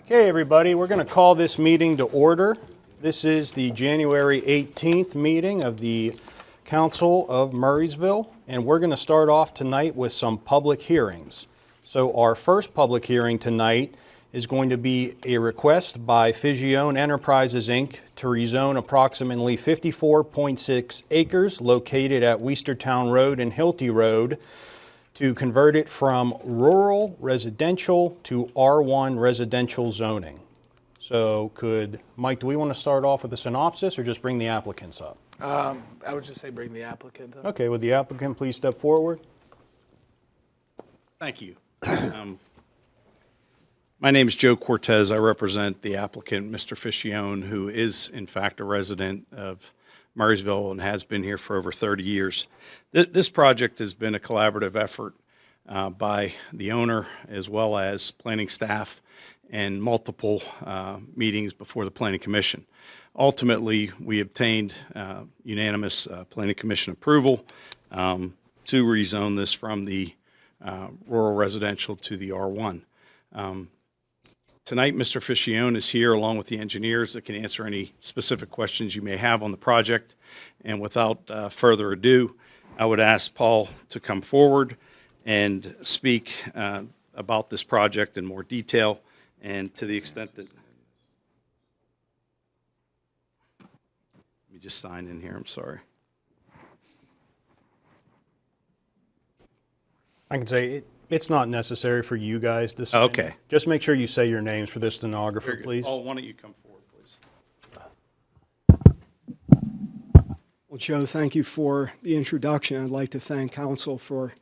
Okay, everybody, we're going to call this meeting to order. This is the January 18th meeting of the Council of Murraysville, and we're going to start off tonight with some public hearings. So our first public hearing tonight is going to be a request by Figione Enterprises, Inc. to rezone approximately 54.6 acres located at Westertown Road and Hilty Road to convert it from rural residential to R1 residential zoning. So Mike, do we want to start off with a synopsis or just bring the applicants up? I would just say bring the applicant up. Okay, would the applicant please step forward? Thank you. My name is Joe Cortez. I represent the applicant, Mr. Figione, who is in fact a resident of Murraysville and has been here for over 30 years. This project has been a collaborative effort by the owner as well as planning staff and multiple meetings before the Planning Commission. Ultimately, we obtained unanimous Planning Commission approval to rezone this from the rural residential to the R1. Tonight, Mr. Figione is here along with the engineers that can answer any specific questions you may have on the project. And without further ado, I would ask Paul to come forward and speak about this project in more detail, and to the extent that... Let me just sign in here, I'm sorry. I can say it's not necessary for you guys to say. Okay. Just make sure you say your names for the stenographer, please. Paul, why don't you come forward, please? Well, Joe, thank you for the introduction. I'd like to thank council for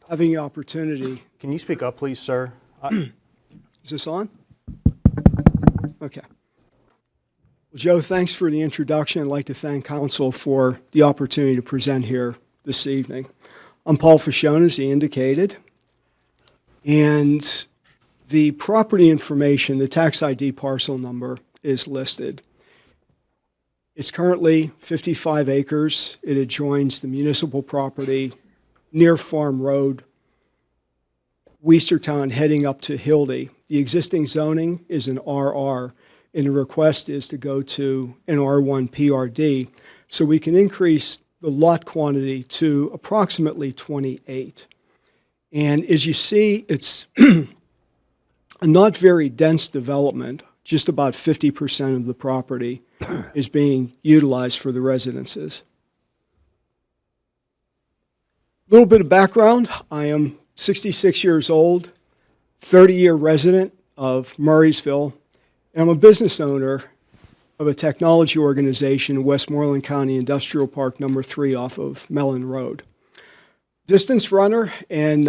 having the opportunity. Can you speak up, please, sir? Is this on? Okay. Well, Joe, thanks for the introduction. I'd like to thank council for the opportunity to present here this evening. I'm Paul Figione, as he indicated, and the property information, the tax ID parcel number, is listed. It's currently 55 acres. It adjoins the municipal property near Farm Road, Westertown, heading up to Hildy. The existing zoning is an RR, and the request is to go to an R1 PRD, so we can increase the lot quantity to approximately 28. And as you see, it's a not very dense development. Just about 50% of the property is being utilized for the residences. A little bit of background. I am 66 years old, 30-year resident of Murraysville, and I'm a business owner of a technology organization in Westmoreland County Industrial Park number 3 off of Mellon Road. Distance runner, and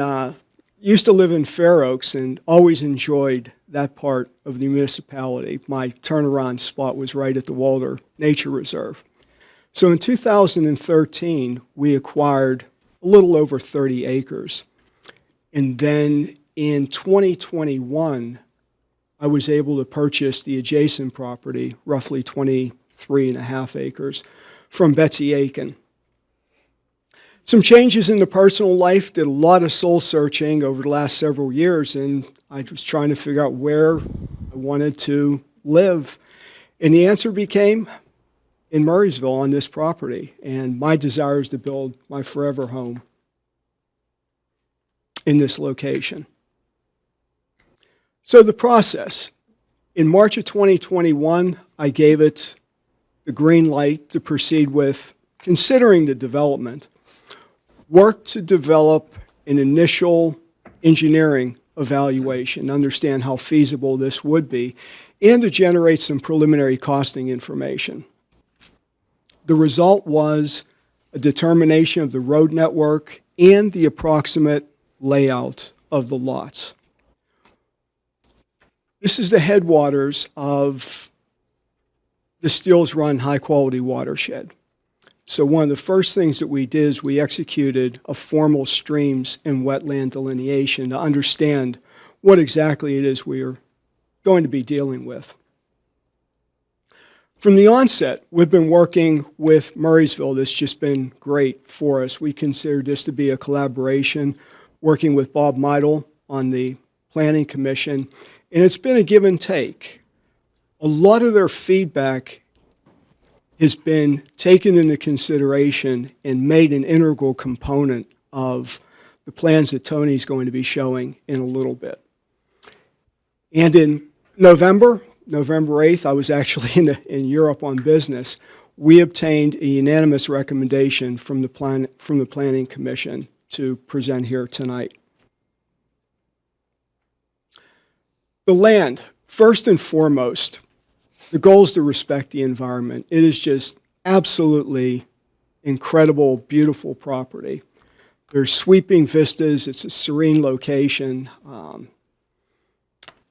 used to live in Fair Oaks and always enjoyed that part of the municipality. My turnaround spot was right at the Walder Nature Reserve. So in 2013, we acquired a little over 30 acres. And then in 2021, I was able to purchase the adjacent property, roughly 23.5 acres, from Betsy Aiken. Some changes in the personal life, did a lot of soul searching over the last several years, and I was trying to figure out where I wanted to live. And the answer became in Murraysville on this property, and my desire is to build my forever home in this location. So the process. In March of 2021, I gave it the green light to proceed with considering the development. Work to develop an initial engineering evaluation, understand how feasible this would be, and to generate some preliminary costing information. The result was a determination of the road network and the approximate layout of the lots. This is the headwaters of the Steels Run high-quality watershed. So one of the first things that we did is we executed a formal streams and wetland delineation to understand what exactly it is we are going to be dealing with. From the onset, we've been working with Murraysville. This has just been great for us. We consider this to be a collaboration, working with Bob Meidel on the Planning Commission, And it's been a give and take. A lot of their feedback has been taken into consideration and made an integral component of the plans that Tony's going to be showing in a little bit. And in November 8th, I was actually in Europe on business. We obtained a unanimous recommendation from the Planning Commission to present here tonight. The land, first and foremost, the goal is to respect the environment. It is just absolutely incredible, beautiful property. There's sweeping vistas. It's a serene location.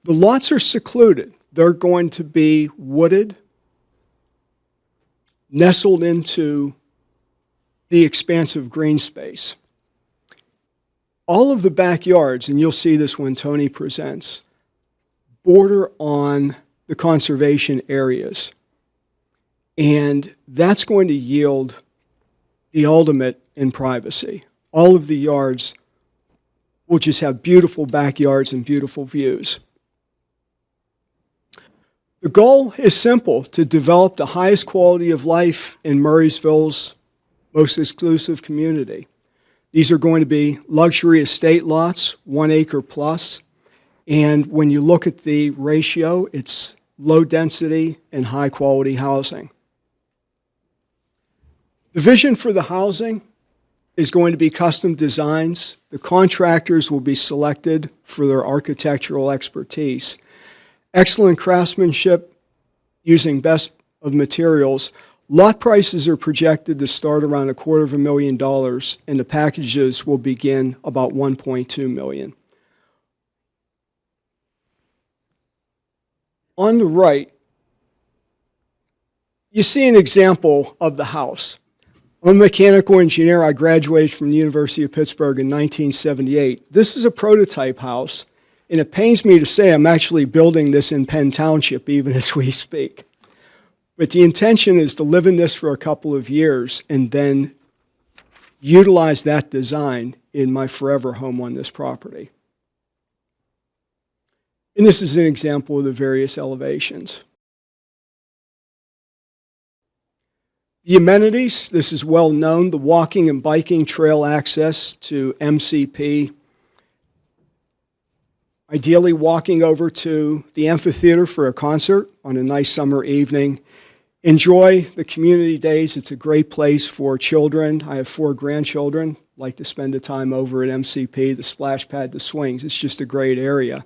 The lots are secluded. They're going to be wooded, nestled into the expansive green space. All of the backyards, and you'll see this when Tony presents, border on the conservation areas. And that's going to yield the ultimate in privacy. All of the yards will just have beautiful backyards and beautiful views. The goal is simple: to develop the highest quality of life in Murraysville's most exclusive community. These are going to be luxury estate lots, 1 acre plus. And when you look at the ratio, it's low density and high quality housing. The vision for the housing is going to be custom designs. The contractors will be selected for their architectural expertise. Excellent craftsmanship using best of materials. Lot prices are projected to start around $250,000, and the packages will begin about $1.2 million. On the right, you see an example of the house. I'm a mechanical engineer. I graduated from the University of Pittsburgh in 1978. This is a prototype house, and it pains me to say I'm actually building this in Penn Township even as we speak. But the intention is to live in this for a couple of years and then utilize that design in my forever home on this property. And this is an example of the various elevations. The amenities, this is well known, the walking and biking trail access to MCP. Ideally walking over to the amphitheater for a concert on a nice summer evening. Enjoy the community days. It's a great place for children. I have 4 grandchildren. Like to spend the time over at MCP, the splash pad, the swings. It's just a great area.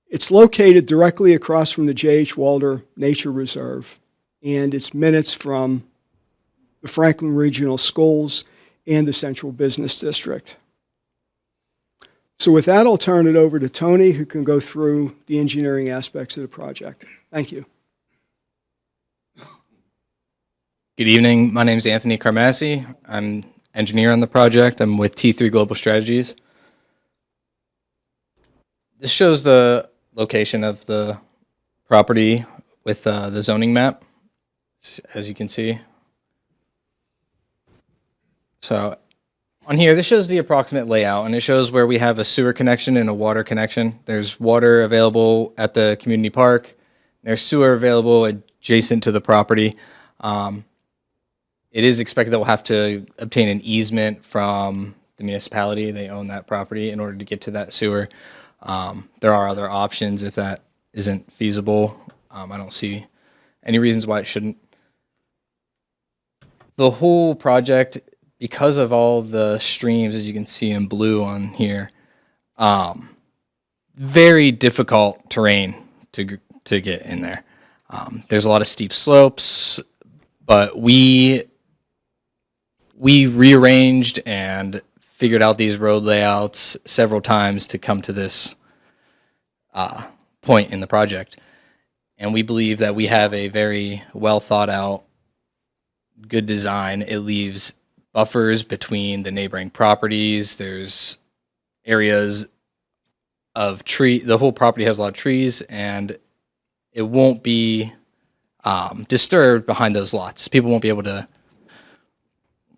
It's located directly across from the J.H. Walder Nature Reserve, and it's minutes from the Franklin Regional Schools and the Central Business District. So with that, I'll turn it over to Tony, who can go through the engineering aspects of the project. Thank you. Good evening. My name is Anthony Carmassi. I'm engineer on the project. I'm with T3 Global Strategies. This shows the location of the property with the zoning map, as you can see. So on here, this shows the approximate layout, and it shows where we have a sewer connection and a water connection. There's water available at the community park. There's sewer available adjacent to the property. It is expected that we'll have to obtain an easement from the municipality. They own that property in order to get to that sewer. There are other options if that isn't feasible. I don't see any reasons why it shouldn't. The whole project, because of all the streams, as you can see in blue on here, very difficult terrain to get in there. There's a lot of steep slopes, but we rearranged and figured out these road layouts several times to come to this point in the project. And we believe that we have a very well thought out, good design. It leaves buffers between the neighboring properties. There's areas of tree. The whole property has a lot of trees, and it won't be disturbed behind those lots. People won't be able to.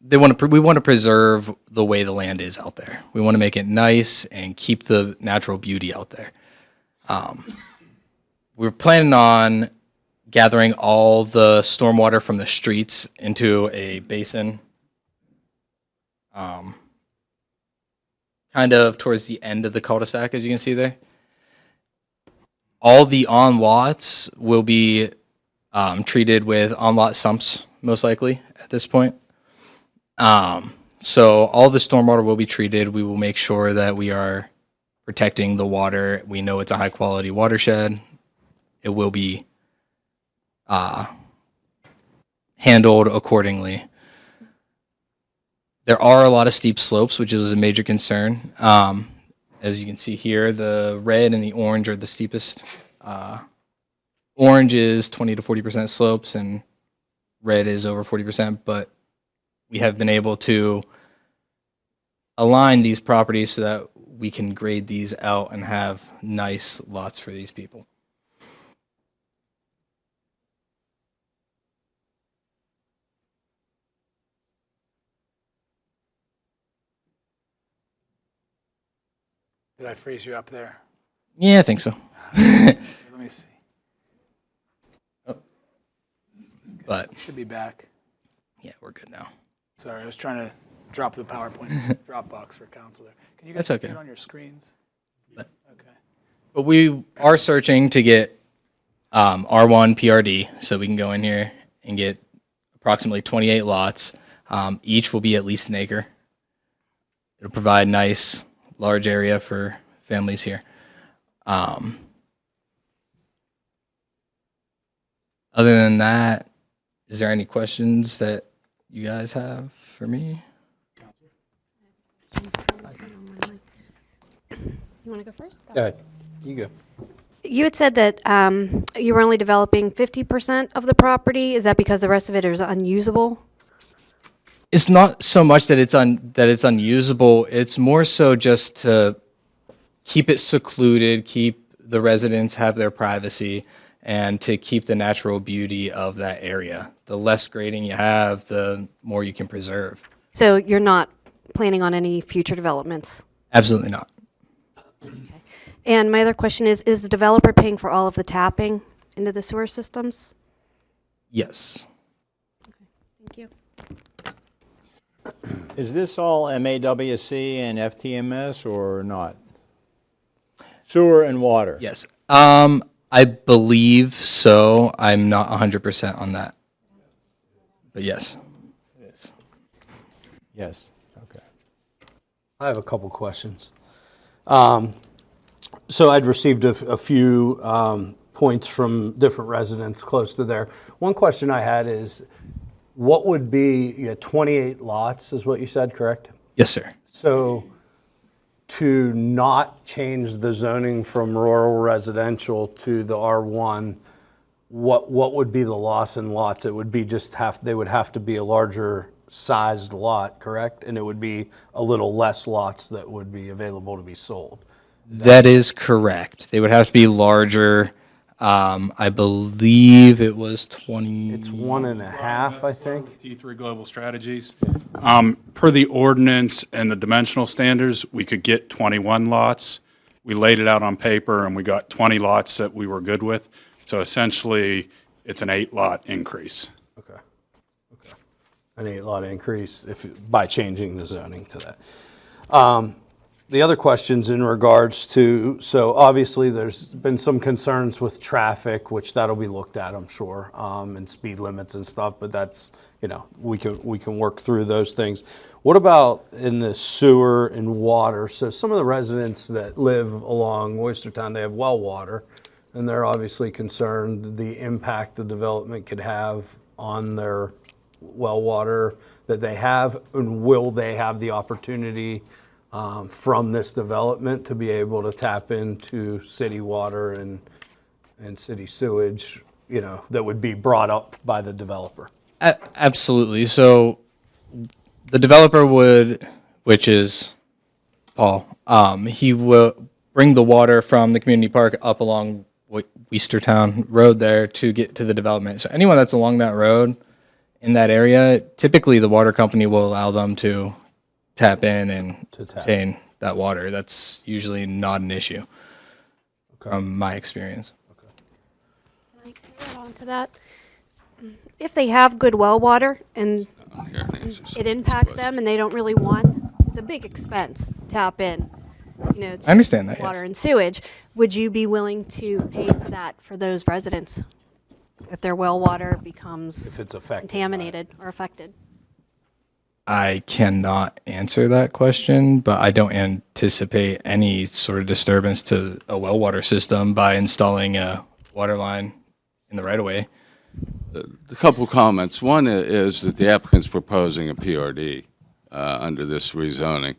We want to preserve the way the land is out there. We want to make it nice and keep the natural beauty out there. We're planning on gathering all the stormwater from the streets into a basin, kind of towards the end of the cul-de-sac, as you can see there. All the on-lots will be treated with on-lot sumps, most likely, at this point. So all the stormwater will be treated. We will make sure that we are protecting the water. We know it's a high-quality watershed. It will be handled accordingly. There are a lot of steep slopes, which is a major concern. As you can see here, the red and the orange are the steepest. Orange is 20 to 40% slopes, and red is over 40%. But we have been able to align these properties so that we can grade these out and have nice lots for these people. Did I freeze you up there? Yeah, I think so. Let me see. But You should be back. yeah, we're good now. Sorry, I was trying to drop the PowerPoint Dropbox for council there. Can you guys That's see okay. it on your screens? But- Okay. But we are searching to get R1 PRD, so we can go in here and get approximately 28 lots. Each will be at least an acre. It'll provide nice, large area for families here. Other than that, is there any questions that you guys have for me? You want to go first? Go ahead. You go. You had said that you were only developing 50% of the property. Is that because the rest of it is unusable? It's not so much that it's unusable. It's more so just to keep it secluded, keep the residents have their privacy, and to keep the natural beauty of that area. The less grading you have, the more you can preserve. So you're not planning on any future developments? Absolutely not. And my other question is the developer paying for all of the tapping into the sewer systems? Yes. Thank you. Is this all MAWC and FTMS or not? Sewer and water? Yes. I believe so. I'm not 100% on that. But yes. It is. Yes, okay. I have a couple questions. So I'd received a few points from different residents close to there. One question I had is, what would be, you had 28 lots is what you said, correct? Yes, sir. So to not change the zoning from rural residential to the R1, what would be the loss in lots? It would be just they would have to be a larger sized lot, correct? And it would be a little less lots that would be available to be sold. That is correct. They would have to be larger. I believe it was 20. It's 1.5, I think. T3 Global Strategies. Per the ordinance and the dimensional standards, we could get 21 lots. We laid it out on paper and we got 20 lots that we were good with. So essentially, it's an 8-lot increase. Okay. An 8-lot increase by changing the zoning to that. The other questions in regards to, so obviously there's been some concerns with traffic, which that'll be looked at, I'm sure, and speed limits and stuff, but that's, we can work through those things. What about in the sewer and water? So some of the residents that live along Oystertown, they have well water, and they're obviously concerned the impact the development could have on their well water that they have, and will they have the opportunity from this development to be able to tap into city water and city sewage, that would be brought up by the developer? Absolutely. So the developer would, which is Paul, he will bring the water from the community park up along Westertown Road there to get to the development. So anyone that's along that road in that area, typically the water company will allow them to tap in and obtain that water. That's usually not an issue. from my experience. Can I add on to that? If they have good well water and it impacts them and they don't really want, it's a big expense to tap in, you know, I understand that, water yes. and sewage. Would you be willing to pay for that for those residents if their well water becomes If it's affected by it. contaminated or affected? I cannot answer that question, but I don't anticipate any sort of disturbance to a well water system by installing a water line in the right of way. A couple comments. One is that the applicant's proposing a PRD under this rezoning,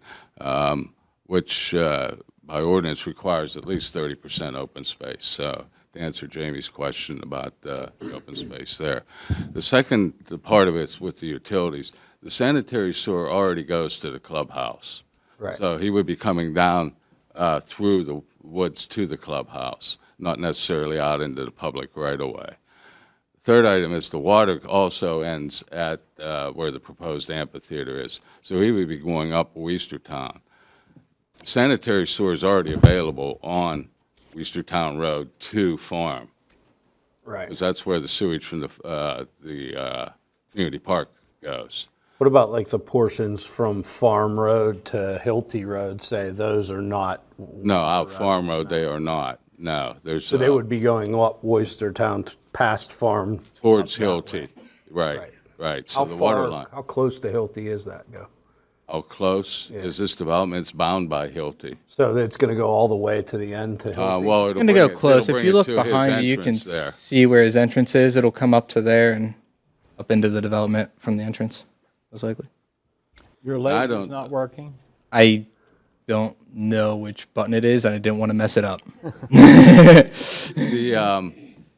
which by ordinance requires at least 30% open space. So to answer Jamie's question about the open space there. The second part of it's with the utilities. The sanitary sewer already goes to the clubhouse. Right. So he would be coming down through the woods to the clubhouse, not necessarily out into the public right-of-way. Third item is the water also ends at where the proposed amphitheater is. So he would be going up Westertown. Sanitary sewer is already available on Westertown Road to Farm, Right. because that's where the sewage from the community park goes. What about like the portions from Farm Road to Hilty Road, say those are not, No, out Farm Road, they are not. No, there's so they would be going up Oystertown past Farm? towards Hilty. Right, right. So How the water far, line. how close to Hilty is that go? How close is this development? It's bound by Hilty. So it's going to go all the way to the end to Hilty? Well, It's going to go close. If you look behind you, you can there. see where his entrance is. It'll come up to there and up into the development from the entrance, most likely. Your I laser's don't- not working? I don't know which button it is, and I didn't want to mess it up.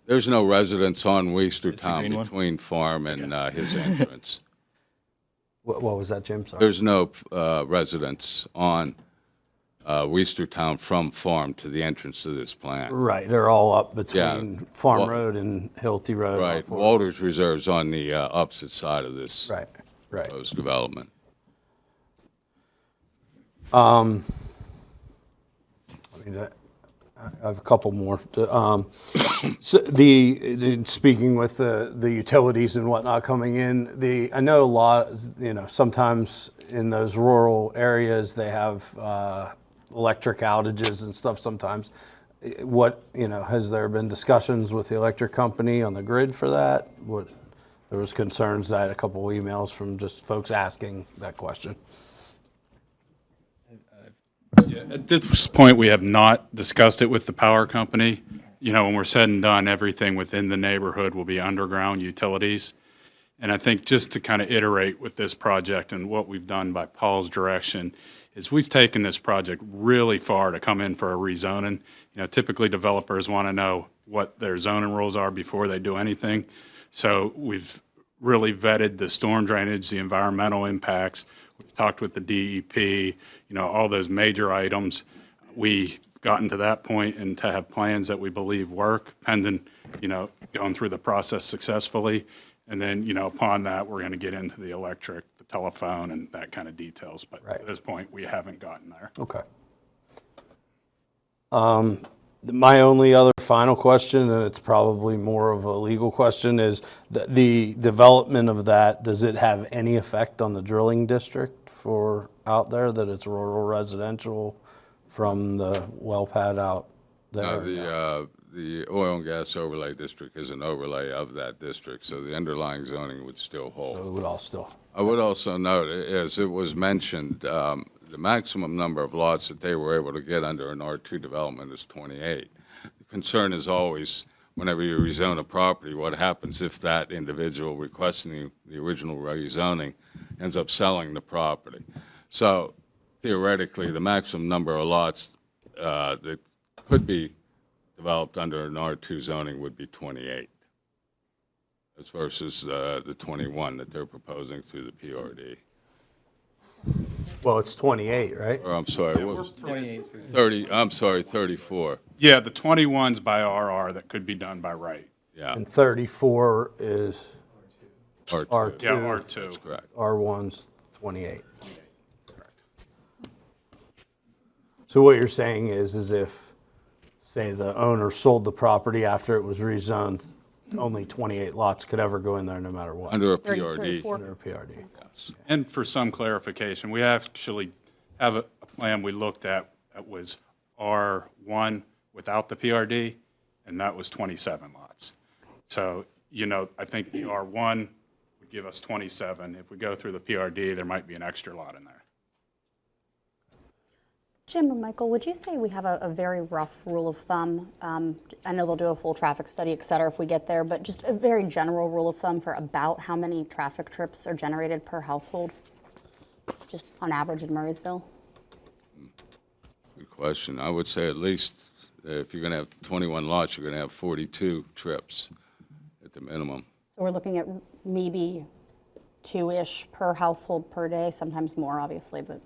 There's no residence on Westertown green one? between Farm and his entrance. What was that, Jim? Sorry. There's no residence on Westertown from Farm to the entrance to this plant. Right, they're all up Yeah. between Farm Well- Road and Hilty Road. Right, off of- Walters Reserve's on the opposite side of this Right, right. proposed development. I mean, I have a couple more. So speaking with the utilities and whatnot coming in, I know a lot, sometimes in those rural areas, they have electric outages and stuff sometimes. Has there been discussions with the electric company on the grid for that? There was concerns, I had a couple emails from just folks asking that question. At this point, we have not discussed it with the power company. When we're said and done, everything within the neighborhood will be underground utilities. And I think just to kind of iterate with this project and what we've done by Paul's direction is we've taken this project really far to come in for a rezoning. Typically developers want to know what their zoning rules are before they do anything. So we've really vetted the storm drainage, the environmental impacts. We've talked with the DEP, all those major items. We've gotten to that point and to have plans that we believe work, pending, going through the process successfully. And then, upon that, we're going to get into the electric, the telephone, and that kind of details. But Right. at this point, we haven't gotten there. Okay. My only other final question, and it's probably more of a legal question, is the development of that, does it have any effect on the drilling district for out there, that it's rural residential from the well pad out there? The oil and gas overlay district is an overlay of that district, so the underlying zoning would still hold. It would all still, I would also note, as it was mentioned, the maximum number of lots that they were able to get under an R2 development is 28. The concern is always, whenever you rezone a property, what happens if that individual requesting the original rezoning ends up selling the property? So theoretically, the maximum number of lots that could be developed under an R2 zoning would be 28, as versus the 21 that they're proposing through the PRD. well, it's 28, right? Or I'm sorry, what was 30? I'm sorry, 34. Yeah, the 21's by RR that could be done by right. Yeah, And 34 is R2. R2. Yeah, R2. That's correct. R1's 28. So what you're saying is if say the owner sold the property after it was rezoned, only 28 lots could ever go in there no matter what. Under a 30, PRD. 34. Under a PRD. And for some clarification, we actually have a plan we looked at that was R1 without the PRD, and that was 27 lots. So, I think the R1 would give us 27. If we go through the PRD, there might be an extra lot in there. Jim or Michael, would you say we have a very rough rule of thumb? I know they'll do a full traffic study, et cetera, if we get there, but just a very general rule of thumb for about how many traffic trips are generated per household, just on average in Murraysville? Good question. I would say at least if you're going to have 21 lots, you're going to have 42 trips at the minimum. So we're looking at maybe 2-ish per household per day, sometimes more, obviously, but.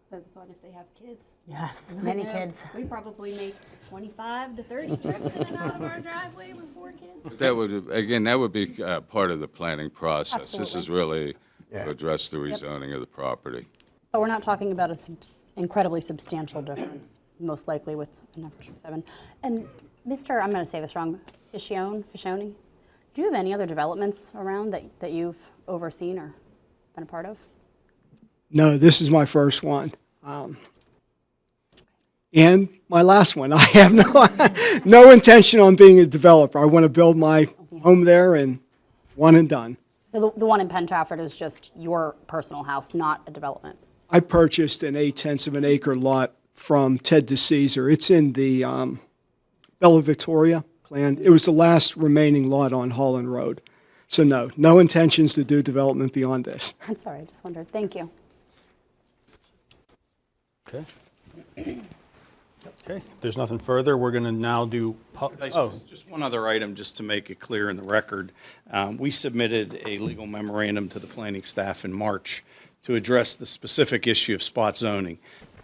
Depends upon if they have kids. Yes, many Yeah, kids. We probably make 25 to 30 trips in and out of our driveway with 4 kids. That would be part of the planning process. This is really Yeah. to address the rezoning of the property. But we're not talking about an incredibly substantial difference, most likely with an average of 7. And Mr., I'm going to say this wrong, Fiscione, do you have any other developments around that you've overseen or been a part of? No, this is my first one. And my last one. I have no intention on being a developer. I want to build my home there and one and done. So the one in Penn Trafford is just your personal house, not a development? I purchased an 0.8 of an acre lot from Ted DeCesar. It's in the Bella Victoria plan. It was the last remaining lot on Holland Road. So no intentions to do development beyond this. I'm sorry, I just wondered. Thank you. Okay. Okay, if there's nothing further, we're going to now do, Just one other item, just to make it clear in the record. We submitted a legal memorandum to the planning staff in March to address the specific issue of spot zoning.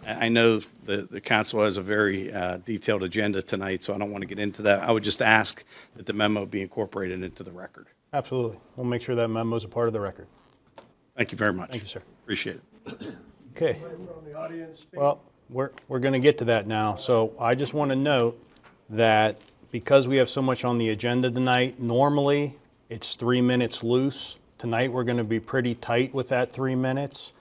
I know the council has a very detailed agenda tonight, so I don't want to get into that. I would just ask that the memo be incorporated into the record. absolutely. We'll make sure that memo is a part of the record. Thank you very much. Thank you, sir. Appreciate it. Okay. Well, we're going to get to that now. So I just want to note that because we have so much on the agenda tonight, normally it's 3 minutes loose. Tonight we're going to be pretty tight with that 3 minutes.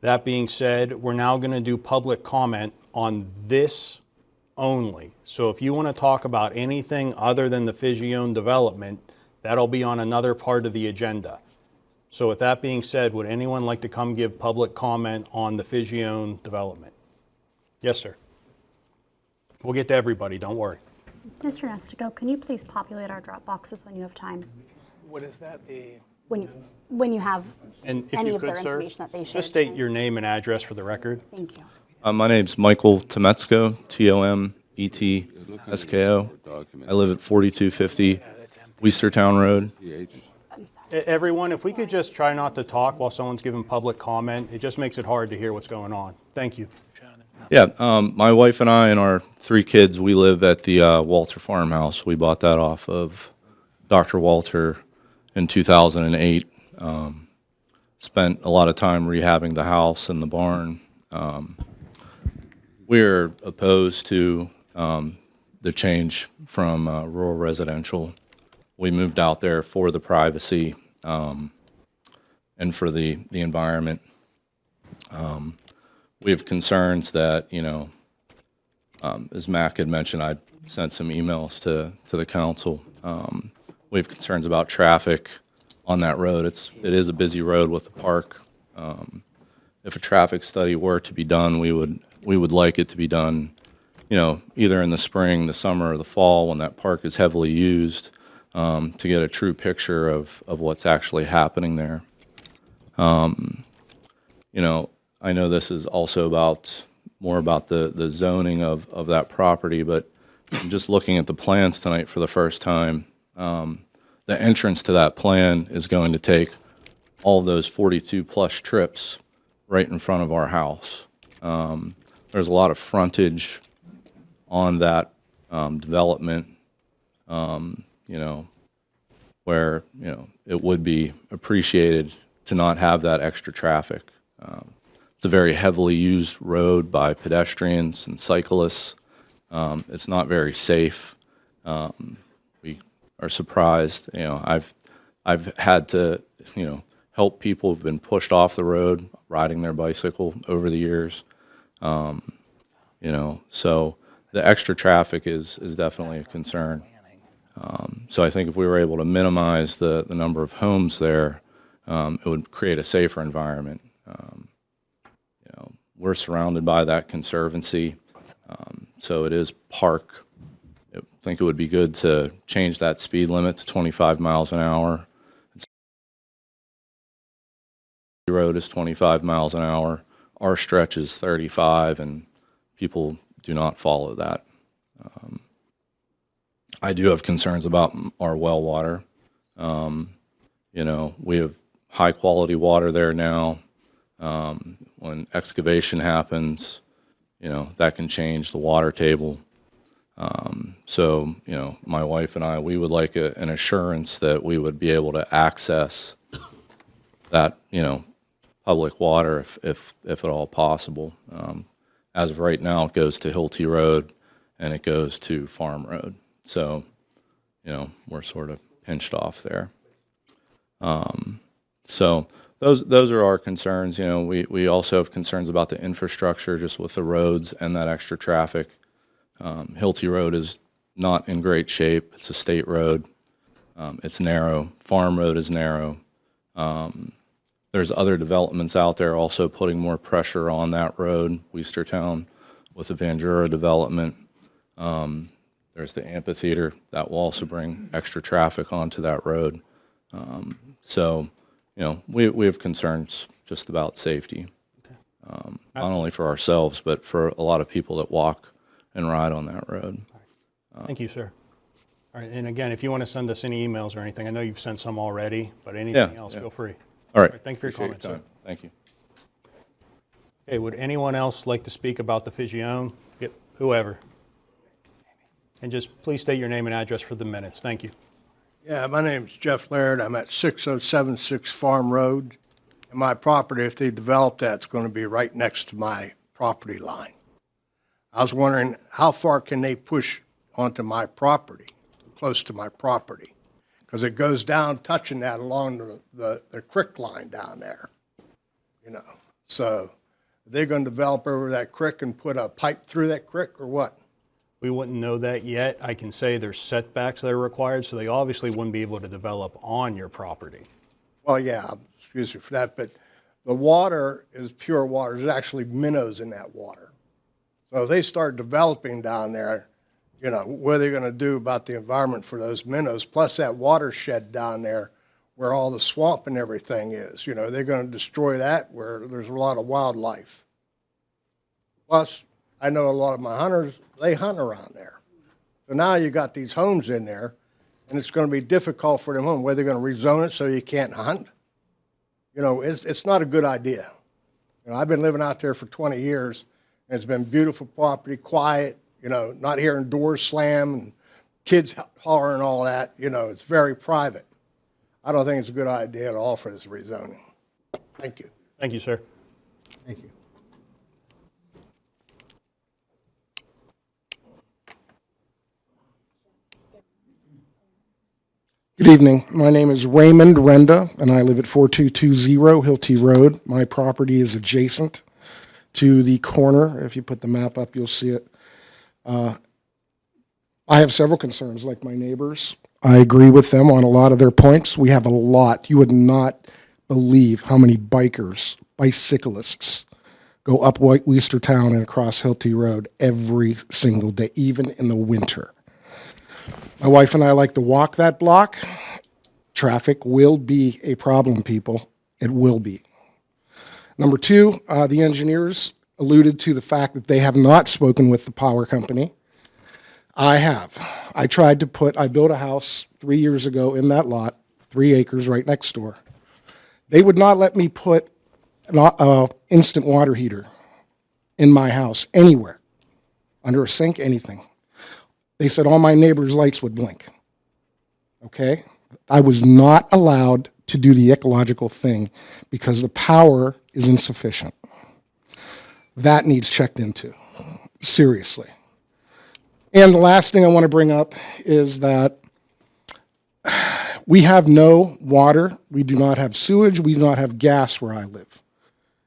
That being said, we're now going to do public comment on this only. So if you want to talk about anything other than the Fiscione development, that'll be on another part of the agenda. So with that being said, would anyone like to come give public comment on the Fiscione development? Yes, sir. We'll get to everybody, don't worry. Mr. Nestico, can you please populate our drop boxes when you have time? What is that? When you have And if any you of could, their sir, information that they shared just state tonight? your name and address for the record. Thank you. My name's Michael Tometsko, Tometsko. I live at 4250 Westertown Road. Everyone, if we could just try not to talk while someone's giving public comment, it just makes it hard to hear what's going on. Thank you. Yeah, my wife and I and our 3 kids, we live at the Walter Farmhouse. We bought that off of Dr. Walter in 2008. Spent a lot of time rehabbing the house and the barn. We're opposed to the change from rural residential. We moved out there for the privacy and for the environment. We have concerns that, as Mac had mentioned, I sent some emails to the council. We have concerns about traffic on that road. It is a busy road with the park. If a traffic study were to be done, we would like it to be done, either in the spring, the summer, or the fall when that park is heavily used, to get a true picture of what's actually happening there. I know this is also more about the zoning of that property, but just looking at the plans tonight for the first time, the entrance to that plan is going to take all of those 42-plus trips right in front of our house. There's a lot of frontage on that development, where, it would be appreciated to not have that extra traffic. It's a very heavily used road by pedestrians and cyclists, It's not very safe. We are surprised. I've had to, help people who've been pushed off the road riding their bicycle over the years. So the extra traffic is definitely a concern. So I think if we were able to minimize the number of homes there, it would create a safer environment. We're surrounded by that conservancy, so it is park. I think it would be good to change that speed limit to 25 miles an hour. The road is 25 miles an hour. Our stretch is 35, and people do not follow that. I do have concerns about our well water. We have high quality water there now. When excavation happens, that can change the water table. So, my wife and I, we would like an assurance that we would be able to access that, public water if at all possible. As of right now, it goes to Hilty Road and it goes to Farm Road. So, we're sort of pinched off there. So those are our concerns. We also have concerns about the infrastructure, just with the roads and that extra traffic. Hilty Road is not in great shape. It's a state road. It's narrow. Farm Road is narrow. There's other developments out there also putting more pressure on that road, Westertown, with the Vandura development. There's the amphitheater that will also bring extra traffic onto that road. So, we have concerns just about safety, not only for ourselves, but for a lot of people that walk and ride on that road. Thank you, sir. All right, and again, if you want to send us any emails or anything, I know you've sent some already, but anything else, feel free. All right. Thank you for your Appreciate comments, sir. time. Thank you. Okay, would anyone else like to speak about the Figione? Whoever. And just please state your name and address for the minutes. Thank you. Yeah, my name's Jeff Laird. I'm at 6076 Farm Road. And my property, if they develop that, it's going to be right next to my property line. I was wondering, how far can they push onto my property, close to my property? Because it goes down, touching that along the creek line down there, So are they going to develop over that creek and put a pipe through that creek or what? We wouldn't know that yet. I can say there's setbacks that are required, so they obviously wouldn't be able to develop on your property. Well, yeah, excuse me for that, but the water is pure water. There's actually minnows in that water. So if they start developing down there, what are they going to do about the environment for those minnows? Plus that watershed down there where all the swamp and everything is. They're going to destroy that where there's a lot of wildlife. Plus, I know a lot of my hunters, they hunt around there. So now you got these homes in there, and it's going to be difficult for them home. Whether they're going to rezone it so you can't hunt, it's not a good idea. I've been living out there for 20 years, and it's been beautiful property, quiet, not hearing doors slam and kids hollering and all that. It's very private. I don't think it's a good idea at all for this rezoning. Thank you. Thank you, sir. Thank you. Good evening. My name is Raymond Renda, and I live at 4220 Hilty Road. My property is adjacent to the corner. If you put the map up, you'll see it. I have several concerns, like my neighbors. I agree with them on a lot of their points. We have a lot. You would not believe how many bicyclists go up Westertown and across Hilty Road every single day, even in the winter. My wife and I like to walk that block. Traffic will be a problem, people. It will be. Number two, the engineers alluded to the fact that they have not spoken with the power company. I have. I built a house 3 years ago in that lot, 3 acres right next door. They would not let me put an instant water heater in my house anywhere, under a sink, anything. They said all my neighbors' lights would blink. Okay? I was not allowed to do the ecological thing because the power is insufficient. That needs checked into, seriously. And the last thing I want to bring up is that we have no water, we do not have sewage, we do not have gas where I live,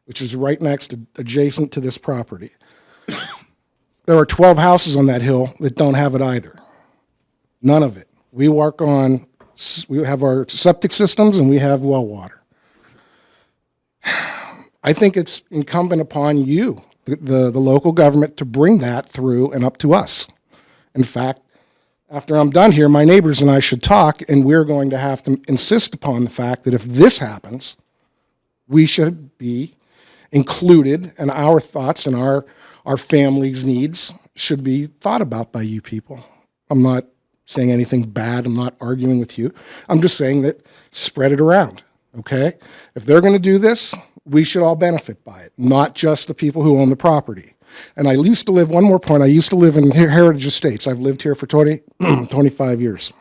which is right next to, adjacent to this property. There are 12 houses on that hill that don't have it either. None of it. We have our septic systems and we have well water. I think it's incumbent upon you, the local government, to bring that through and up to us. In fact, after I'm done here, my neighbors and I should talk, and we're going to have to insist upon the fact that if this happens, we should be included, and our thoughts and our families' needs should be thought about by you people. I'm not saying anything bad. I'm not arguing with you. I'm just saying that spread it around, okay? If they're going to do this, we should all benefit by it, not just the people who own the property. And I used to live, one more point, I used to live in Heritage Estates. I've lived here for 25 years.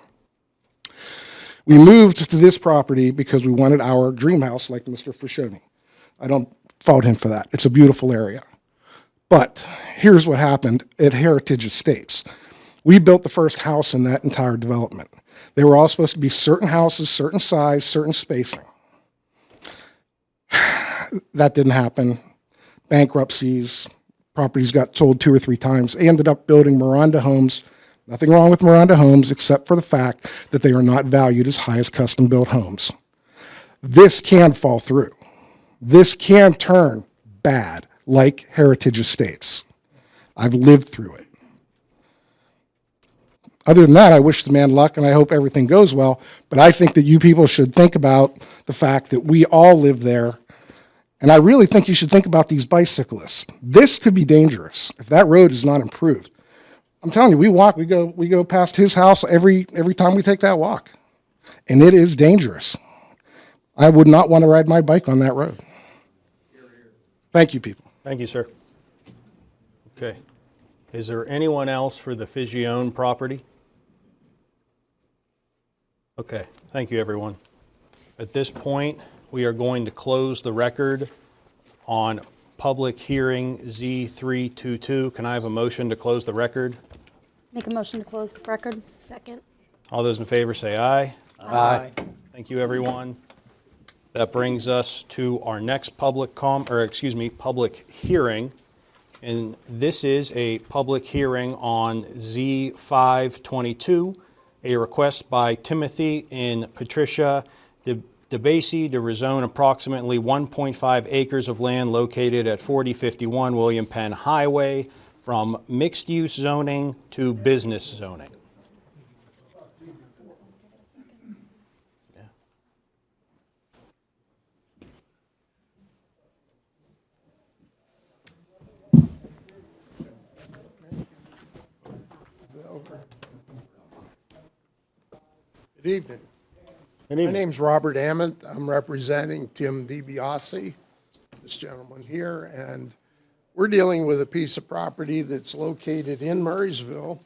We moved to this property because we wanted our dream house like Mr. Frascione. I don't fault him for that. It's a beautiful area. But here's what happened at Heritage Estates. We built the first house in that entire development. They were all supposed to be certain houses, certain size, certain spacing. That didn't happen. Bankruptcies, properties got sold 2 or 3 times. They ended up building Miranda homes. Nothing wrong with Miranda homes except for the fact that they are not valued as high as custom-built homes. This can fall through. This can turn bad, like Heritage Estates. I've lived through it. Other than that, I wish the man luck, and I hope everything goes well, but I think that you people should think about the fact that we all live there, and I really think you should think about these bicyclists. This could be dangerous if that road is not improved. I'm telling you, we go past his house every time we take that walk, and it is dangerous. I would not want to ride my bike on that road. Thank you, people. Thank you, sir. Okay. Is there anyone else for the Figione property? Okay, thank you, everyone. At this point, we are going to close the record on public hearing Z322. Can I have a motion to close the record? Make a motion to close the record. Second. All those in favor say aye. Aye. Thank you, everyone. That brings us to our next public hearing. And this is a public hearing on Z522, a request by Timothy and Patricia DeBasey to rezone approximately 1.5 acres of land located at 4051 William Penn Highway from mixed-use zoning to business zoning. Good evening. Good evening. My name's Robert Ammett. I'm representing Tim DiBiase, this gentleman here, and we're dealing with a piece of property that's located in Murraysville.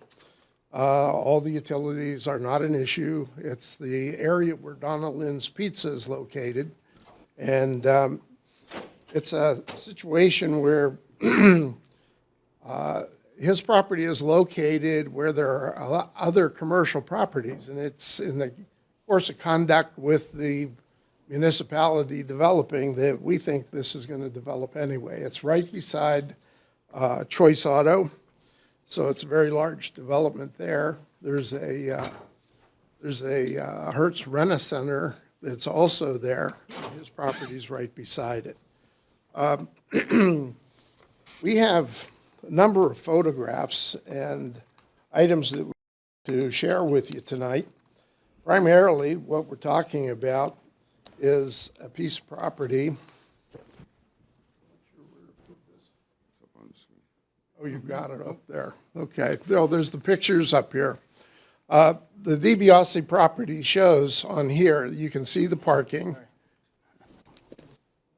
All the utilities are not an issue. It's the area where Donna Lynn's Pizza is located, and it's a situation where his property is located where there are other commercial properties, and it's in the course of conduct with the municipality developing that we think this is going to develop anyway. It's right beside Choice Auto, so it's a very large development there. There's a Hertz Rent-A-Center that's also there. His property's right beside it. We have a number of photographs and items that we want to share with you tonight. Primarily, what we're talking about is a piece of property. Oh, you've got it up there. Okay. Oh, there's the pictures up here. The DiBiase property shows on here, you can see the parking.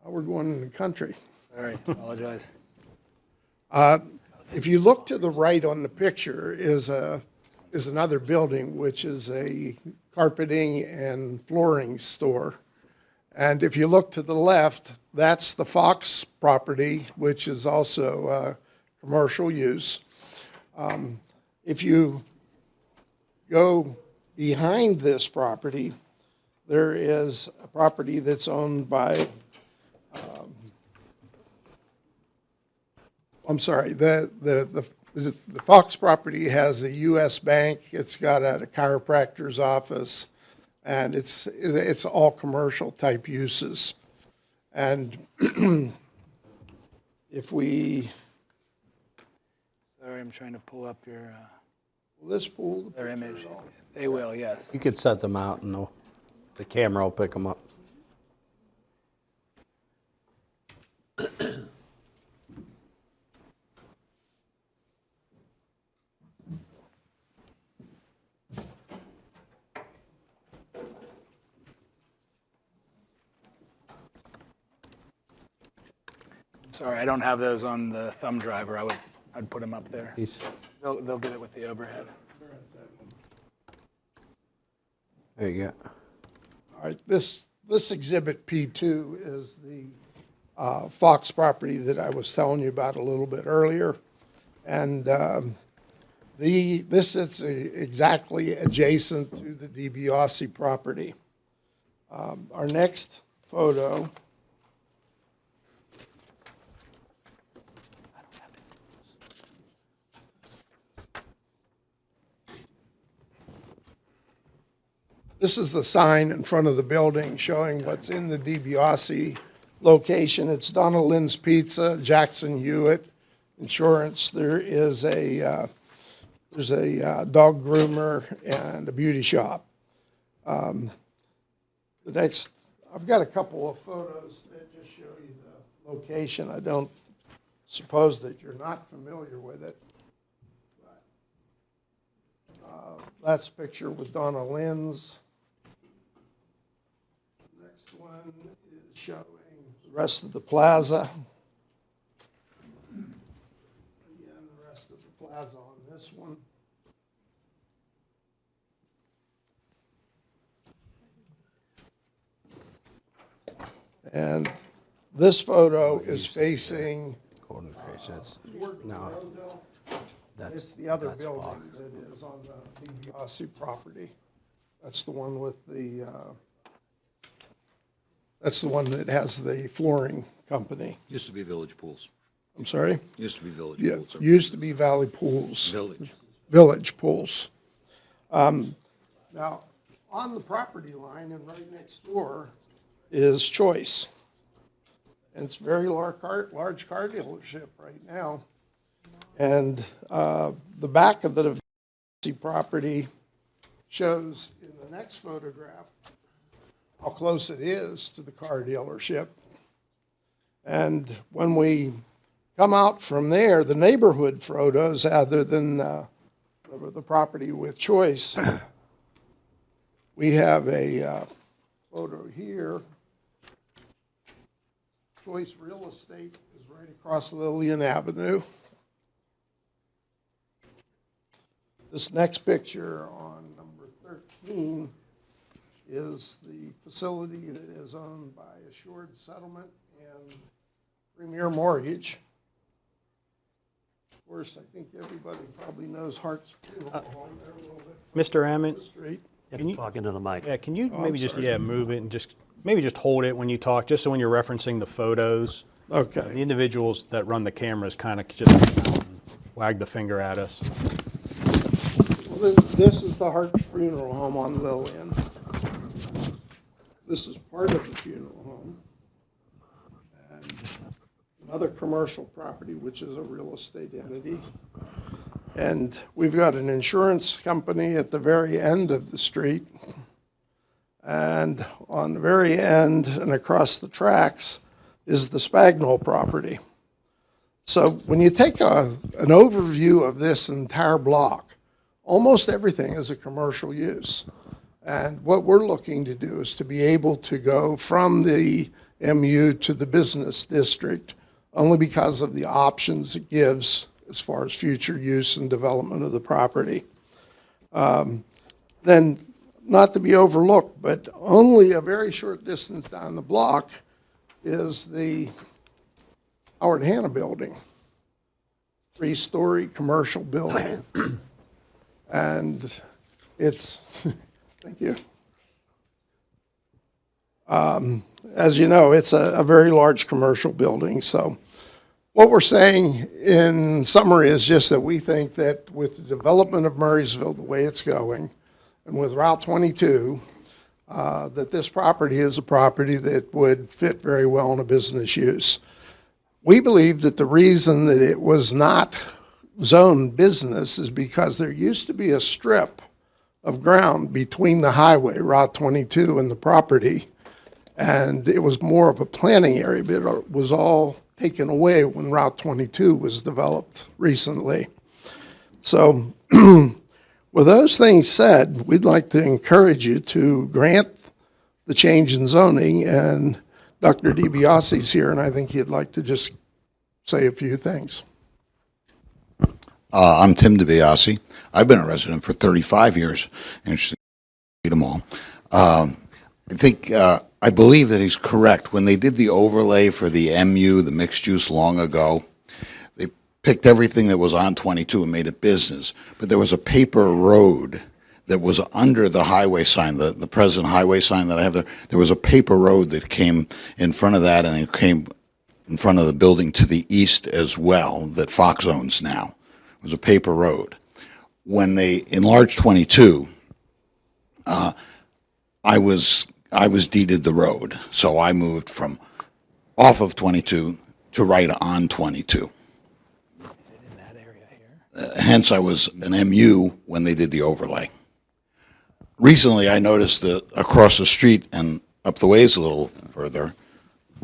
Oh, we're going in the country. Sorry, apologize. If you look to the right on the picture is another building, which is a carpeting and flooring store. And if you look to the left, that's the Fox property, which is also commercial use. If you go behind this property, there is a property that's owned by, I'm sorry, the Fox property has a U.S. bank. It's got a chiropractor's office, and it's all commercial type uses. And if we, Sorry, I'm trying to pull up your, will this pull their image. They will, yes. You could set them out and the camera will pick them up. Sorry, I don't have those on the thumb driver. I'd put them up there. They'll get it with the overhead. There you go. All right, this exhibit P2 is the Fox property that I was telling you about a little bit earlier. And this is exactly adjacent to the DiBiase property. Our next photo this is the sign in front of the building showing what's in the DiBiase location. It's Donna Lynn's Pizza, Jackson Hewitt Insurance. There is there's a dog groomer and a beauty shop. The next, I've got a couple of photos that just show you the location. I don't suppose that you're not familiar with it. That's a picture with Donna Lynn's. Next one is showing the rest of the plaza. Again, the rest of the plaza on this one. And this photo is facing No, it's the other building that is on the DiBiase property. That's the one with the, that's the one that has the flooring company. Used to be Village Pools. I'm sorry? Used to be Village Yeah, Pools. used to be Valley Pools. Village. Village Pools. Now, on the property line and right next door is Choice. And it's a very large car dealership right now. And the back of the property shows in the next photograph how close it is to the car dealership. And when we come out from there, the neighborhood photos, other than the property with Choice, we have a photo here. Choice Real Estate is right across Lillian Avenue. This next picture on number 13 is the facility that is owned by Assured Settlement and Premier Mortgage. Of course, I think everybody probably knows Hart's Funeral Home there a little bit. Mr. Ammon, Street. can you talk into the mic? Yeah, can you Oh, maybe I'm just sorry. move it and just maybe just hold it when you talk, just so when you're referencing the photos, Okay. the individuals that run the cameras kind of just wag the finger at us. Well, this is the Hart's Funeral Home on Lillian. This is part of the funeral home. And another commercial property, which is a real estate entity. And we've got an insurance company at the very end of the street. And on the very end and across the tracks is the Spagnol property. So when you take an overview of this entire block, almost everything is a commercial use. And what we're looking to do is to be able to go from the MU to the business district only because of the options it gives as far as future use and development of the property. Then, not to be overlooked, but only a very short distance down the block is the Howard Hanna building, 3-story commercial building. And it's, thank you. As you know, it's a very large commercial building. So what we're saying in summary is just that we think that with the development of Murraysville, the way it's going, and with Route 22, that this property is a property that would fit very well in a business use. We believe that the reason that it was not zoned business is because there used to be a strip of ground between the highway, Route 22, and the property. And it was more of a planning area, but it was all taken away when Route 22 was developed recently. So with those things said, we'd like to encourage you to grant the change in zoning, and Dr. DiBiase's here, and I think he'd like to just say a few things. I'm Tim DiBiase. I've been a resident for 35 years. Interesting to meet them all. I believe that he's correct. When they did the overlay for the MU, the mixed use, long ago, they picked everything that was on 22 and made it business. But there was a paper road that was under the highway sign, the present highway sign that I have there. There was a paper road that came in front of that, and it came in front of the building to the east as well, that Fox owns now. It was a paper road. When they enlarged 22, I was deeded the road, so I moved from off of 22 to right on 22. Hence, I was an MU when they did the overlay. Recently, I noticed that across the street and up the ways a little further,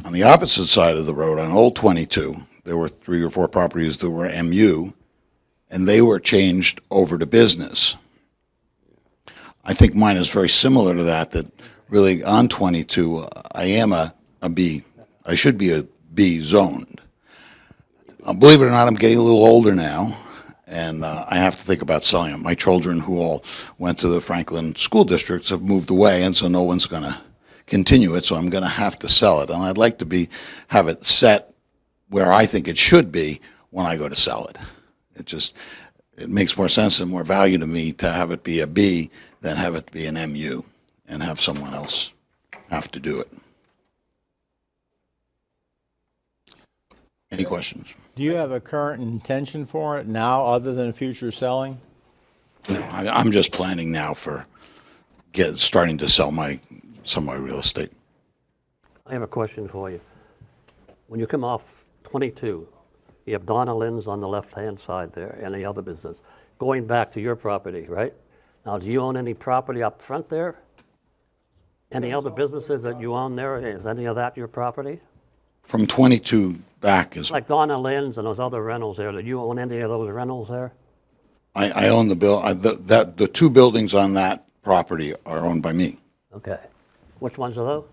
on the opposite side of the road, on Old 22, there were 3 or 4 properties that were MU, and they were changed over to business. I think mine is very similar to that, that really on 22, I am a B. I should be a B zoned. Believe it or not, I'm getting a little older now, and I have to think about selling it. My children, who all went to the Franklin school districts, have moved away, and so no one's going to continue it, so I'm going to have to sell it. And I'd like to have it set where I think it should be when I go to sell it. It makes more sense and more value to me to have it be a B than have it be an MU and have someone else have to do it. Any questions? Do you have a current intention for it now other than future selling? No, I'm just planning now for starting to sell some of my real estate. I have a question for you. When you come off 22, you have Donna Lynn's on the left-hand side there and the other business. Going back to your property, right? Now, do you own any property up front there? Any other businesses that you own there? Is any of that your property? From 22 back is... Like Donna Lynn's and those other rentals there. Do you own any of those rentals there? I own the 2 buildings on that property are owned by me. Okay. Which ones are those?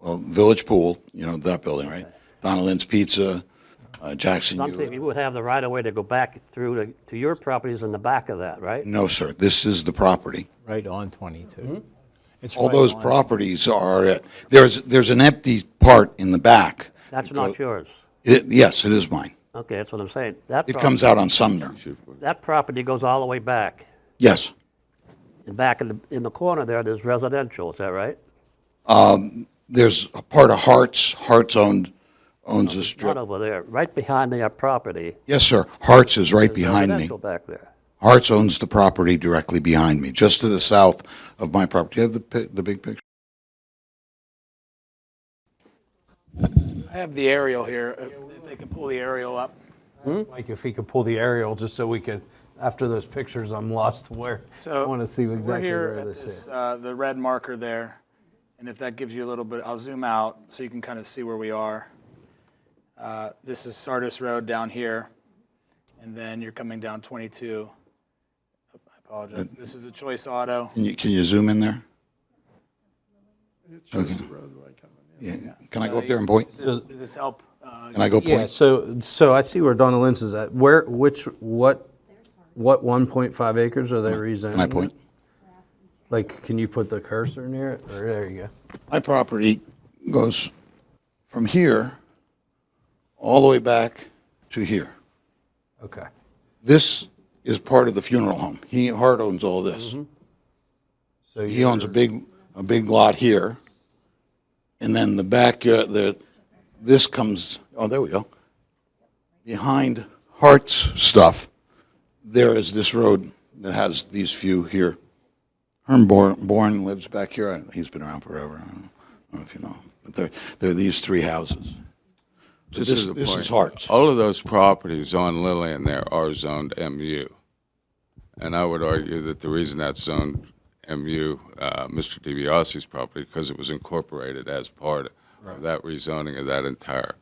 Well, Village Pool, you know that building, right? Okay. Donna Lynn's Pizza, Jackson. I'm thinking you would have the right of way to go back through to your properties in the back of that, right? No, sir. This is the property. Right on 22. Mm-hmm. All those properties are, there's an empty part in the back. That's not yours? Yes, it is mine. Okay, that's what I'm saying. It comes out on Sumner. That property goes all the way back? Yes. And back in the corner there's residential, is that right? There's a part of Hart's. Hart's owns a strip. Not over there, right behind their property. Yes, sir. Hart's is right behind me. Residential back there. Hart's owns the property directly behind me, just to the south of my property. Do you have the big picture? I have the aerial here. If they can pull the aerial up. Mike, if he could pull the aerial, just so we could, after those pictures, I'm lost to where. I want to see exactly we're here where at this is. The red marker there. And if that gives you a little bit, I'll zoom out so you can kind of see where we are. This is Sardis Road down here. And then you're coming down 22. I apologize. This is a Choice Auto. Can you zoom in there? Okay. Yeah. Can I go up there and point? Does this help? Can I go point? Yeah, so I see where Donna Lynn's is at. What 1.5 acres are they rezoning? Can I point? Like, can you put the cursor near it? Or there you go. My property goes from here all the way back to here. Okay. This is part of the funeral home. Hart owns all this. So He owns a big lot here, and then the back, this comes, oh, there we go. Behind Hart's stuff, there is this road that has these few here. Herm Bourne lives back here. He's been around forever. I don't know if you know. But there are these three houses. So this the is point. Hart's. All of those properties on Lillian there are zoned MU. And I would argue that the reason that's zoned MU, Mr. DiBiase's property, because it was incorporated as part of that rezoning of that entire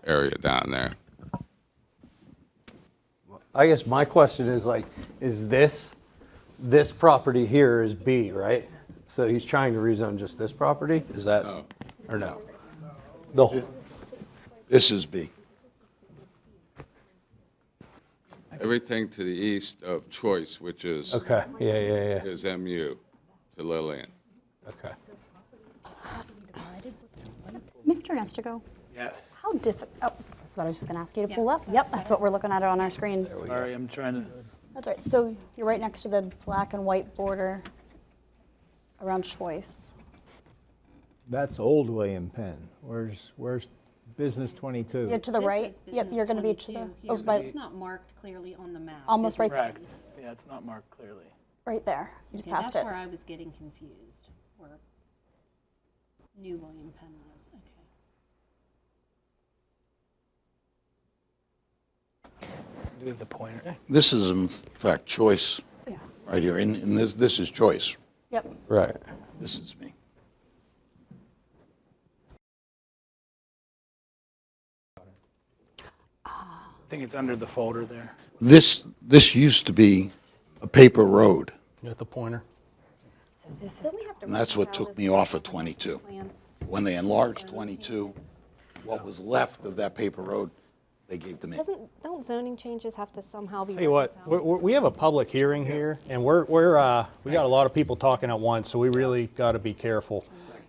area down there. I guess my question is like, is this property here is B, right? So he's trying to rezone just this property? Is that, or no? The whole, This is B. Everything to the east of Choice, which is okay, yeah. is MU to Lillian. Okay. Mr. Nestigo, Yes. how difficult, oh, that's what I was just going to ask you to pull up. Yep, that's what we're looking at on our screens. Sorry, I'm trying to. That's right. So you're right next to the black and white border around Choice. That's old William Penn. Where's Business 22? You're to the right. Yep, you're going to be to the over by, It's not marked clearly on the map. almost right there. Correct. Yeah, it's not marked clearly. Right there. You just Yeah, passed that's it. where I was getting confused, where New William Penn was. Okay. Do the pointer. This is in fact Choice, Yeah. right here. And this is Choice. Yep. Right. This is me. I think it's under the folder there. This used to be a paper road, You got the pointer? So this is. and that's what took me off of 22. When they enlarged 22, what was left of that paper road, they gave to me. Don't zoning changes have to somehow be Tell you what, we have a public hearing here, and we got a lot of people talking at once, so we really got to be careful.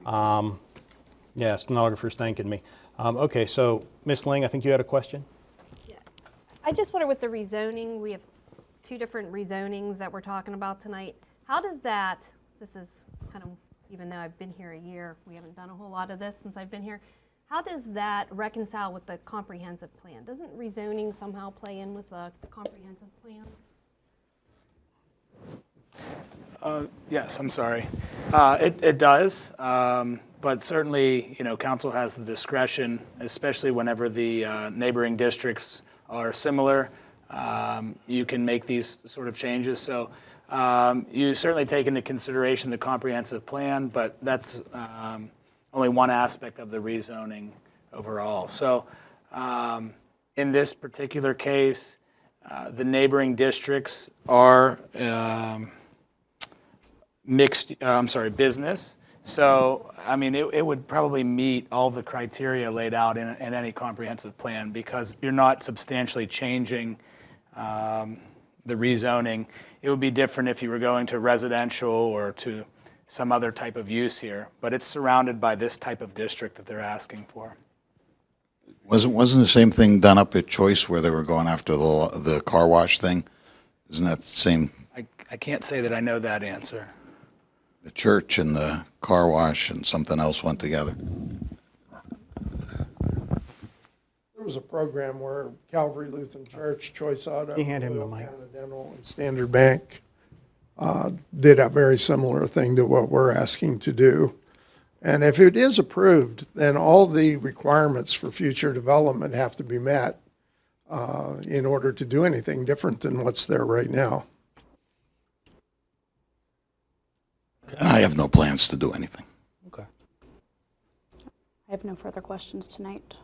Yeah, stenographer's thanking me. Okay, so Ms. Ling, I think you had a question? I just wonder with the rezoning, we have two different rezonings that we're talking about tonight. How does that, this is kind of, even though I've been here a year, we haven't done a whole lot of this since I've been here. How does that reconcile with the comprehensive plan? Doesn't rezoning somehow play in with the comprehensive plan? Yes, I'm sorry. It does, but certainly, council has the discretion, especially whenever the neighboring districts are similar. You can make these sort of changes. So you certainly take into consideration the comprehensive plan, but that's only one aspect of the rezoning overall. So in this particular case, the neighboring districts are business. So, I mean, it would probably meet all the criteria laid out in any comprehensive plan because you're not substantially changing the rezoning. It would be different if you were going to residential or to some other type of use here, but it's surrounded by this type of district that they're asking for. Wasn't the same thing done up at Choice where they were going after the car wash thing? Isn't that the same? I can't say that I know that answer. The church and the car wash and something else went together. There was a program where Calvary Lutheran Church, Choice Auto, You hand him the mic. Canada Dental, and Standard Bank did a very similar thing to what we're asking to do. And if it is approved, then all the requirements for future development have to be met in order to do anything different than what's there right now. I have no plans to do anything. Okay. I have no further questions tonight.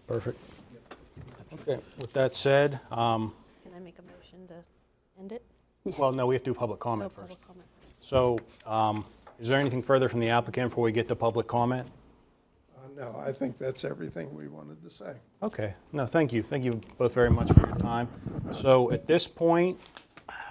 Perfect. Okay, with that said, Can I make a motion to end it? well, no, we have to do public comment Oh, first. public comment. So, is there anything further from the applicant before we get to public comment? No, I think that's everything we wanted to say. Okay, no, thank you. Thank you both very much for your time. So at this point,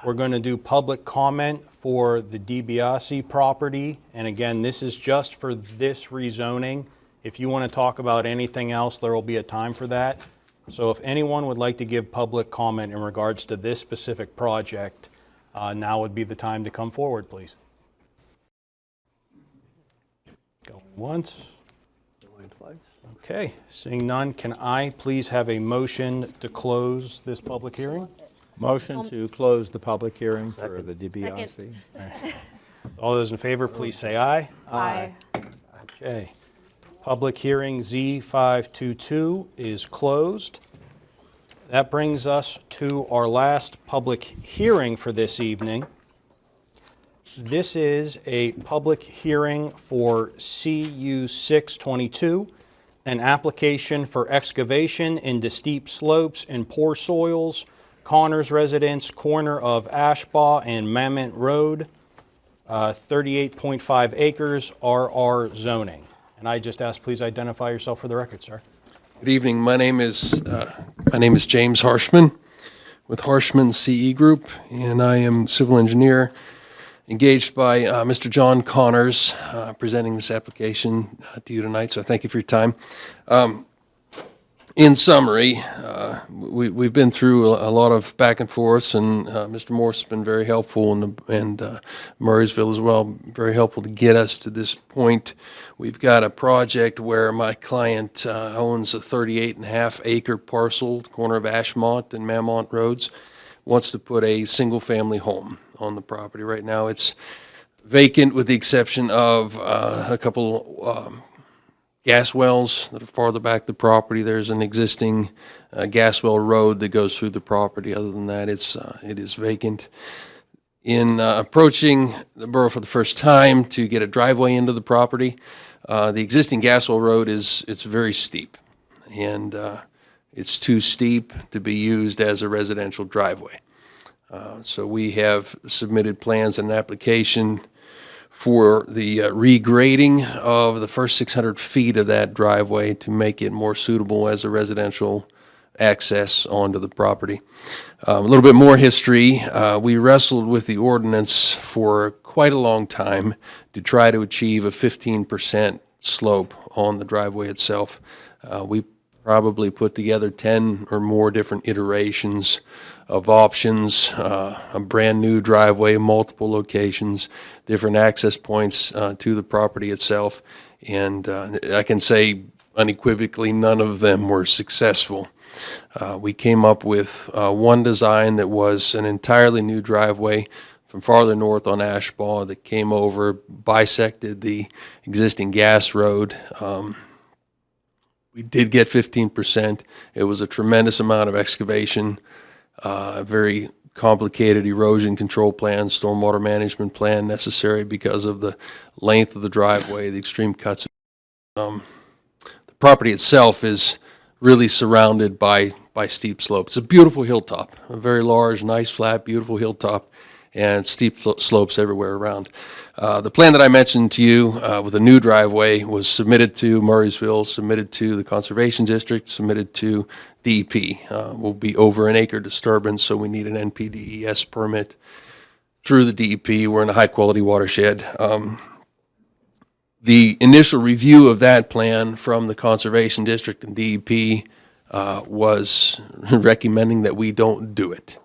we're going to do public comment for the DiBiase property. And again, this is just for this rezoning. If you want to talk about anything else, there will be a time for that. So if anyone would like to give public comment in regards to this specific project, now would be the time to come forward, please. Going once. Going twice. Okay, seeing none, can I please have a motion to close this public hearing? Motion to close the public hearing for the DBRC. Second. All those in favor, please say aye. Aye. Okay. Public hearing Z522 is closed. That brings us to our last public hearing for this evening. This is a public hearing for CU 622, an application for excavation into steep slopes and poor soils, Connors Residence, corner of Ashbaugh and Mammoth Road, 38.5 acres, RR zoning. And I just ask, please identify yourself for the record, sir. Good evening. My name is James Harshman with Harshman CE Group, and I am civil engineer engaged by Mr. John Connors, presenting this application to you tonight. So thank you for your time. In summary, we've been through a lot of back and forths, and Mr. Morse has been very helpful, and Murraysville as well, very helpful to get us to this point. We've got a project where my client owns a 38.5 acre parcel, corner of Ashmont and Mammoth Roads, wants to put a single-family home on the property. Right now it's vacant with the exception of a couple gas wells that are farther back the property. There's an existing gas well road that goes through the property. Other than that, it is vacant. In approaching the borough for the first time to get a driveway into the property, the existing gas well road it's very steep, and it's too steep to be used as a residential driveway. So we have submitted plans and an application for the regrading of the first 600 feet of that driveway to make it more suitable as a residential access onto the property. A little bit more history. We wrestled with the ordinance for quite a long time to try to achieve a 15% slope on the driveway itself. We probably put together 10 or more different iterations of options, a brand new driveway, multiple locations, different access points to the property itself. And I can say unequivocally none of them were successful. We came up with one design that was an entirely new driveway from farther north on Ashbaugh that came over, bisected the existing gas road. We did get 15%. It was a tremendous amount of excavation, a very complicated erosion control plan, stormwater management plan necessary because of the length of the driveway, the extreme cuts. The property itself is really surrounded by steep slopes. It's a beautiful hilltop, a very large, nice, flat, beautiful hilltop, and steep slopes everywhere around. The plan that I mentioned to you with a new driveway was submitted to Murraysville, submitted to the Conservation District, submitted to DEP. Will be over an acre disturbance, so we need an NPDES permit through the DEP. We're in a high-quality watershed. The initial review of that plan from the Conservation District and DEP was recommending that we don't do it.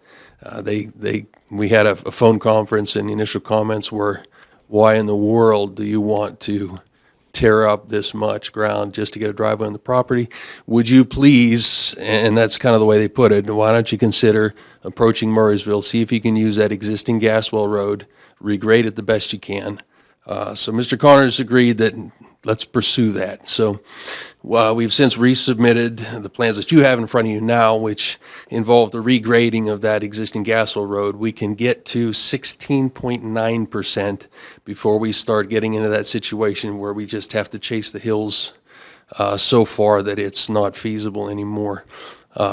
We had a phone conference, and the initial comments were, why in the world do you want to tear up this much ground just to get a driveway on the property? Would you please, and that's kind of the way they put it, why don't you consider approaching Murraysville, see if you can use that existing gas well road, regrade it the best you can. So Mr. Connors agreed that let's pursue that. So we've since resubmitted the plans that you have in front of you now, which involve the regrading of that existing gas well road. We can get to 16.9% before we start getting into that situation where we just have to chase the hills so far that it's not feasible anymore.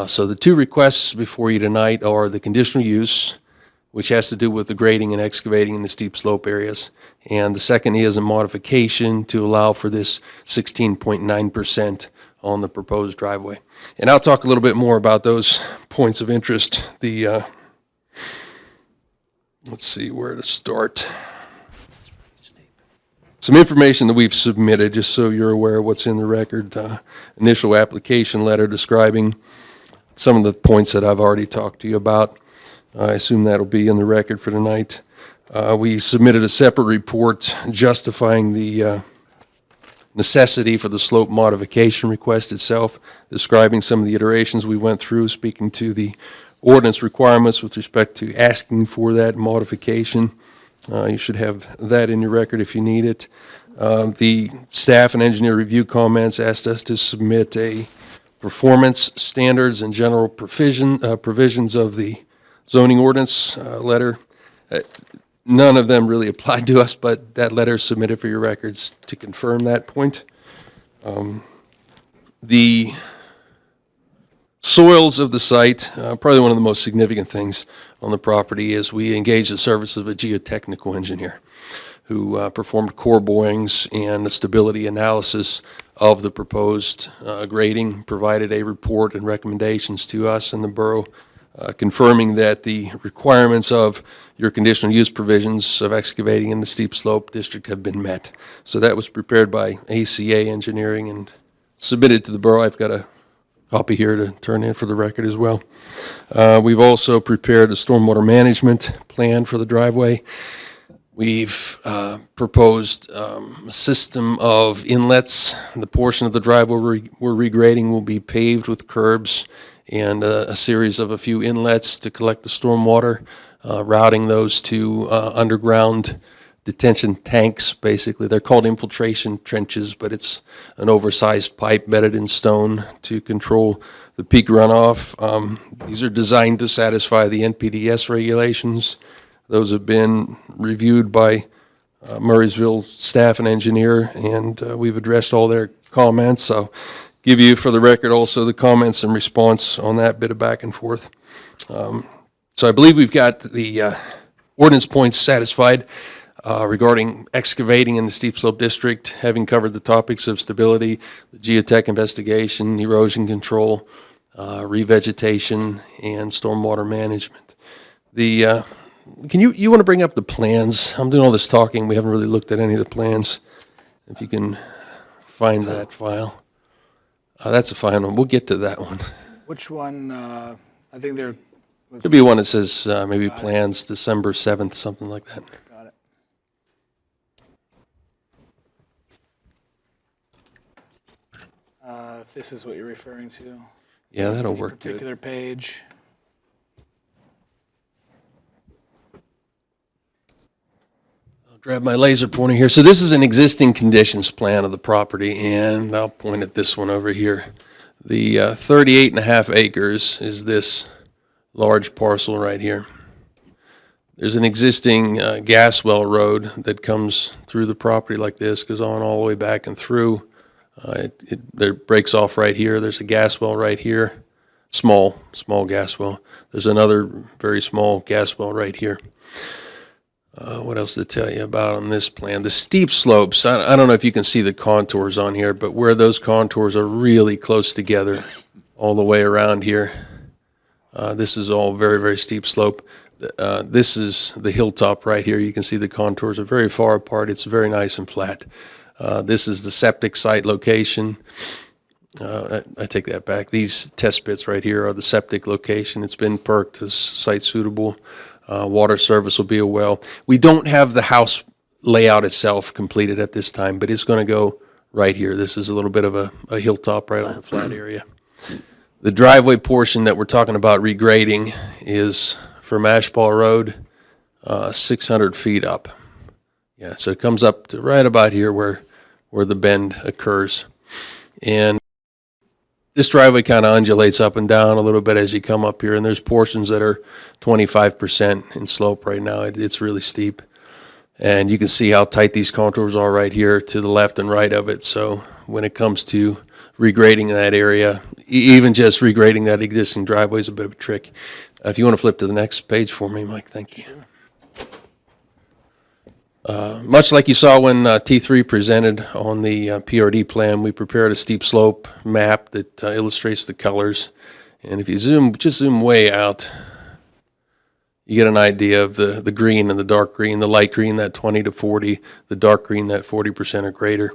So the two requests before you tonight are the conditional use, which has to do with the grading and excavating in the steep slope areas. And the second is a modification to allow for this 16.9% on the proposed driveway. And I'll talk a little bit more about those points of interest. Let's see where to start. Some information that we've submitted, just so you're aware of what's in the record. Initial application letter describing some of the points that I've already talked to you about. I assume that'll be in the record for tonight. We submitted a separate report justifying the necessity for the slope modification request itself, describing some of the iterations we went through, speaking to the ordinance requirements with respect to asking for that modification. You should have that in your record if you need it. The staff and engineer review comments asked us to submit a performance standards and general provisions of the zoning ordinance letter. None of them really applied to us, but that letter is submitted for your records to confirm that point. The soils of the site, probably one of the most significant things on the property is we engaged the services of a geotechnical engineer who performed core borings and a stability analysis of the proposed grading, provided a report and recommendations to us in the borough, confirming that the requirements of your conditional use provisions of excavating in the steep slope district have been met. So that was prepared by ACA Engineering and submitted to the borough. I've got a copy here to turn in for the record as well. We've also prepared a stormwater management plan for the driveway. We've proposed a system of inlets. The portion of the driveway we're regrading will be paved with curbs and a series of a few inlets to collect the stormwater, routing those to underground detention tanks, basically. They're called infiltration trenches, but it's an oversized pipe bedded in stone to control the peak runoff. These are designed to satisfy the NPDES regulations. Those have been reviewed by Murraysville staff and engineer, and we've addressed all their comments. So give you, for the record, also the comments and response on that bit of back and forth. So I believe we've got the ordinance points satisfied regarding excavating in the steep slope district, having covered the topics of stability, the geotech investigation, erosion control, revegetation, and stormwater management. You want to bring up the plans? I'm doing all this talking. We haven't really looked at any of the plans. If you can find that file. That's a fine one. We'll get to that one. Which one? I think they're. Could be one that says maybe plans December 7th, something like that. Got it. If this is what you're referring to. Yeah, that'll Any work good. particular page. Grab my laser pointer here. So this is an existing conditions plan of the property, and I'll point at this one over here. The 38.5 acres is this large parcel right here. There's an existing gas well road that comes through the property like this, goes on all the way back and through. It breaks off right here. There's a gas well right here, small gas well. There's another very small gas well right here. What else to tell you about on this plan? The steep slopes, I don't know if you can see the contours on here, but where those contours are really close together all the way around here. This is all very, very steep slope. This is the hilltop right here. You can see the contours are very far apart. It's very nice and flat. This is the septic site location. I take that back. These test pits right here are the septic location. It's been perked as site suitable. Water service will be a well. We don't have the house layout itself completed at this time, but it's going to go right here. This is a little bit of a hilltop right on the flat area. The driveway portion that we're talking about regrading is from Ashpaw Road, 600 feet up. Yeah, so it comes up to right about here where the bend occurs. And this driveway kind of undulates up and down a little bit as you come up here, and there's portions that are 25% in slope right now. It's really steep. And you can see how tight these contours are right here to the left and right of it. So when it comes to regrading that area, even just regrading that existing driveway is a bit of a trick. If you want to flip to the next page for me, Mike, thank you. Much like you saw when T3 presented on the PRD plan, we prepared a steep slope map that illustrates the colors. And if you just zoom way out, you get an idea of the green and the dark green, the light green, that 20 to 40, the dark green, that 40% or greater.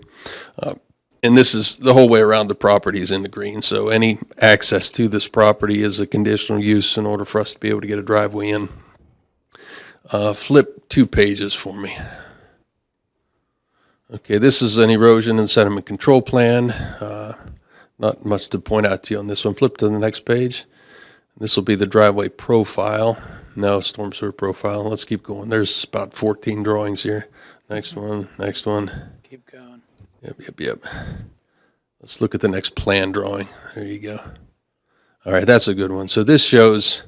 And this is the whole way around the property is in the green. So any access to this property is a conditional use in order for us to be able to get a driveway in. Flip 2 pages for me. Okay, this is an erosion and sediment control plan. Not much to point out to you on this one. Flip to the next page. This will be the driveway profile. No, storm sewer profile. Let's keep going. There's about 14 drawings here. Next one, next one. Keep going. Yep. Let's look at the next plan drawing. There you go. All right, that's a good one. So this shows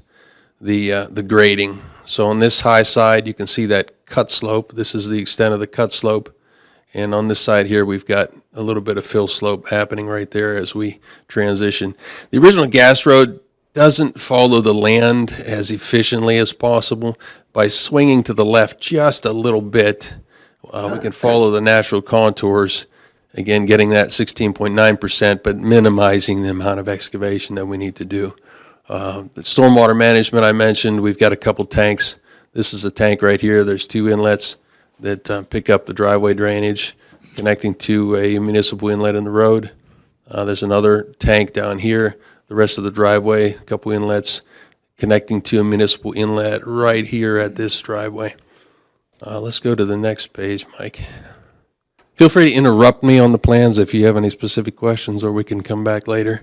the grading. So on this high side, you can see that cut slope. This is the extent of the cut slope. And on this side here, we've got a little bit of fill slope happening right there as we transition. The original gas road doesn't follow the land as efficiently as possible. By swinging to the left just a little bit, we can follow the natural contours, again, getting that 16.9%, but minimizing the amount of excavation that we need to do. The stormwater management I mentioned, we've got a couple tanks. This is a tank right here. There's 2 inlets that pick up the driveway drainage connecting to a municipal inlet in the road. There's another tank down here, the rest of the driveway, a couple inlets connecting to a municipal inlet right here at this driveway. Let's go to the next page, Mike. Feel free to interrupt me on the plans if you have any specific questions, or we can come back later.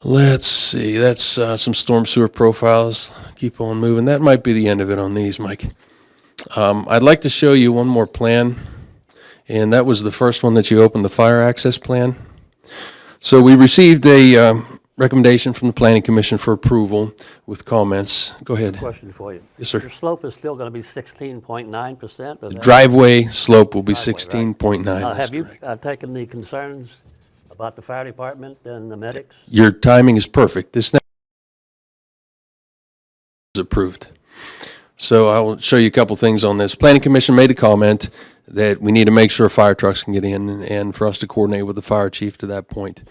Let's see, that's some storm sewer profiles. Keep on moving. That might be the end of it on these, Mike. I'd like to show you one more plan, and that was the first one that you opened, the fire access plan. So we received a recommendation from the Planning Commission for approval with comments. Go ahead. Question for you. Yes, sir. Your slope is still going to be 16.9%? The driveway slope will be 16.9. Have you taken the concerns about the fire department and the medics? Your timing is perfect. This next is approved. So I will show you a couple things on this. Planning Commission made a comment that we need to make sure fire trucks can get in and for us to coordinate with the fire chief to that point.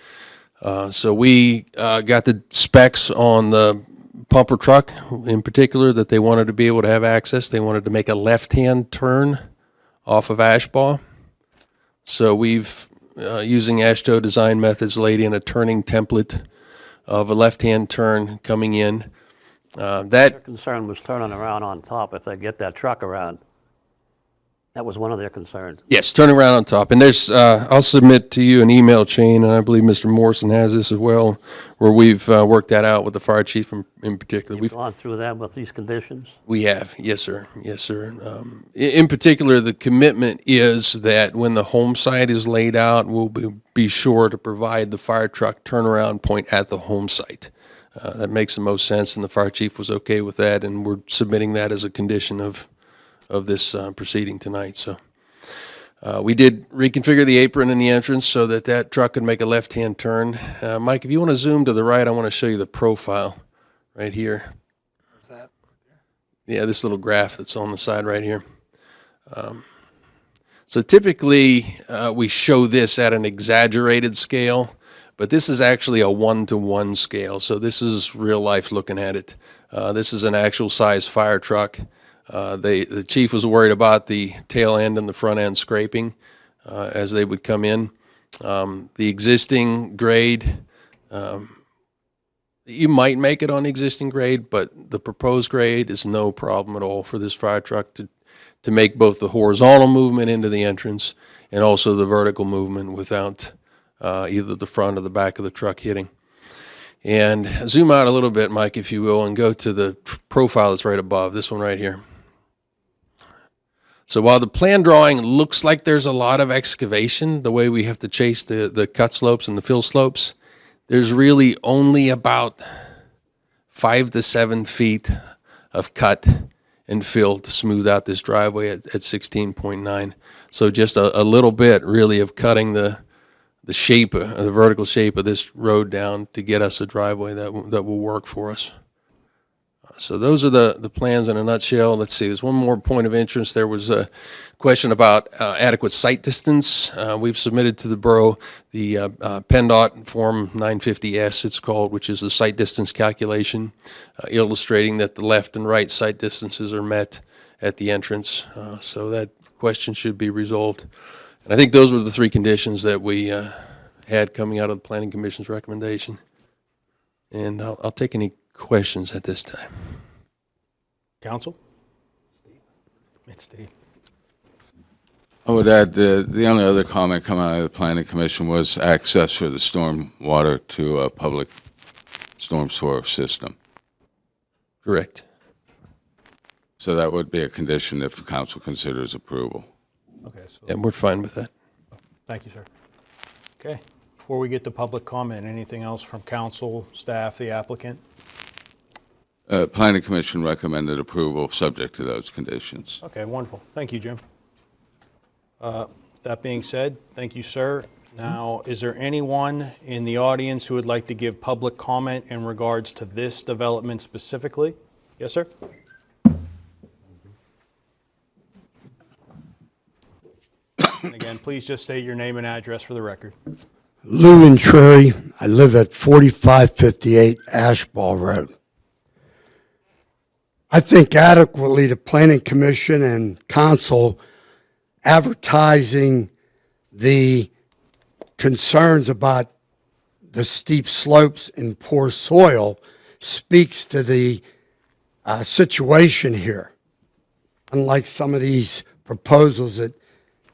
So we got the specs on the pumper truck in particular that they wanted to be able to have access. They wanted to make a left-hand turn off of Ashbaugh. So we've, using AASHTO design methods, laid in a turning template of a left-hand turn coming in. Their concern was turning around on top if they get that truck around. That was one of their concerns. Yes, turning around on top. And there's, I'll submit to you an email chain, and I believe Mr. Morrison has this as well, where we've worked that out with the fire chief in particular. We've gone through that with these conditions? We have, yes, sir. Yes, sir. In particular, the commitment is that when the home site is laid out, we'll be sure to provide the fire truck turnaround point at the home site. That makes the most sense, and the fire chief was okay with that, and we're submitting that as a condition of this proceeding tonight. So we did reconfigure the apron in the entrance so that that truck could make a left-hand turn. Mike, if you want to zoom to the right, I want to show you the profile right here. What's that? Yeah, this little graph that's on the side right here. So typically we show this at an exaggerated scale, but this is actually a 1-to-1 scale. So this is real life looking at it. This is an actual size fire truck. The chief was worried about the tail end and the front end scraping as they would come in. The existing grade, you might make it on the existing grade, but the proposed grade is no problem at all for this fire truck to make both the horizontal movement into the entrance and also the vertical movement without either the front or the back of the truck hitting. And zoom out a little bit, Mike, if you will, and go to the profile that's right above, this one right here. So while the plan drawing looks like there's a lot of excavation, the way we have to chase the cut slopes and the fill slopes, there's really only about 5 to 7 feet of cut and fill to smooth out this driveway at 16.9. So just a little bit really of cutting the shape, the vertical shape of this road down to get us a driveway that will work for us. So those are the plans in a nutshell. Let's see, there's one more point of interest. There was a question about adequate site distance. We've submitted to the borough the PennDOT Form 950S, it's called, which is the site distance calculation, illustrating that the left and right site distances are met at the entrance. So that question should be resolved And I think those were the three conditions that we had coming out of the Planning Commission's recommendation. And I'll take any questions at this time. Council? It's Steve. I would add, the only other comment coming out of the Planning Commission was access for the storm water to a public storm sewer system. Correct. So that would be a condition if council considers approval. Okay, so And we're fine with that. thank you, sir. Okay, before we get to public comment, anything else from council, staff, the applicant? Planning Commission recommended approval subject to those conditions. Okay, wonderful. Thank you, Jim. That being said, thank you, sir. Now, is there anyone in the audience who would like to give public comment in regards to this development specifically? Yes, sir? And again, please just state your name and address for the record. Lou Intreri. I live at 4558 Ashball Road. I think adequately the Planning Commission and Council advertising the concerns about the steep slopes and poor soil speaks to the situation here. Unlike some of these proposals that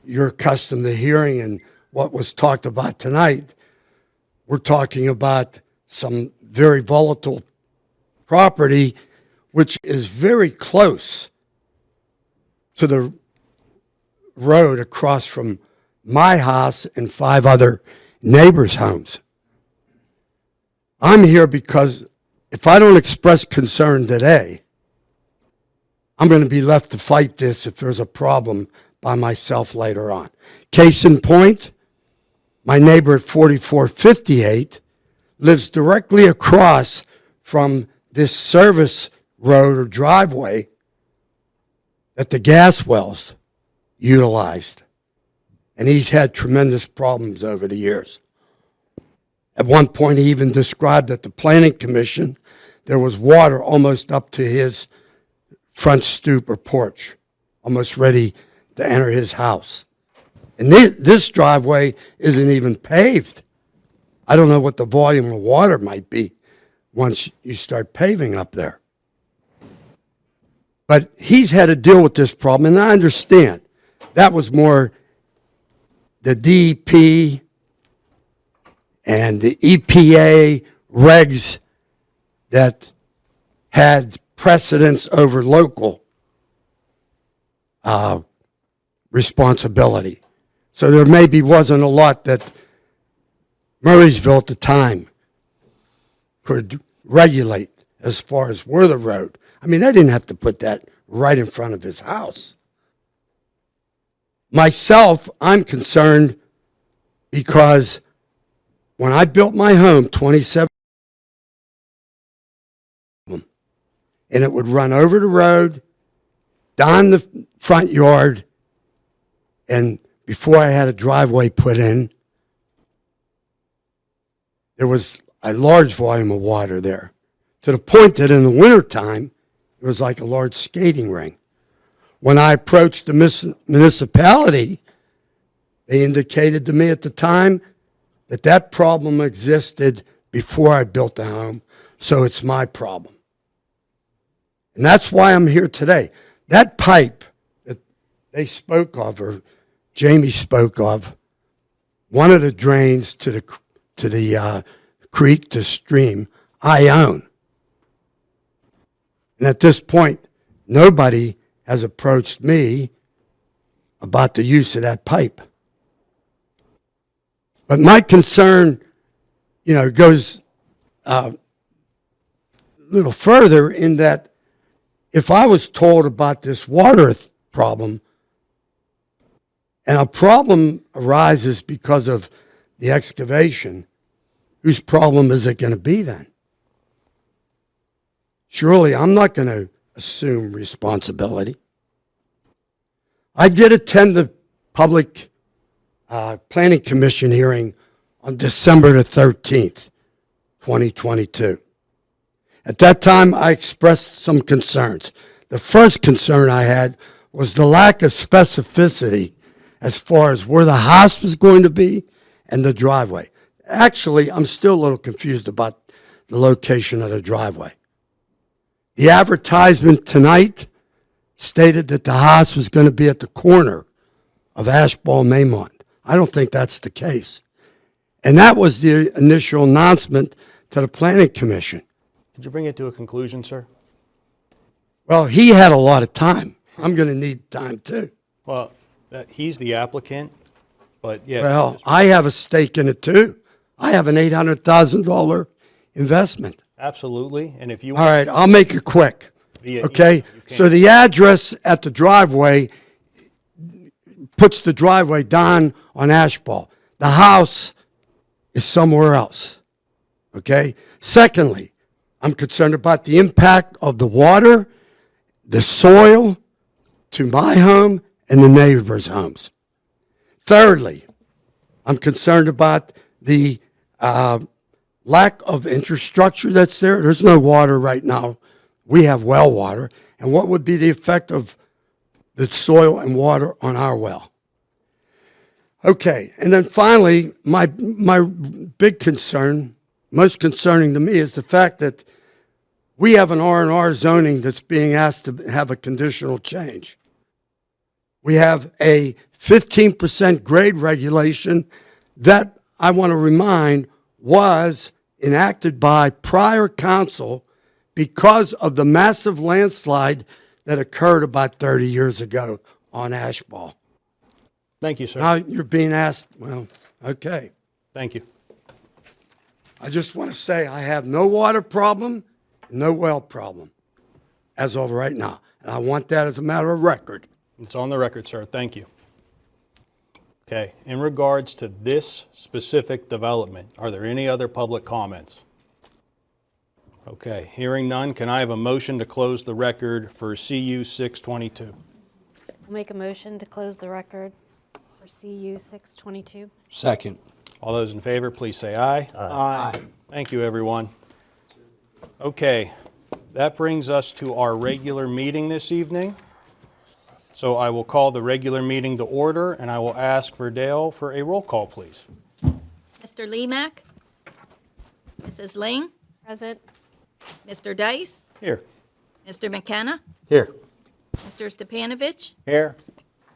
you're accustomed to hearing and what was talked about tonight, we're talking about some very volatile property which is very close to the road across from my house and 5 other neighbors' homes. I'm here because if I don't express concern today, I'm going to be left to fight this if there's a problem by myself later on. Case in point, my neighbor at 4458 lives directly across from this service road or driveway that the gas wells utilized. And he's had tremendous problems over the years. At one point, he even described at the Planning Commission, there was water almost up to his front stoop or porch, almost ready to enter his house. And this driveway isn't even paved. I don't know what the volume of water might be once you start paving up there. But he's had to deal with this problem, and I understand. That was more the DEP and the EPA regs that had precedence over local responsibility. So there maybe wasn't a lot that Murraysville at the time could regulate as far as where the road. I mean, they didn't have to put that right in front of his house. Myself, I'm concerned because when I built my home 27, and it would run over the road, down the front yard, and before I had a driveway put in, there was a large volume of water there, to the point that in the wintertime, it was like a large skating rink. When I approached the municipality, they indicated to me at the time that that problem existed before I built the home, so it's my problem. And that's why I'm here today. That pipe that they spoke of, or Jamie spoke of, one of the drains to the creek, to stream, I own. And at this point, nobody has approached me about the use of that pipe. But my concern, goes a little further in that if I was told about this water problem, and a problem arises because of the excavation, whose problem is it going to be then? Surely I'm not going to assume responsibility. I did attend the public Planning Commission hearing on December the 13th, 2022. At that time, I expressed some concerns. The first concern I had was the lack of specificity as far as where the house was going to be and the driveway. Actually, I'm still a little confused about the location of the driveway. The advertisement tonight stated that the house was going to be at the corner of Ashball and Maymont. I don't think that's the case. And that was the initial announcement to the Planning Commission. Did you bring it to a conclusion, sir? Well, he had a lot of time. I'm going to need time too. Well, he's the applicant, but yeah. Well, I have a stake in it too. I have an $800,000 investment. Absolutely, and if you. All right, I'll make it quick. Via Okay, email, you so the address at the driveway puts the driveway down on Ashball. The house is somewhere else. Okay? Secondly, I'm concerned about the impact of the water, the soil to my home and the neighbors' homes. Thirdly, I'm concerned about the lack of infrastructure that's there. There's no water right now. We have well water. And what would be the effect of the soil and water on our well? Okay, and then finally, my big concern, most concerning to me, is the fact that we have an R&R zoning that's being asked to have a conditional change. We have a 15% grade regulation that, I want to remind, was enacted by prior council because of the massive landslide that occurred about 30 years ago on Ashball. Thank you, sir. Now you're being asked, well, okay. Thank you. I just want to say I have no water problem, no well problem as of right now. And I want that as a matter of record. It's on the record, sir. Thank you. Okay, in regards to this specific development, are there any other public comments? Okay, hearing none, can I have a motion to close the record for CU 622? I'll make a motion to close the record for CU 622. Second. All those in favor, please say aye. Aye. Thank you, everyone. Okay, that brings us to our regular meeting this evening. So I will call the regular meeting to order, and I will ask Verdale for a roll call, please. Mr. Lemak? Mrs. Ling? Present. Mr. Dice? Here. Mr. McKenna? Here. Mr. Stepanovich? Here.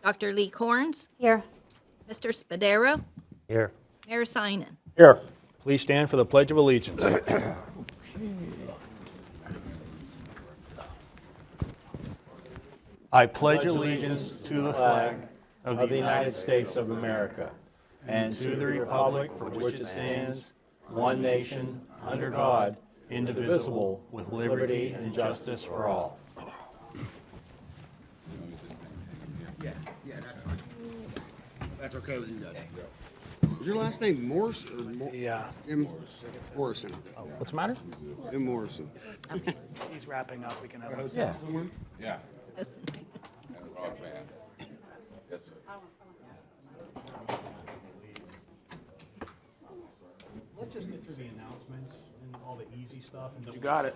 Dr. Lee Corns? Here. Mr. Spadero? Here. Mayor Sinan? Here. Please stand for the Pledge of Allegiance. I pledge allegiance to the flag of the United States of America and to the republic for which it stands, one nation, under God, indivisible, with liberty and justice for all. That's okay with you guys. Is your last name Morse or Yeah. M. Morrison? What's the matter? M. Morrison. He's wrapping up. We can have a. Yeah. Yeah. Let's just get through the announcements and all the easy stuff. You got it.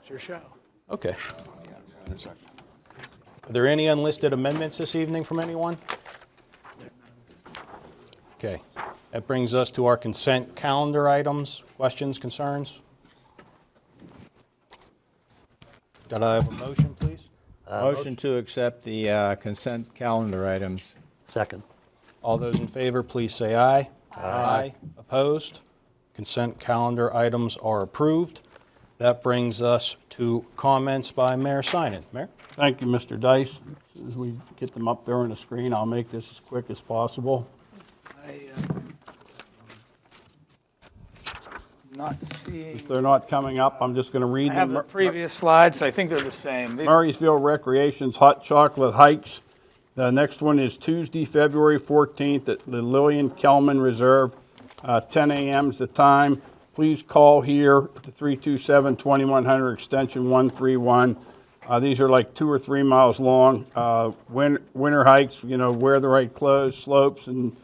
It's your show. Okay. Are there any unlisted amendments this evening from anyone? Okay. That brings us to our consent calendar items. Questions, concerns? Got I have a motion, please? Motion to accept the consent calendar items. Second. All those in favor, please say aye. Aye. Opposed? Consent calendar items are approved. That brings us to comments by Mayor Sinan. Mayor? Thank you, Mr. Dice. As we get them up there on the screen, I'll make this as quick as possible. Not seeing. If they're not coming up, I'm just going to read I have them. the previous slides, so I think they're the same. These- Murraysville Recreation's Hot Chocolate Hikes. The next one is Tuesday, February 14th at the Lillian Kelman Reserve, 10 a.m. is the time. Please call here at the 327-2100 extension 131. These are like 2 or 3 miles long. Winter hikes, you know, wear the right clothes, slopes and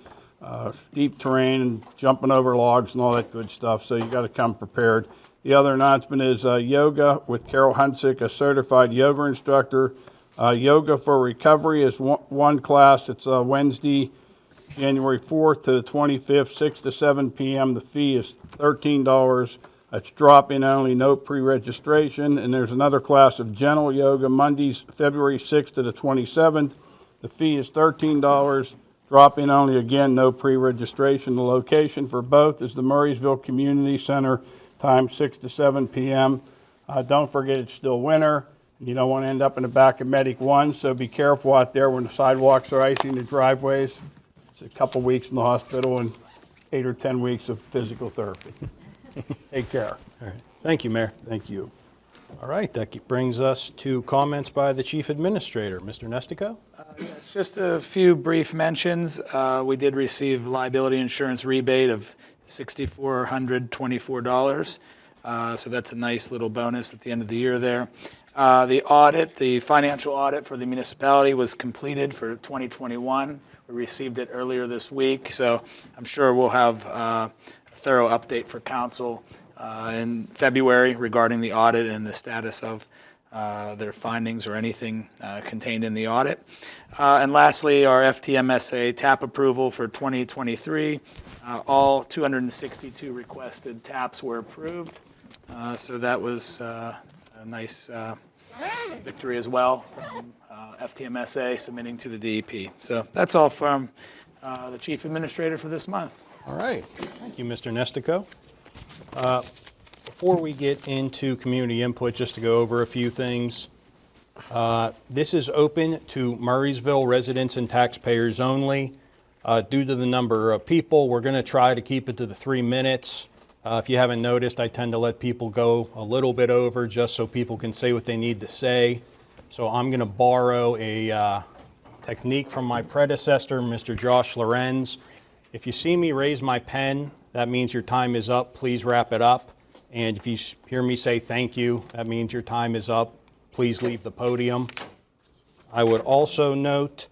steep terrain and jumping over logs and all that good stuff. So you got to come prepared. The other announcement is yoga with Carol Hunsick, a certified yoga instructor, Yoga for Recovery is one class. It's Wednesday, January 4th to the 25th, 6 to 7 p.m. The fee is $13. That's drop-in only, no pre-registration. And there's another class of gentle yoga, Mondays, February 6th to the 27th. The fee is $13. Drop-in only, again, no pre-registration. The location for both is the Murraysville Community Center, time 6 to 7 p.m. Don't forget, it's still winter. You don't want to end up in the back of Medic 1, so be careful out there when the sidewalks are icy in the driveways. It's a couple weeks in the hospital and 8 or 10 weeks of physical therapy. Take care. All right. Thank you, Mayor. Thank you. All right, that brings us to comments by the Chief Administrator. Mr. Nestico? Yes, just a few brief mentions. We did receive liability insurance rebate of $6,424. So that's a nice little bonus at the end of the year there. The audit, the financial audit for the municipality was completed for 2021. We received it earlier this week, so I'm sure we'll have a thorough update for council in February regarding the audit and the status of their findings or anything contained in the audit. And lastly, our FTMSA TAP approval for 2023. All 262 requested TAPs were approved. So that was a nice victory as well from FTMSA submitting to the DEP. So that's all from the Chief Administrator for this month. All right. Thank you, Mr. Nestico. Before we get into community input, just to go over a few things. This is open to Murraysville residents and taxpayers only. Due to the number of people, we're going to try to keep it to the 3 minutes. If you haven't noticed, I tend to let people go a little bit over just so people can say what they need to say. So I'm going to borrow a technique from my predecessor, Mr. Josh Lorenz. If you see me raise my pen, that means your time is up. Please wrap it up. And if you hear me say thank you, that means your time is up. Please leave the podium. I would also note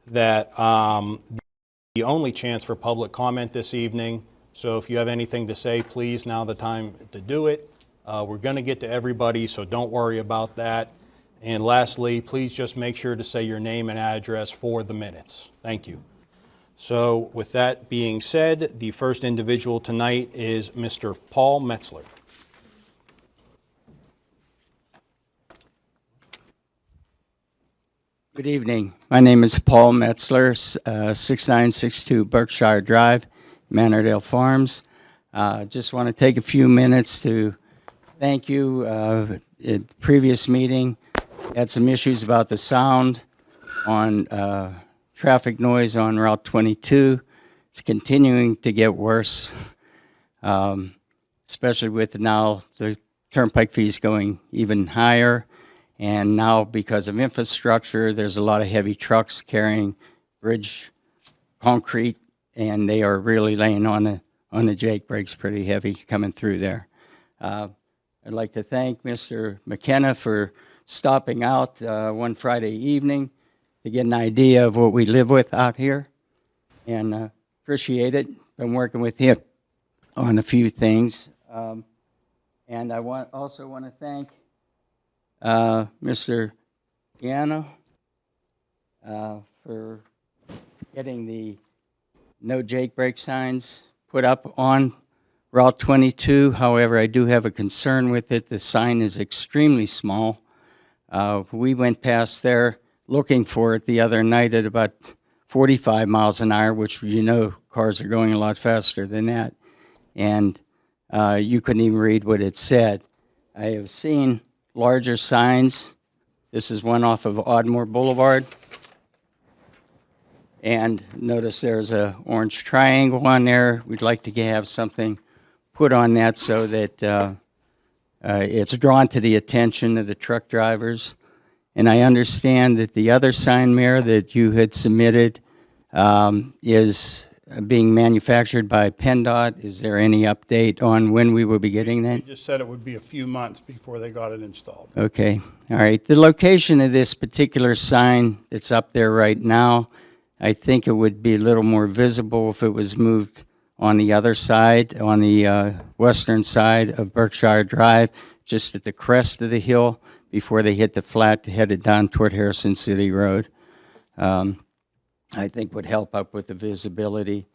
that the only chance for public comment this evening. So if you have anything to say, please, now's the time to do it. We're going to get to everybody, so don't worry about that. And lastly, please just make sure to say your name and address for the minutes. Thank you. So with that being said, the first individual tonight is Mr. Paul Metzler. Good evening. My name is Paul Metzler, 6962 Berkshire Drive, Mannerdale Farms. Just want to take a few minutes to thank you. At the previous meeting, had some issues about the sound on traffic noise on Route 22. It's continuing to get worse, especially with now the turnpike fees going even higher. And now because of infrastructure, there's a lot of heavy trucks carrying bridge concrete, and they are really laying on the Jake brakes pretty heavy coming through there. I'd like to thank Mr. McKenna for stopping out one Friday evening to get an idea of what we live with out here, and appreciate it. Been working with him on a few things. And I also want to thank Mr. Giano for getting the no Jake brake signs put up on Route 22. However, I do have a concern with it. The sign is extremely small. We went past there looking for it the other night at about 45 miles an hour, which you know cars are going a lot faster than that. And you couldn't even read what it said. I have seen larger signs. This is one off of Ardmore Boulevard. And notice there's a orange triangle on there. We'd like to have something put on that so that it's drawn to the attention of the truck drivers. And I understand that the other sign, Mayor, that you had submitted is being manufactured by PennDOT. Is there any update on when we will be getting that? You just said it would be a few months before they got it installed. Okay, all right. The location of this particular sign that's up there right now, I think it would be a little more visible if it was moved on the other side, on the western side of Berkshire Drive, just at the crest of the hill, before they hit the flat headed down toward Harrison City Road. I think would help up with the visibility.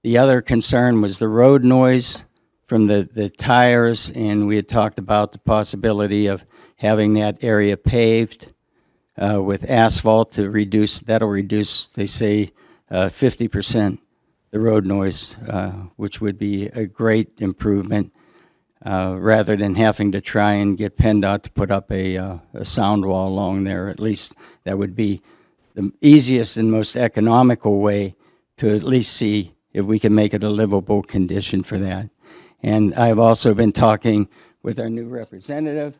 The other concern was the road noise from the tires, and we had talked about the possibility of having that area paved with asphalt to reduce, that'll reduce, they say, 50% the road noise, which would be a great improvement, rather than having to try and get PennDOT to put up a sound wall along there. At least that would be the easiest and most economical way to at least see if we can make it a livable condition for that. And I've also been talking with our new representative,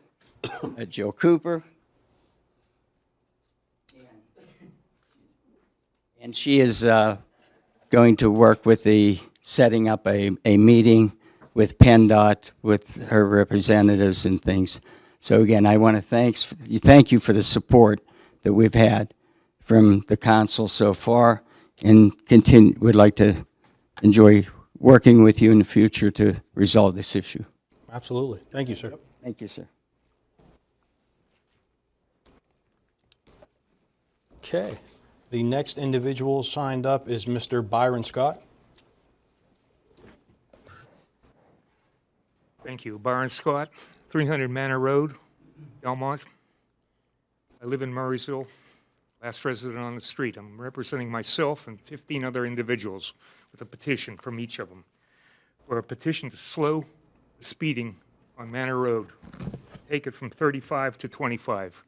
Jill Cooper. And she is going to work with setting up a meeting with PennDOT, with her representatives and things. So again, I want to thank you for the support that we've had from the council so far, and would like to enjoy working with you in the future to resolve this issue. Absolutely. Thank you, sir. Thank you, sir. Okay. The next individual signed up is Mr. Byron Scott. Thank you. Byron Scott, 300 Manor Road, Belmont. I live in Murraysville, last resident on the street. I'm representing myself and 15 other individuals with a petition from each of them for a petition to slow the speeding on Manor Road, take it from 35 to 25.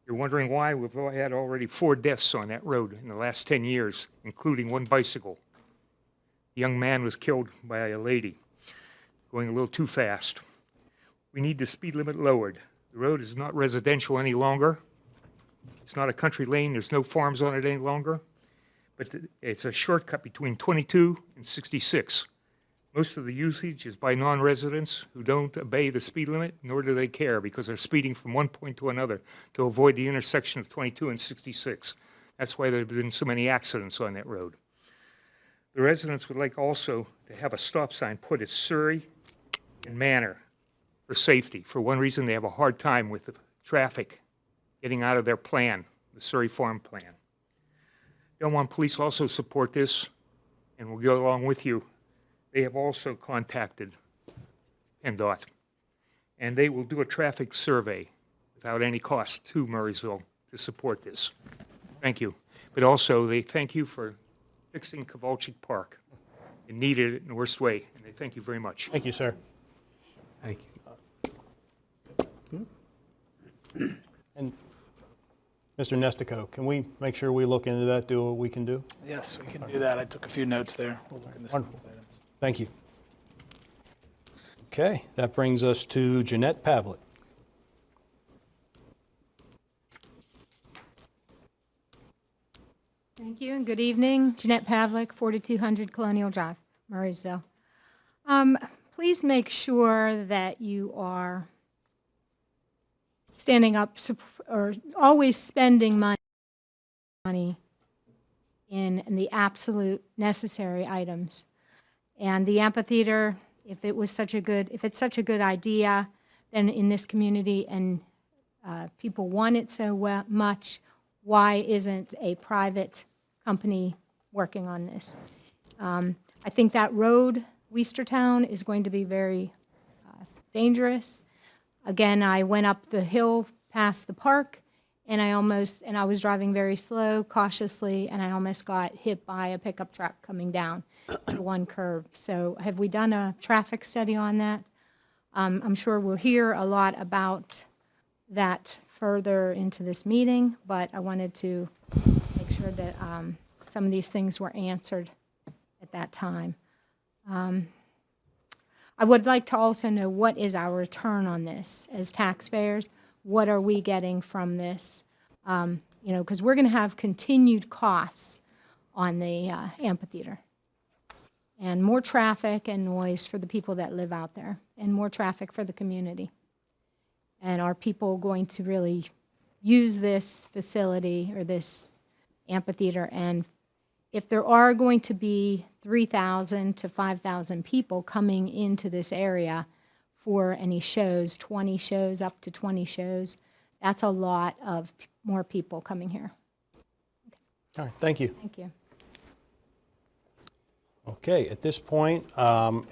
You're wondering why? We've had already 4 deaths on that road in the last 10 years, including 1 bicycle. A young man was killed by a lady going a little too fast. We need the speed limit lowered. The road is not residential any longer. It's not a country lane. There's no farms on it any longer. But it's a shortcut between 22 and 66. Most of the usage is by non-residents who don't obey the speed limit, nor do they care, because they're speeding from one point to another to avoid the intersection of 22 and 66. That's why there have been so many accidents on that road. The residents would like also to have a stop sign put at Surrey and Manor for safety. For one reason, they have a hard time with the traffic getting out of their plan, the Surrey Farm Plan. Belmont Police also support this and will go along with you. They have also contacted PennDOT, and they will do a traffic survey without any cost to Murraysville to support this. Thank you. But also, they thank you for fixing Kowalczyk Park. It needed it in the worst way, and they thank you very much. Thank you, sir. Thank you. And Mr. Nestico, can we make sure we look into that, do what we can do? Yes, we can do that. I took a few notes there. We'll look in this Wonderful. Thank you. Okay, that brings us to Jeanette Pavlik. Thank you and good evening. Jeanette Pavlik, 4200 Colonial Drive, Murraysville. Please make sure that you are standing up or always spending money in the absolute necessary items. And the amphitheater, if it's such a good idea, then in this community and people want it so much, why isn't a private company working on this? I think that road, Westertown, is going to be very dangerous. Again, I went up the hill past the park, and I was driving very slow, cautiously, and I almost got hit by a pickup truck coming down the one curve. So have we done a traffic study on that? I'm sure we'll hear a lot about that further into this meeting, but I wanted to make sure that some of these things were answered at that time. I would like to also know, what is our return on this as taxpayers? What are we getting from this? Because we're going to have continued costs on the amphitheater, and more traffic and noise for the people that live out there, and more traffic for the community. And are people going to really use this facility or this amphitheater? And if there are going to be 3,000 to 5,000 people coming into this area for any shows, 20 shows, up to 20 shows, That's a lot of more people coming here. All right, thank you. Thank you. Okay, at this point,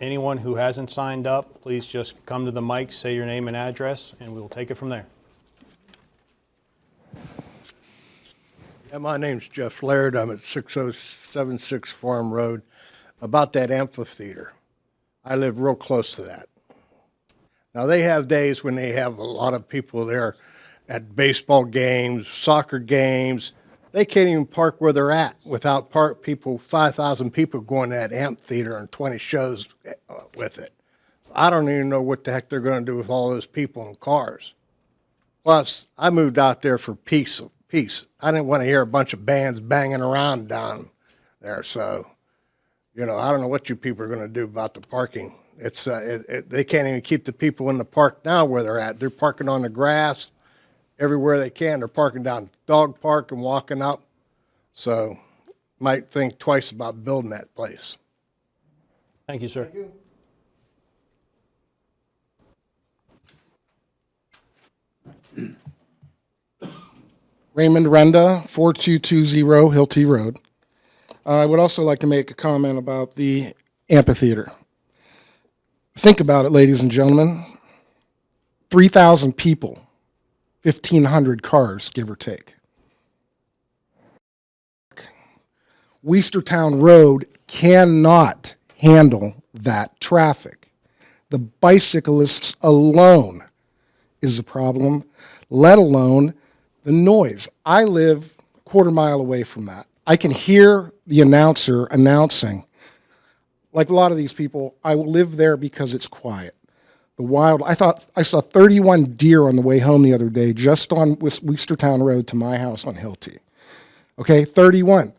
anyone who hasn't signed up, please just come to the mic, say your name and address, and we'll take it from there. Yeah, my name's Jeff Laird. I'm at 6076 Farm Road. About that amphitheater, I live real close to that. Now, they have days when they have a lot of people there at baseball games, soccer games. They can't even park where they're at without 5,000 people going to that amphitheater and 20 shows with it. I don't even know what the heck they're going to do with all those people in cars. Plus, I moved out there for peace. I didn't want to hear a bunch of bands banging around down there. So, I don't know what you people are going to do about the parking. It's they can't even keep the people in the park now where they're at. They're parking on the grass everywhere they can. They're parking down dog park and walking up. So, might think twice about building that place. Thank you, sir. Thank you. Raymond Renda, 4220 Hilty Road. I would also like to make a comment about the amphitheater. Think about it, ladies and gentlemen. 3,000 people, 1,500 cars, give or take. Westertown Road cannot handle that traffic. The bicyclists alone is a problem, let alone the noise. I live a quarter mile away from that. I can hear the announcer announcing. Like a lot of these people, I live there because it's quiet. The wild, I saw 31 deer on the way home the other day, just on Westertown Road to my house on Hilty. Okay, 31.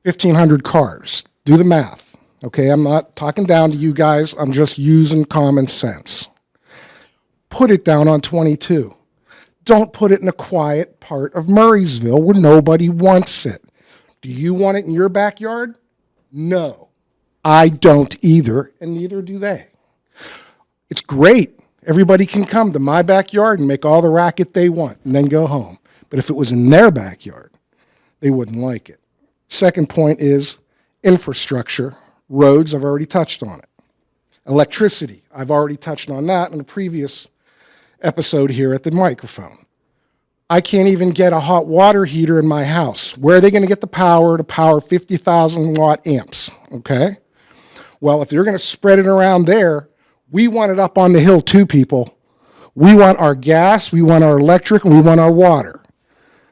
1,500 cars. Do the math. Okay, I'm not talking down to you guys. I'm just using common sense. Put it down on 22. Don't put it in a quiet part of Murraysville where nobody wants it. Do you want it in your backyard? No. I don't either, and neither do they. It's great. Everybody can come to my backyard and make all the racket they want and then go home. But if it was in their backyard, they wouldn't like it. Second point is infrastructure. Roads, I've already touched on it. Electricity, I've already touched on that in a previous episode here at the microphone. I can't even get a hot water heater in my house. Where are they going to get the power to power 50,000 watt amps? Okay. Well, if you're going to spread it around there, we want it up on the hill too, people. We want our gas, we want our electric, and we want our water.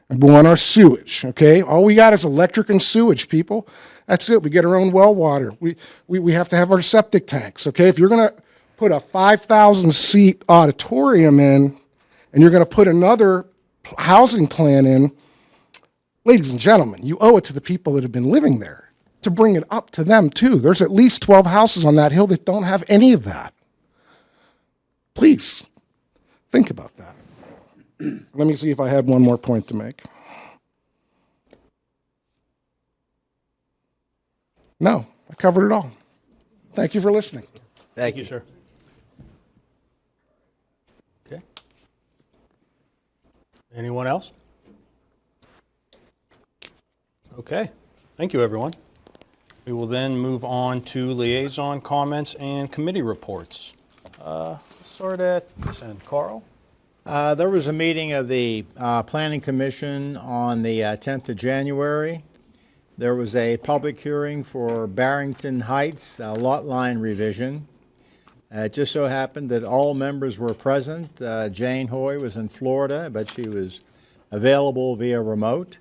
And we want our sewage, okay? All we got is electric and sewage, people. That's it. We get our own well water. We have to have our septic tanks, okay? If you're going to put a 5,000-seat auditorium in and you're going to put another housing plan in, ladies and gentlemen, you owe it to the people that have been living there to bring it up to them too. There's at least 12 houses on that hill that don't have any of that. Please, think about that. Let me see if I had one more point to make. No, I covered it all. Thank you for listening. Thank you, sir. Okay. Anyone else? Okay. Thank you, everyone. We will then move on to liaison comments and committee reports. Start at this end. Carl? There was a meeting of the Planning Commission on the 10th of January. There was a public hearing for Barrington Heights lot line revision. It just so happened that all members were present. Jane Hoy was in Florida, but she was available via remote.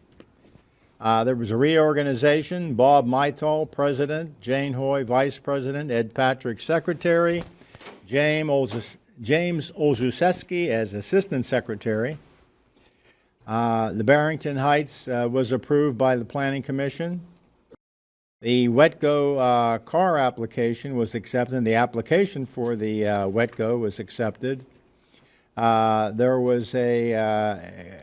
There was a reorganization. Bob Mytol, President, Jane Hoy, Vice President, Ed Patrick, Secretary, James Olszewski as Assistant Secretary. The Barrington Heights was approved by the Planning Commission. The WetGo car application was accepted, and the application for the WetGo was accepted. There was a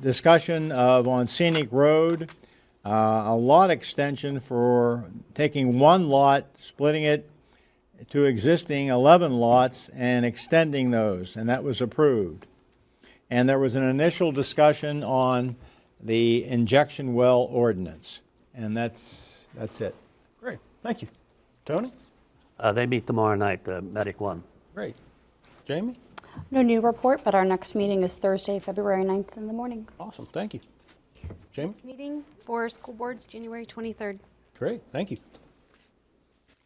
discussion on Scenic Road, a lot extension for taking one lot, splitting it to existing 11 lots and extending those, and that was approved. And there was an initial discussion on the injection well ordinance. And that's it. Great, thank you. Tony? They meet tomorrow night, Medic 1. Great. Jamie? No new report, but our next meeting is Thursday, February 9th in the morning. Awesome, thank you. Jamie? Meeting for school boards, January 23rd. Great, thank you.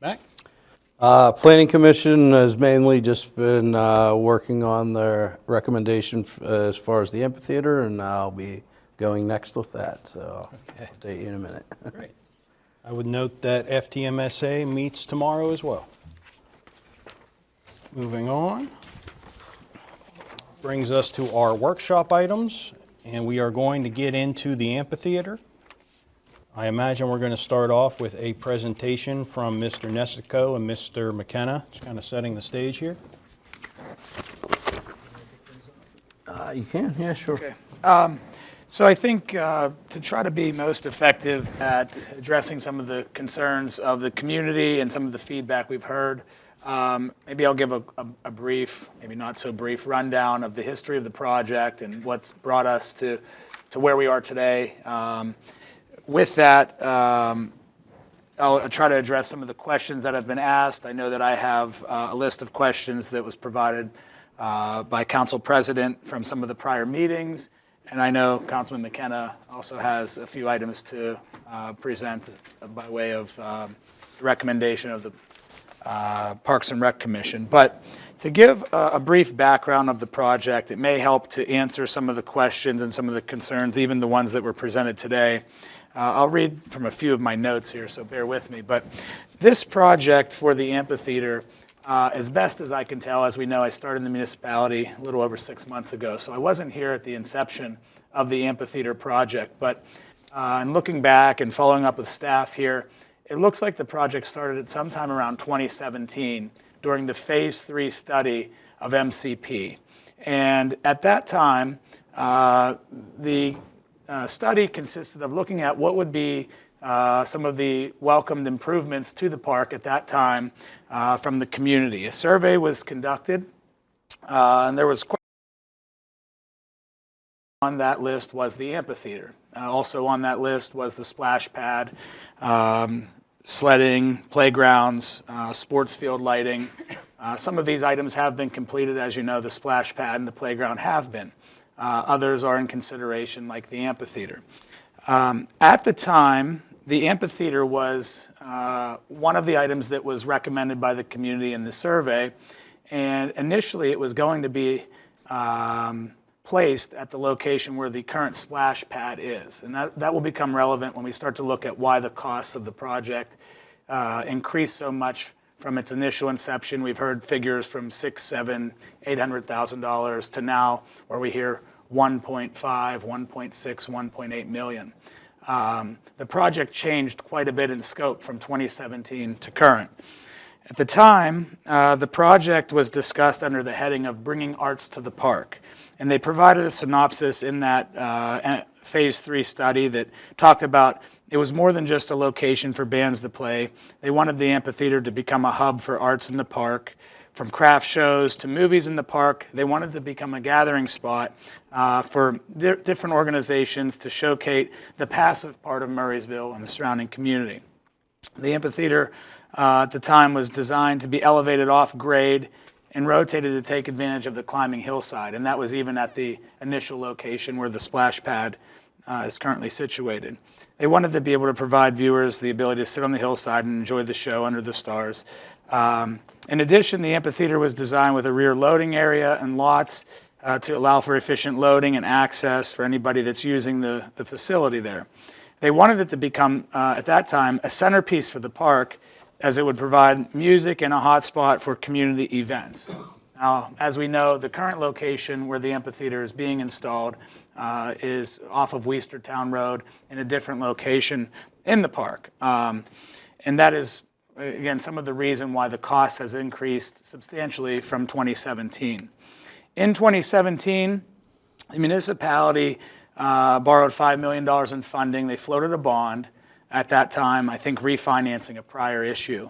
Mac? Planning Commission has mainly just been working on their recommendation as far as the amphitheater, and I'll be going next with that, so I'll update you in a minute. Great. I would note that FTMSA meets tomorrow as well. Moving on. Brings us to our workshop items, and we are going to get into the amphitheater. I imagine we're going to start off with a presentation from Mr. Nesico and Mr. McKenna, just kind of setting the stage here. You can, yeah, sure. Okay. So I think to try to be most effective at addressing some of the concerns of the community and some of the feedback we've heard, maybe I'll give a brief, maybe not so brief, rundown of the history of the project and what's brought us to where we are today. With that, I'll try to address some of the questions that have been asked. I know that I have a list of questions that was provided by Council President from some of the prior meetings. And I know Councilman McKenna also has a few items to present by way of recommendation of the Parks and Rec Commission. But to give a brief background of the project, it may help to answer some of the questions and some of the concerns, even the ones that were presented today. I'll read from a few of my notes here, so bear with me. But this project for the amphitheater, as best as I can tell, as we know, I started in the municipality a little over 6 months ago, so I wasn't here at the inception of the amphitheater project. But in looking back and following up with staff here, it looks like the project started at sometime around 2017 during the Phase 3 study of MCP. And at that time, the study consisted of looking at what would be some of the welcomed improvements to the park at that time from the community. A survey was conducted, and there was on that list was the amphitheater. Also on that list was the splash pad, sledding, playgrounds, sports field lighting. Some of these items have been completed. As you know, the splash pad and the playground have been. Others are in consideration, like the amphitheater. At the time, the amphitheater was one of the items that was recommended by the community in the survey, and initially it was going to be placed at the location where the current splash pad is. And that will become relevant when we start to look at why the costs of the project increased so much from its initial inception. We've heard figures from $600,000, $700,000, $800,000 to now where we hear 1.5, 1.6, 1.8 million. The project changed quite a bit in scope from 2017 to current. At the time, the project was discussed under the heading of bringing arts to the park. And they provided a synopsis in that Phase 3 study that talked about it was more than just a location for bands to play. They wanted the amphitheater to become a hub for arts in the park. From craft shows to movies in the park, they wanted to become a gathering spot for different organizations to showcase the passive part of Murraysville and the surrounding community. The amphitheater at the time was designed to be elevated off grade and rotated to take advantage of the climbing hillside, and that was even at the initial location where the splash pad is currently situated. They wanted to be able to provide viewers the ability to sit on the hillside and enjoy the show under the stars. In addition, the amphitheater was designed with a rear loading area and lots to allow for efficient loading and access for anybody that's using the facility there. They wanted it to become, at that time, a centerpiece for the park, as it would provide music and a hotspot for community events. Now, as we know, the current location where the amphitheater is being installed is off of Westertown Road in a different location in the park. And that is, again, some of the reason why the cost has increased substantially from 2017. In 2017, the municipality borrowed $5 million in funding. They floated a bond at that time, I think refinancing a prior issue.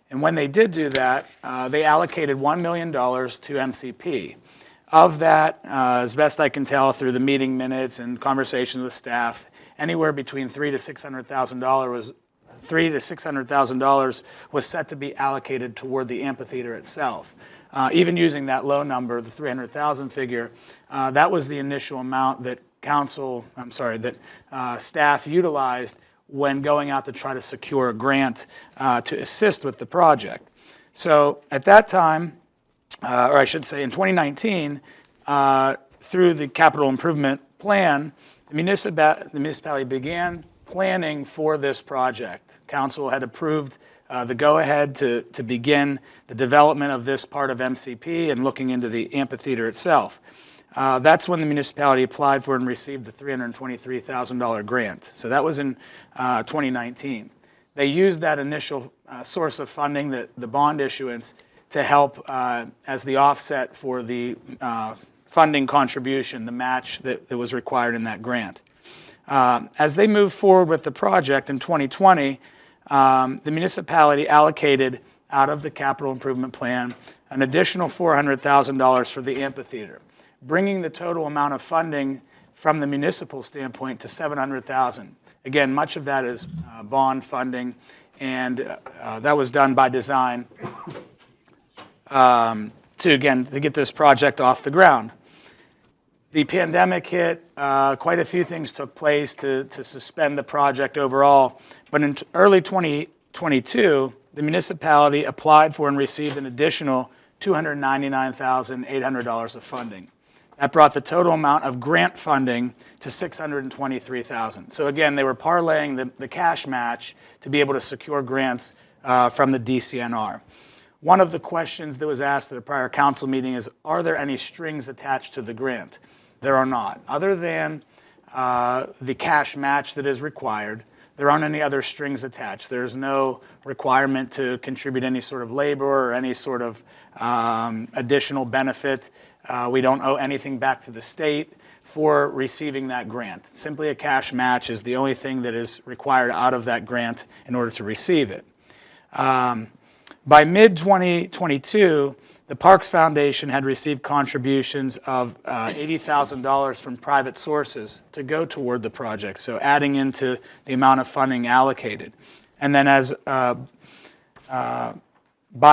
And when they did do that, they allocated $1 million to MCP. Of that, as best I can tell through the meeting minutes and conversations with staff, anywhere between $300,000 to $600,000 was set to be allocated toward the amphitheater itself. Even using that low number, the 300,000 figure, that was the initial amount that staff utilized when going out to try to secure a grant to assist with the project. So at that time, or I should say in 2019, through the capital improvement plan, the municipality began planning for this project. Council had approved the go-ahead to begin the development of this part of MCP and looking into the amphitheater itself. That's when the municipality applied for and received the $323,000 grant. So that was in 2019. They used that initial source of funding, the bond issuance, to help as the offset for the funding contribution, the match that was required in that grant. As they moved forward with the project in 2020, the municipality allocated out of the capital improvement plan an additional $400,000 for the amphitheater, bringing the total amount of funding from the municipal standpoint to $700,000. Again, much of that is bond funding, and that was done by design to get this project off the ground. The pandemic hit, quite a few things took place to suspend the project overall, but in early 2022, the municipality applied for and received an additional $299,800 of funding. That brought the total amount of grant funding to $623,000. So again, they were parlaying the cash match to be able to secure grants from the DCNR. One of the questions that was asked at a prior council meeting is, are there any strings attached to the grant? There are not. Other than the cash match that is required, there aren't any other strings attached. There's no requirement to contribute any sort of labor or any sort of additional benefit. We don't owe anything back to the state for receiving that grant. Simply a cash match is the only thing that is required out of that grant in order to receive it. By mid-2022, the Parks Foundation had received contributions of $80,000 from private sources to go toward the project, so adding into the amount of funding allocated. And then by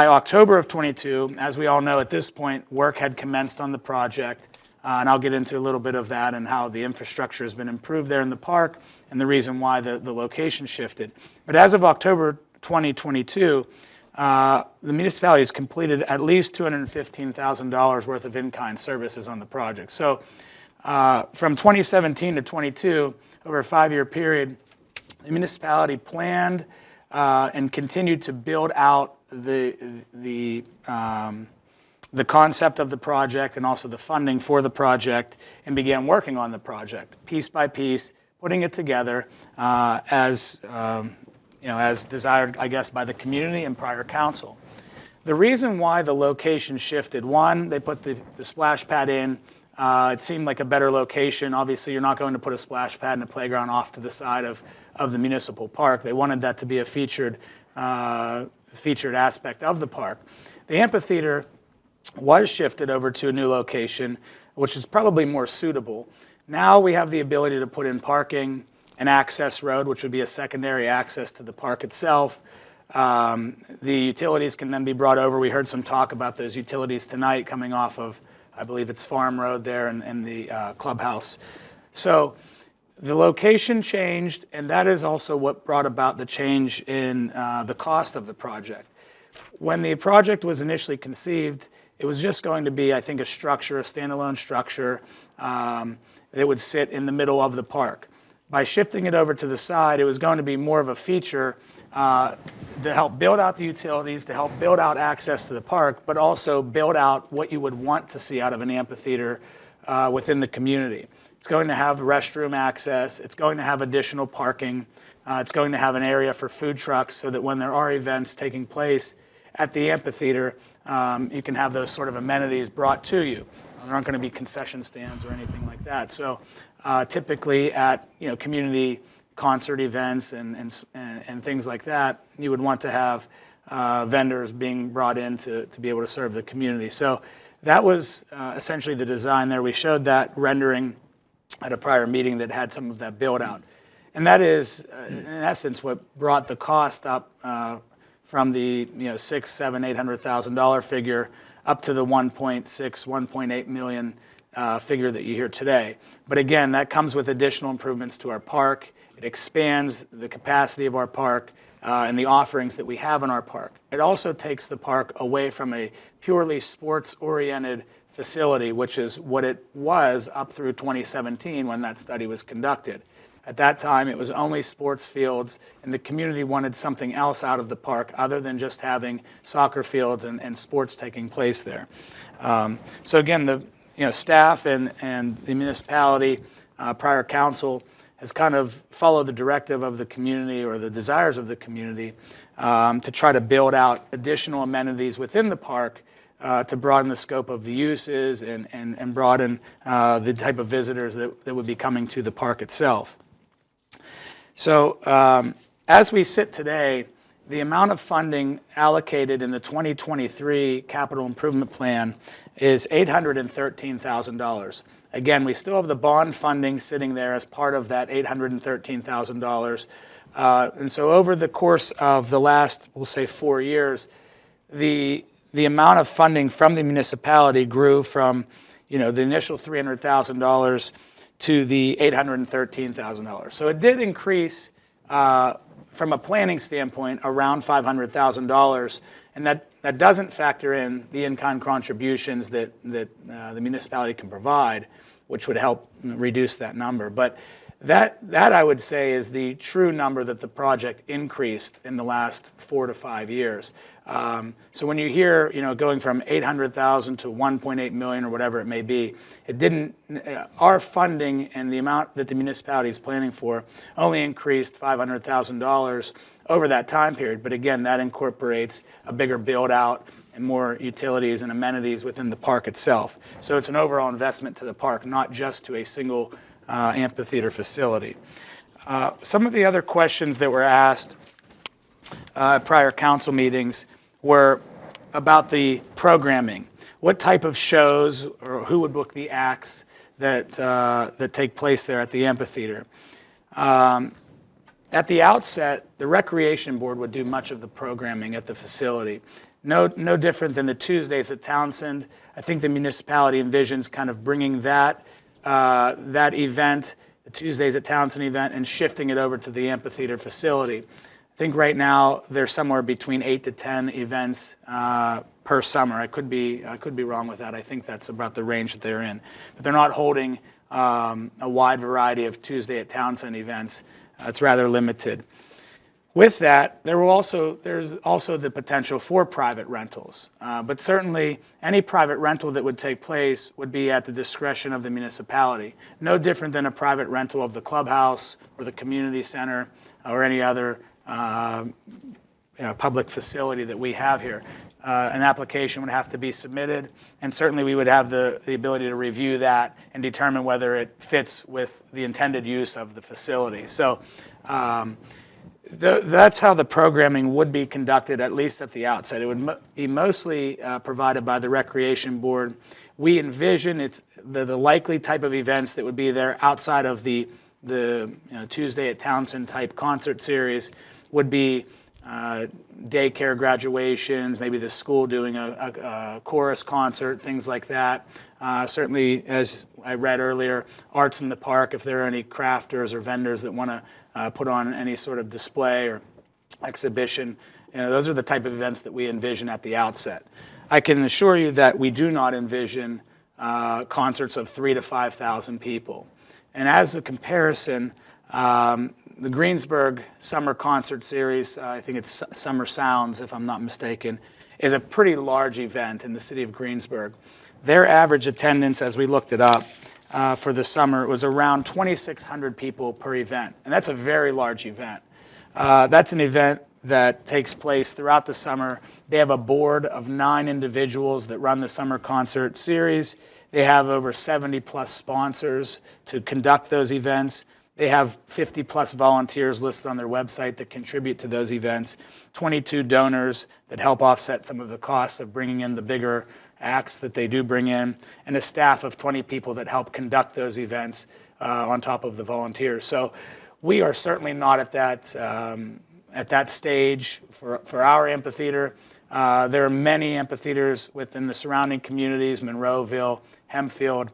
October of 22, as we all know at this point, work had commenced on the project, and I'll get into a little bit of that and how the infrastructure has been improved there in the park and the reason why the location shifted. But as of October 2022, the municipality has completed at least $215,000 worth of in-kind services on the project. So from 2017 to 22, over a 5-year period, the municipality planned and continued to build out the concept of the project and also the funding for the project, and began working on the project piece by piece, putting it together as desired, I guess, by the community and prior council. The reason why the location shifted, one, they put the splash pad in. It seemed like a better location. Obviously, you're not going to put a splash pad in a playground off to the side of the municipal park. They wanted that to be a featured aspect of the park. The amphitheater was shifted over to a new location, which is probably more suitable. Now we have the ability to put in parking, an access road, which would be a secondary access to the park itself. The utilities can then be brought over. We heard some talk about those utilities tonight coming off of, I believe it's Farm Road there and the clubhouse. So the location changed, and that is also what brought about the change in the cost of the project. When the project was initially conceived, it was just going to be, I think, a standalone structure that would sit in the middle of the park. By shifting it over to the side, it was going to be more of a feature to help build out the utilities, to help build out access to the park, but also build out what you would want to see out of an amphitheater within the community. It's going to have restroom access. It's going to have additional parking. It's going to have an area for food trucks so that when there are events taking place at the amphitheater, you can have those sort of amenities brought to you. There aren't going to be concession stands or anything like that. So typically at community concert events and things like that, you would want to have vendors being brought in to be able to serve the community. So that was essentially the design there. We showed that rendering at a prior meeting that had some of that build out. And that is, in essence, what brought the cost up from the $600,000, $700,000, $800,000 figure up to the 1.6, 1.8 million figure that you hear today. But again, that comes with additional improvements to our park. It expands the capacity of our park and the offerings that we have in our park. It also takes the park away from a purely sports-oriented facility, which is what it was up through 2017 when that study was conducted. At that time, it was only sports fields, and the community wanted something else out of the park other than just having soccer fields and sports taking place there. So again, the staff and the municipality, prior council, has kind of followed the directive of the community or the desires of the community to try to build out additional amenities within the park to broaden the scope of the uses and broaden the type of visitors that would be coming to the park itself. So as we sit today, the amount of funding allocated in the 2023 capital improvement plan is $813,000. Again, we still have the bond funding sitting there as part of that $813,000. And so over the course of the last, we'll say 4 years, the amount of funding from the municipality grew from the initial $300,000 to the $813,000. So it did increase from a planning standpoint around $500,000, and that doesn't factor in the in-kind contributions that the municipality can provide, which would help reduce that number. But that I would say is the true number that the project increased in the last 4 to 5 years. So when you hear, going from 800,000 to 1.8 million or whatever it may be, it didn't. Our funding and the amount that the municipality is planning for only increased $500,000 over that time period. But again, that incorporates a bigger build out and more utilities and amenities within the park itself. So it's an overall investment to the park, not just to a single amphitheater facility. Some of the other questions that were asked at prior council meetings were about the programming. What type of shows or who would book the acts that take place there at the amphitheater? At the outset, the Recreation Board would do much of the programming at the facility. No different than the Tuesdays at Townsend. I think the municipality envisions kind of bringing that event, the Tuesdays at Townsend event, and shifting it over to the amphitheater facility. I think right now there's somewhere between 8 to 10 events per summer. I could be wrong with that. I think that's about the range that they're in. But they're not holding a wide variety of Tuesday at Townsend events. It's rather limited. With that, there's also the potential for private rentals. But certainly, any private rental that would take place would be at the discretion of the municipality. No different than a private rental of the clubhouse or the community center or any other public facility that we have here. An application would have to be submitted, and certainly we would have the ability to review that and determine whether it fits with the intended use of the facility. So that's how the programming would be conducted, at least at the outset. It would be mostly provided by the Recreation Board. We envision it's the likely type of events that would be there outside of the Tuesday at Townsend type concert series would be daycare graduations, maybe the school doing a chorus concert, things like that. Certainly, as I read earlier, arts in the park, if there are any crafters or vendors that want to put on any sort of display or exhibition, those are the type of events that we envision at the outset. I can assure you that we do not envision concerts of 3,000 to 5,000 people. And as a comparison, the Greensburg Summer Concert Series, I think it's Summer Sounds, if I'm not mistaken, is a pretty large event in the city of Greensburg. Their average attendance, as we looked it up for the summer, was around 2,600 people per event. And that's a very large event. That's an event that takes place throughout the summer. They have a board of 9 individuals that run the Summer Concert Series. They have over 70 plus sponsors to conduct those events. They have 50 plus volunteers listed on their website that contribute to those events, 22 donors that help offset some of the costs of bringing in the bigger acts that they do bring in, and a staff of 20 people that help conduct those events on top of the volunteers. So we are certainly not at that stage for our amphitheater. There are many amphitheaters within the surrounding communities, Monroeville, Hempfield.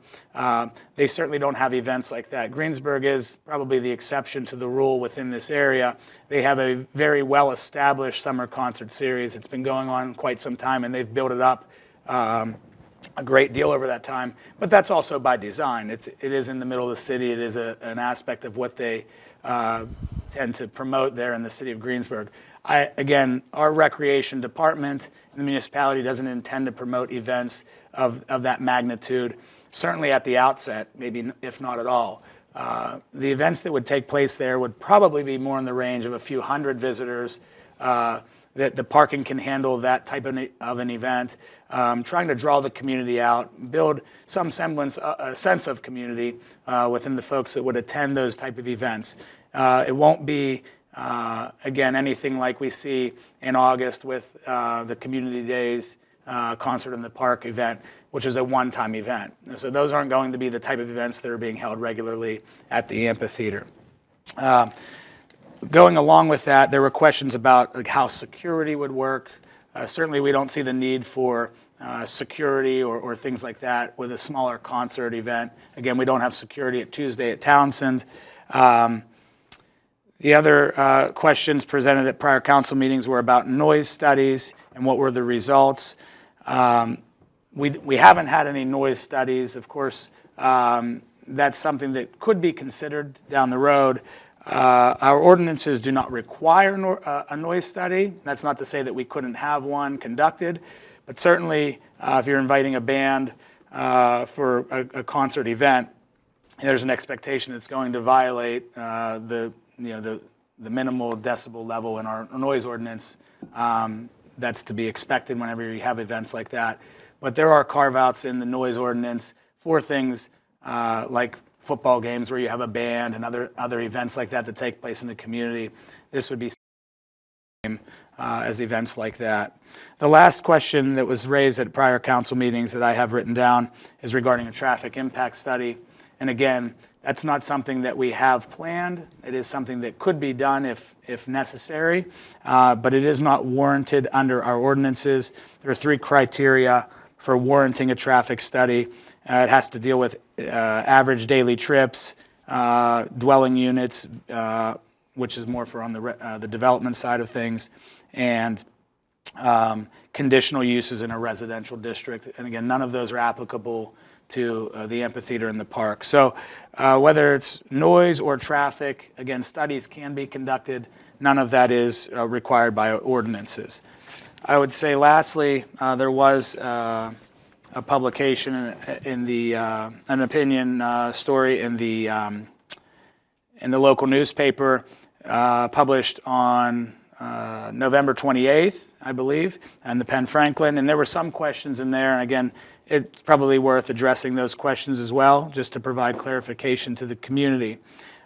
They certainly don't have events like that. Greensburg is probably the exception to the rule within this area. They have a very well-established summer concert series. It's been going on quite some time, and they've built it up a great deal over that time. But that's also by design. It is in the middle of the city. It is an aspect of what they tend to promote there in the city of Greensburg. Again, our recreation department in the municipality doesn't intend to promote events of that magnitude, certainly at the outset, maybe if not at all. The events that would take place there would probably be more in the range of a few hundred visitors. That the parking can handle that type of an event, trying to draw the community out, build some semblance, a sense of community within the folks that would attend those type of events. It won't be, again, anything like we see in August with the Community Days Concert in the Park event, which is a one-time event. So those aren't going to be the type of events that are being held regularly at the amphitheater. Going along with that, there were questions about like, how security would work. Certainly we don't see the need for security or things like that with a smaller concert event. Again, we don't have security at Tuesday at Townsend. The other questions presented at prior council meetings were about noise studies and what were the results. We haven't had any noise studies. Of course, that's something that could be considered down the road. Our ordinances do not require a noise study. That's not to say that we couldn't have one conducted, but certainly if you're inviting a band for a concert event, there's an expectation it's going to violate the minimal decibel level in our noise ordinance. That's to be expected whenever you have events like that. But there are carve-outs in the noise ordinance for things like football games where you have a band and other events like that take place in the community. This would be same as events like that. The last question that was raised at prior council meetings that I have written down is regarding a traffic impact study. And again, that's not something that we have planned. It is something that could be done if necessary, but it is not warranted under our ordinances. There are 3 criteria for warranting a traffic study. It has to deal with average daily trips, dwelling units, which is more for on the development side of things, and conditional uses in a residential district. And again, none of those are applicable to the amphitheater and the park. So whether it's noise or traffic, again, studies can be conducted. None of that is required by ordinances. I would say lastly, there was a publication in the an opinion story in the local newspaper published on November 28th, I believe, and the Penn Franklin, and there were some questions in there, and again, it's probably worth addressing those questions as well, just to provide clarification to the community.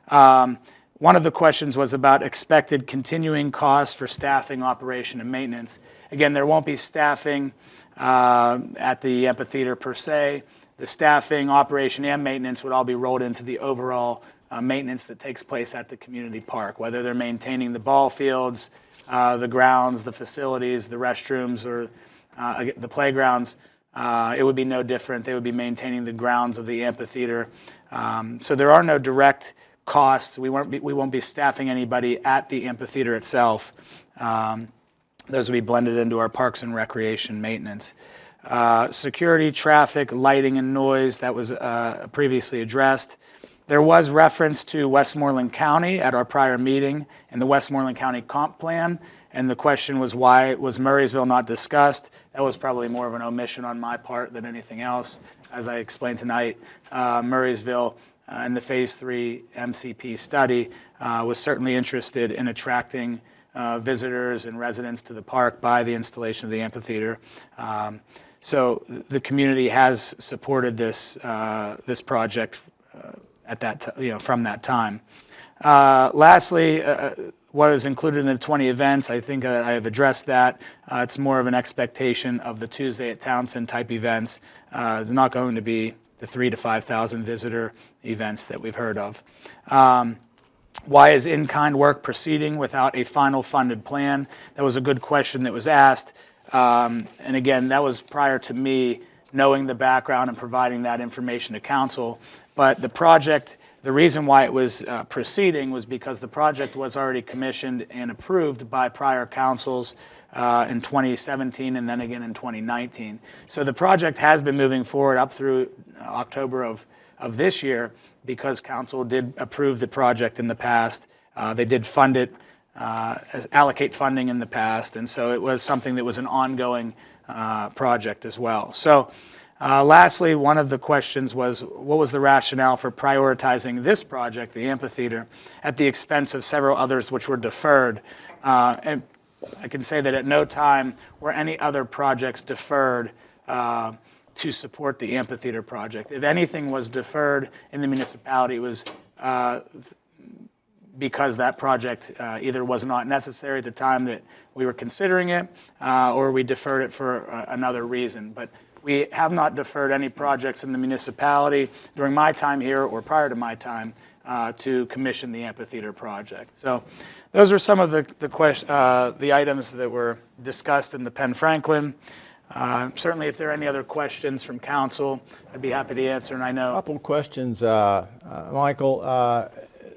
One of the questions was about expected continuing costs for staffing, operation, and maintenance. Again, there won't be staffing at the amphitheater per se. The staffing, operation, and maintenance would all be rolled into the overall maintenance that takes place at the community park, whether they're maintaining the ball fields, the grounds, the facilities, the restrooms, or the playgrounds. It would be no different. They would be maintaining the grounds of the amphitheater. So there are no direct costs. We won't be staffing anybody at the amphitheater itself. Those will be blended into our parks and recreation maintenance. Security, traffic, lighting, and noise, that was previously addressed. There was reference to Westmoreland County at our prior meeting and the Westmoreland County comp plan, and the question was why was Murraysville not discussed? That was probably more of an omission on my part than anything else. As I explained tonight, Murraysville in the Phase 3 MCP study was certainly interested in attracting visitors and residents to the park by the installation of the amphitheater. So the community has supported this project at that from that time. Lastly, what is included in the 20 events, I think I have addressed that. It's more of an expectation of the Tuesday at Townsend type events. They're not going to be the 3,000 to 5,000 visitor events that we've heard of. Why is in-kind work proceeding without a final funded plan? That was a good question that was asked. And again, that was prior to me knowing the background and providing that information to council. But the project, the reason why it was proceeding was because the project was already commissioned and approved by prior councils in 2017 and then again in 2019. So the project has been moving forward up through October of this year because council did approve the project in the past. They did fund it, allocate funding in the past, and so it was something that was an ongoing project as well. So lastly, one of the questions was, what was the rationale for prioritizing this project, the amphitheater, at the expense of several others which were deferred? And I can say that at no time were any other projects deferred to support the amphitheater project. If anything was deferred in the municipality, it was because that project either was not necessary at the time that we were considering it, or we deferred it for another reason. But we have not deferred any projects in the municipality during my time here or prior to my time to commission the amphitheater project. So those are some of the items that were discussed in the Penn Franklin. Certainly, if there are any other questions from council, I'd be happy to answer. And I know A couple of questions, Michael.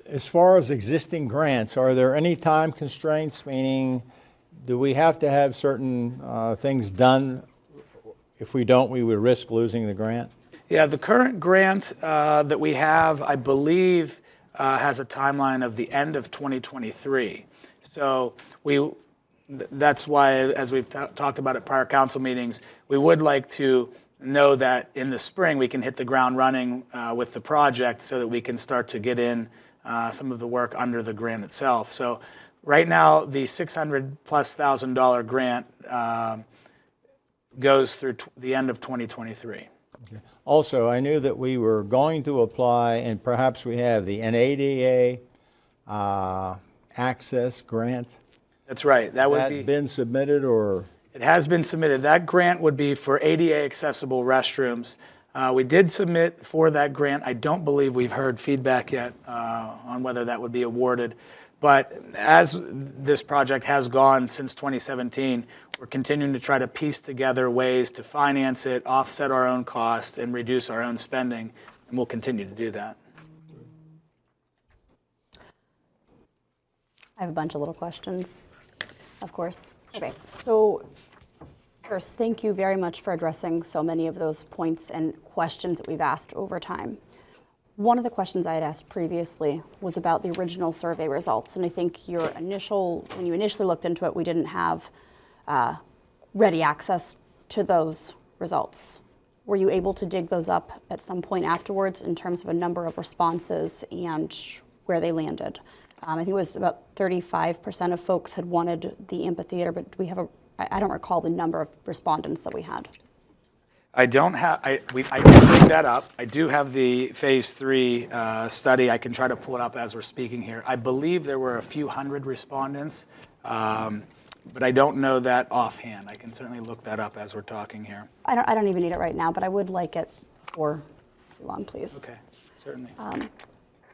As far as existing grants, are there any time constraints? Meaning, do we have to have certain things done? If we don't, we would risk losing the grant? Yeah, the current grant that we have, I believe, has a timeline of the end of 2023. So that's why, as we've talked about at prior council meetings, we would like to know that in the spring we can hit the ground running with the project so that we can start to get in some of the work under the grant itself. So right now, the $600,000+ grant goes through the end of 2023. Okay. Also, I knew that we were going to apply, and perhaps we have, the NADA access grant. That's right. That would Has be. that been submitted, or? It has been submitted. That grant would be for ADA accessible restrooms. We did submit for that grant. I don't believe we've heard feedback yet on whether that would be awarded. But as this project has gone since 2017, we're continuing to try to piece together ways to finance it, offset our own costs, and reduce our own spending, and we'll continue to do that. I have a bunch of little questions, of course. Okay, so first, thank you very much for addressing so many of those points and questions that we've asked over time. One of the questions I had asked previously was about the original survey results, and I think when you initially looked into it, we didn't have ready access to those results. Were you able to dig those up at some point afterwards in terms of a number of responses and where they landed? I think it was about 35% of folks had wanted the amphitheater, but do we have I don't recall the number of respondents that we had. I don't have, I can bring that up. I do have the phase 3 study. I can try to pull it up as we're speaking here. I believe there were a few hundred respondents, but I don't know that offhand. I can certainly look that up as we're talking here. I don't even need it right now, but I would like it before too long, please. Okay, certainly.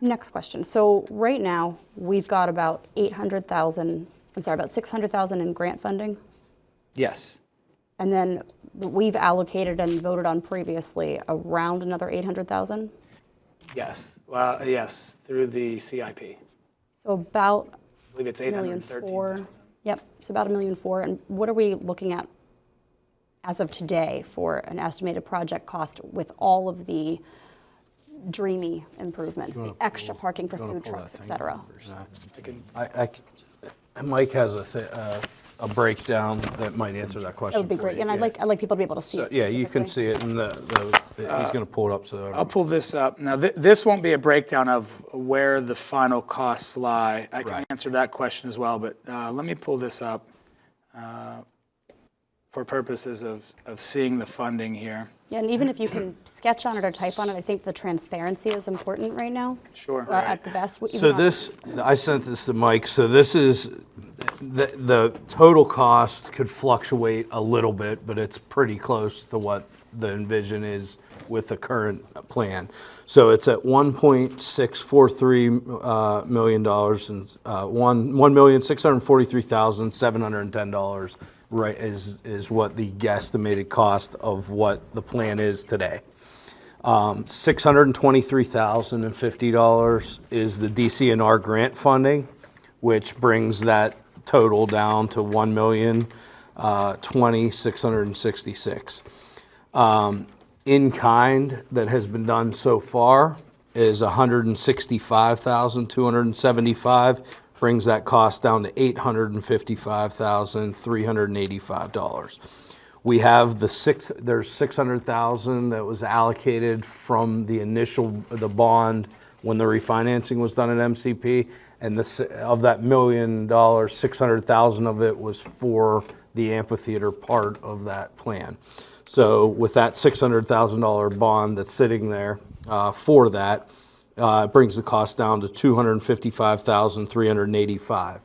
Next question. So right now, we've got about about 600,000 in grant funding. Yes. And then we've allocated and voted on previously around another 800,000. Yes. Well, yes, through the CIP. So about I believe it's $1.4 million. Yep, so about $1.4 million. And what are we looking at as of today for an estimated project cost with all of the dreamy improvements, the extra parking for food trucks, et cetera? Mike has a breakdown that might answer that question. That would be great, and I'd like people to be able to see it. Yeah, you can see it, and he's going to pull it up. So I'll pull this up. Now, this won't be a breakdown of where the final costs lie. I can answer that question as well, but let me pull this up for purposes of seeing the funding here. Yeah, and even if you can sketch on it or type on it, I think the transparency is important right now. Sure. At the best. even So on- this, I sent this to Mike, so this is, the total cost could fluctuate a little bit, but it's pretty close to what the envision is with the current plan. So it's at $1.643 million and $1,643,710, right, is what the guesstimated cost of what the plan is today. $623,050 is the DCNR grant funding, which brings that total down to $1,020,666. In kind that has been done so far is $165,275, brings that cost down to $855,385. We have there's $600,000 that was allocated from the bond when the refinancing was done at MCP, and of that $1 million, $600,000 of it was for the amphitheater part of that plan. So with that $600,000 bond that's sitting there for that, it brings the cost down to $255,385.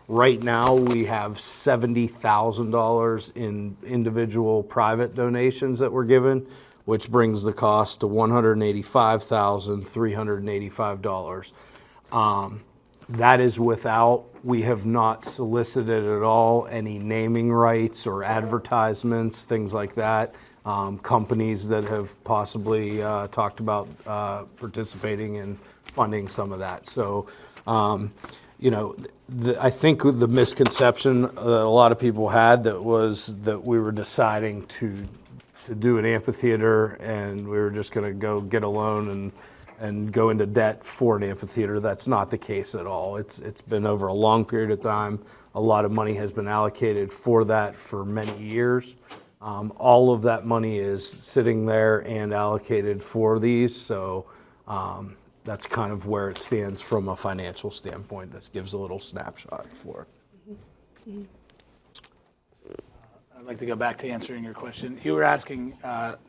Right now, we have $70,000 in individual private donations that were given, which brings the cost to $185,385. That is without, we have not solicited at all any naming rights or advertisements, things like that. Companies that have possibly talked about participating in funding some of that. So, you know, I think the misconception that a lot of people had was that we were deciding to do an amphitheater and we were just going to go get a loan and go into debt for an amphitheater. That's not the case at all. It's been over a long period of time. A lot of money has been allocated for that for many years. All of that money is sitting there and allocated for these. So that's kind of where it stands from a financial standpoint. This gives a little snapshot for it. I'd like to go back to answering your question. You were asking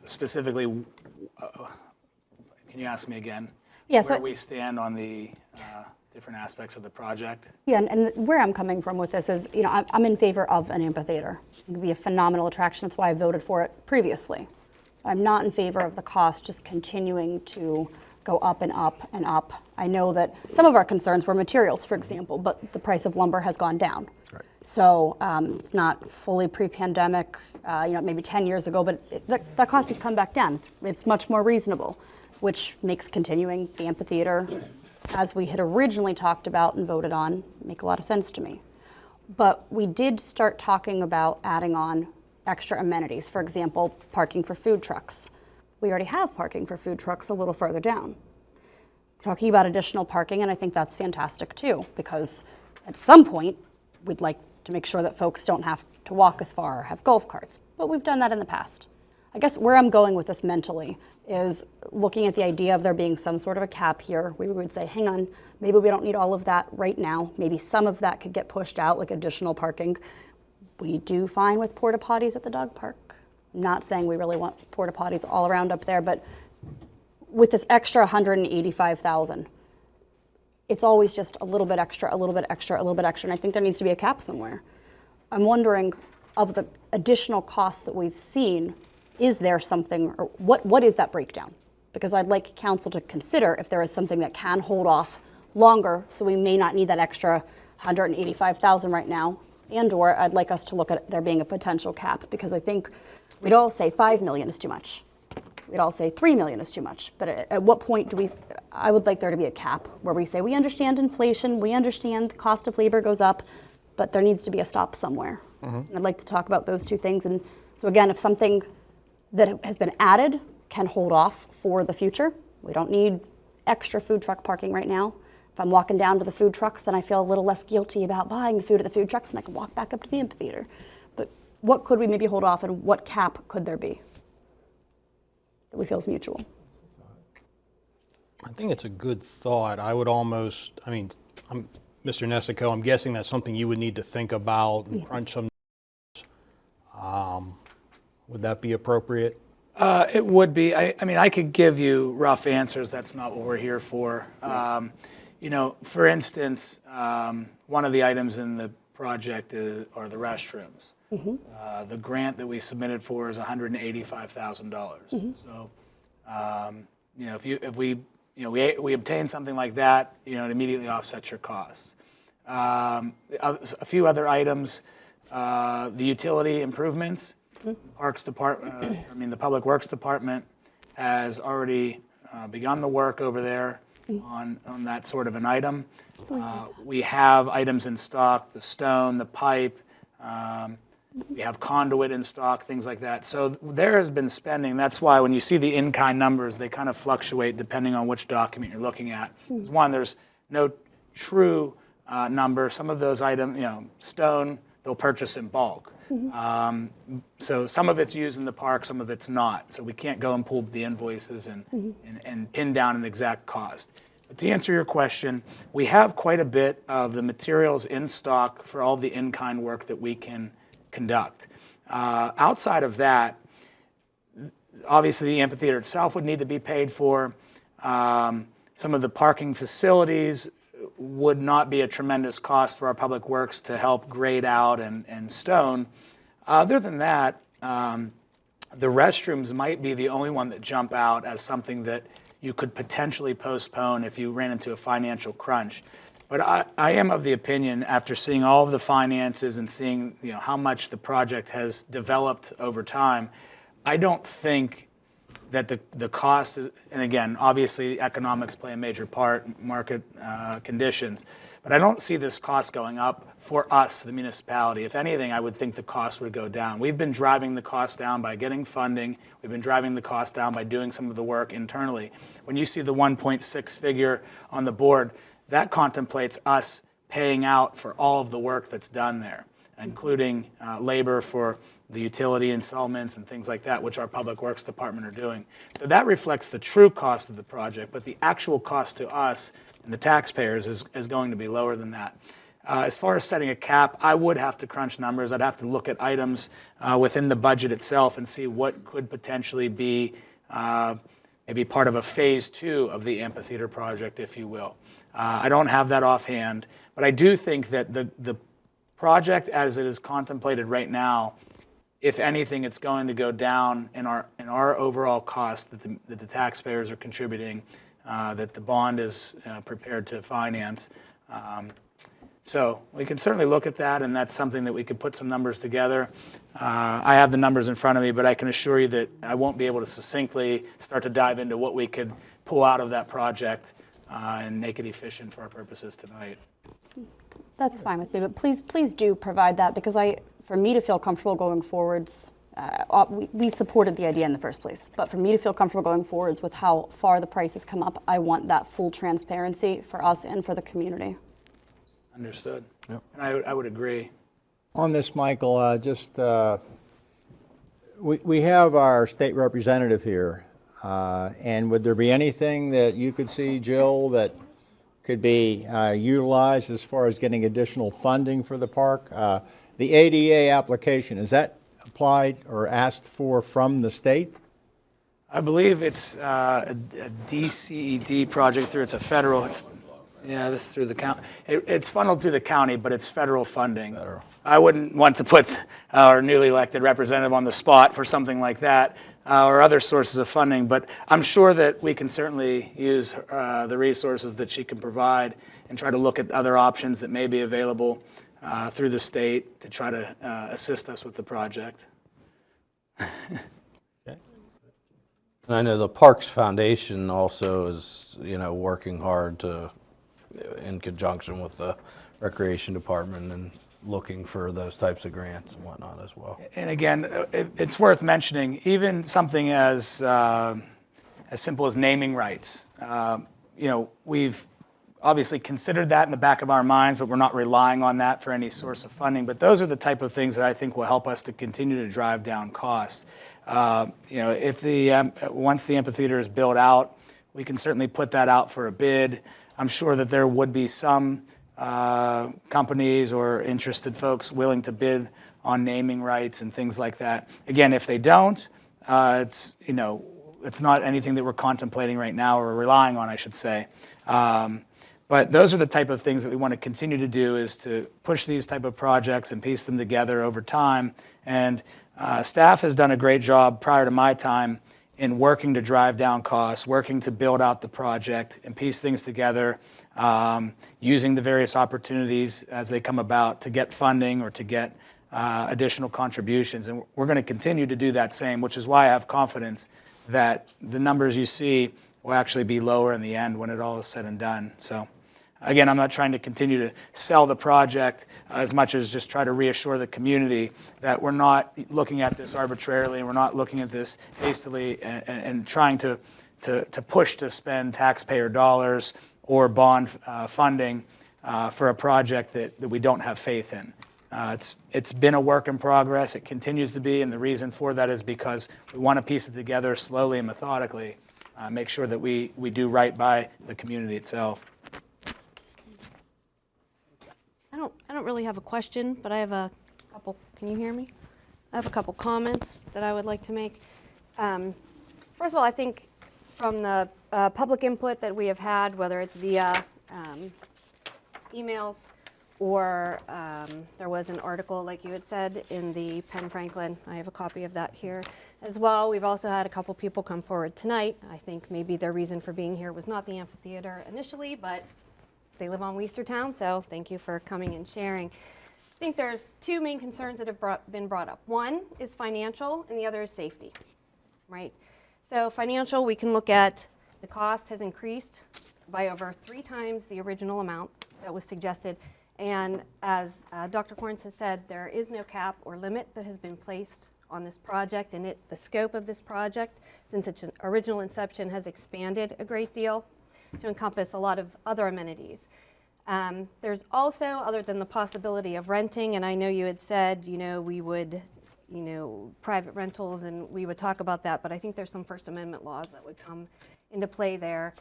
specifically, can you ask me again? Yes. Where we stand on the different aspects of the project? Yeah, and where I'm coming from with this is, you know, I'm in favor of an amphitheater. It could be a phenomenal attraction. That's why I voted for it previously. I'm not in favor of the cost just continuing to go up and up and up. I know that some of our concerns were materials, for example, but the price of lumber has gone down. Right. So it's not fully pre-pandemic, you know, maybe 10 years ago, but that cost has come back down. It's much more reasonable, which makes continuing the amphitheater, as we had originally talked about and voted on, make a lot of sense to me. But we did start talking about adding on extra amenities. For example, parking for food trucks. We already have parking for food trucks a little further down. Talking about additional parking, and I think that's fantastic too, because at some point, we'd like to make sure that folks don't have to walk as far or have golf carts, but we've done that in the past. I guess where I'm going with this mentally is looking at the idea of there being some sort of a cap here. We would say, hang on, maybe we don't need all of that right now. Maybe some of that could get pushed out, like additional parking. We do fine with porta potties at the dog park. I'm not saying we really want porta potties all around up there, but with this extra $185,000, it's always just a little bit extra, a little bit extra, a little bit extra, and I think there needs to be a cap somewhere. I'm wondering, of the additional costs that we've seen, is there something, or what is that breakdown? Because I'd like council to consider if there is something that can hold off longer, so we may not need that extra $185,000 right now, and/or I'd like us to look at there being a potential cap, because I think we'd all say $5 million is too much. We'd all say $3 million is too much. But at what point I would like there to be a cap where we say, we understand inflation, we understand the cost of labor goes up, but there needs to be a stop somewhere. And I'd like to talk about those two things. And so again, if something that has been added can hold off for the future, we don't need extra food truck parking right now. If I'm walking down to the food trucks, then I feel a little less guilty about buying the food at the food trucks, and I can walk back up to the amphitheater. But what could we maybe hold off, and what cap could there be that we feel is mutual? I think it's a good thought. I would almost, Mr. Nesico, I'm guessing that's something you would need to think about and crunch some. Would that be appropriate? It would be. I mean, I could give you rough answers. That's not what we're here for. You know, for instance, one of the items in the project are the restrooms. The grant that we submitted for is $185,000. So, you know, if we obtain something like that, you know, it immediately offsets your costs. A few other items, the utility improvements. Parks Department, the Public Works Department has already begun the work over there on that sort of an item. We have items in stock, the stone, the pipe, we have conduit in stock, things like that. So there has been spending. That's why when you see the in-kind numbers, they kind of fluctuate depending on which document you're looking at. One, there's no true number. Some of those items, you know, stone, they'll purchase in bulk. So some of it's used in the park, some of it's not. So we can't go and pull the invoices and pin down an exact cost. But to answer your question, we have quite a bit of the materials in stock for all the in-kind work that we can conduct. Outside of that, obviously the amphitheater itself would need to be paid for. Some of the parking facilities would not be a tremendous cost for our public works to help grade out and stone. Other than that, the restrooms might be the only one that jump out as something that you could potentially postpone if you ran into a financial crunch. But I am of the opinion, after seeing all of the finances and seeing, you know, how much the project has developed over time, I don't think that the cost is, and again, obviously economics play a major part, market conditions, but I don't see this cost going up for us, the municipality. If anything, I would think the cost would go down. We've been driving the cost down by getting funding. We've been driving the cost down by doing some of the work internally. When you see the 1.6 figure on the board, that contemplates us paying out for all of the work that's done there, including labor for the utility installments and things like that, which our Public Works Department are doing. So that reflects the true cost of the project, but the actual cost to us and the taxpayers is going to be lower than that. As far as setting a cap, I would have to crunch numbers. I'd have to look at items within the budget itself and see what could potentially be maybe part of a phase 2 of the amphitheater project, if you will. I don't have that offhand, but I do think that the project as it is contemplated right now, if anything, it's going to go down in our overall cost that the taxpayers are contributing, that the bond is prepared to finance. So we can certainly look at that, and that's something that we could put some numbers together. I have the numbers in front of me, but I can assure you that I won't be able to succinctly start to dive into what we could pull out of that project and make it efficient for our purposes tonight. That's fine with me, but please do provide that, because for me to feel comfortable going forwards, we supported the idea in the first place, but for me to feel comfortable going forwards with how far the prices come up, I want that full transparency for us and for the community. Understood. Yep. And I would agree. On this, Michael, we have our state representative here, and would there be anything that you could see, Jill, that could be utilized as far as getting additional funding for the park? The ADA application, is that applied or asked for from the state? I believe it's a DCED project it's a federal. This is through the county. It's funneled through the county, but it's federal funding. Federal. I wouldn't want to put our newly elected representative on the spot for something like that or other sources of funding, but I'm sure that we can certainly use the resources that she can provide and try to look at other options that may be available through the state to try to assist us with the project. And I know the Parks Foundation also is, working hard in conjunction with the Recreation Department and looking for those types of grants and whatnot as well. And again, it's worth mentioning, even something as simple as naming rights. We've obviously considered that in the back of our minds, but we're not relying on that for any source of funding. But those are the type of things that I think will help us to continue to drive down costs. If once the amphitheater is built out, we can certainly put that out for a bid. I'm sure that there would be some companies or interested folks willing to bid on naming rights and things like that. Again, if they don't, It's, it's not anything that we're contemplating right now or relying on, I should say. But those are the type of things that we want to continue to do, is to push these type of projects and piece them together over time. And staff has done a great job prior to my time in working to drive down costs, working to build out the project and piece things together, using the various opportunities as they come about to get funding or to get additional contributions. And we're going to continue to do that same, which is why I have confidence that the numbers you see will actually be lower in the end when it all is said and done. So again, I'm not trying to continue to sell the project as much as just try to reassure the community that we're not looking at this arbitrarily, and we're not looking at this hastily and trying to push to spend taxpayer dollars or bond funding for a project that we don't have faith in. It's been a work in progress. It continues to be, and the reason for that is because we want to piece it together slowly and methodically, make sure that we do right by the community itself. I don't really have a question, but I have a couple. Can you hear me? I have a couple comments that I would like to make. First of all, I think from the public input that we have had, whether it's via emails or there was an article, like you had said, in the Penn Franklin. I have a copy of that here as well. We've also had a couple people come forward tonight. I think maybe their reason for being here was not the amphitheater initially, but they live on Weastertown, so thank you for coming and sharing. I think there's two main concerns that have been brought up. One is financial, and the other is safety, right? So financial, we can look at the cost has increased by over 3 times the original amount that was suggested. And as Dr. Corns has said, there is no cap or limit that has been placed on this project, and the scope of this project, since its original inception, has expanded a great deal to encompass a lot of other amenities. There's also, other than the possibility of renting, and I know you had said, we would, private rentals, and we would talk about that, but I think there's some First Amendment laws that would come into play there.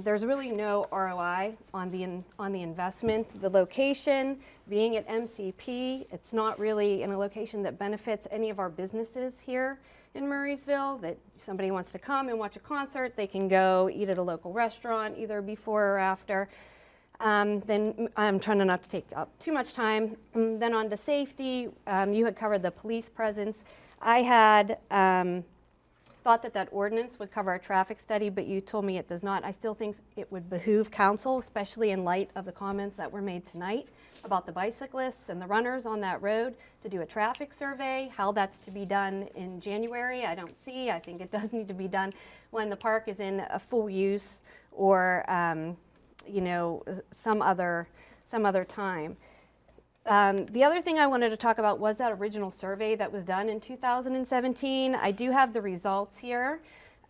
There's really no ROI on the investment. The location, being at MCP, it's not really in a location that benefits any of our businesses here in Murraysville. That somebody wants to come and watch a concert, they can go eat at a local restaurant either before or after. Then I'm trying not to take up too much time. Then on to safety, you had covered the police presence. I had thought that ordinance would cover a traffic study, but you told me it does not. I still think it would behoove council, especially in light of the comments that were made tonight about the bicyclists and the runners on that road, to do a traffic survey. How that's to be done in January, I don't see. I think it does need to be done when the park is in a full use, or some other time. The other thing I wanted to talk about was that original survey that was done in 2017. I do have the results here.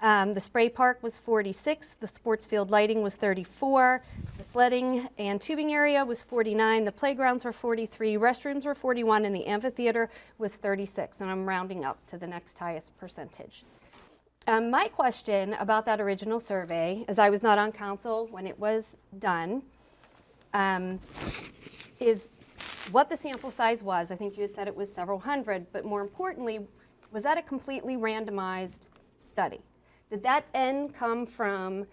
The spray park was 46, the sports field lighting was 34, the sledding and tubing area was 49, the playgrounds were 43, restrooms were 41, and the amphitheater was 36, and I'm rounding up to the next highest percentage. My question about that original survey, as I was not on council when it was done, is what the sample size was. I think you had said it was several hundred, but more importantly, was that a completely randomized study? Did that N come from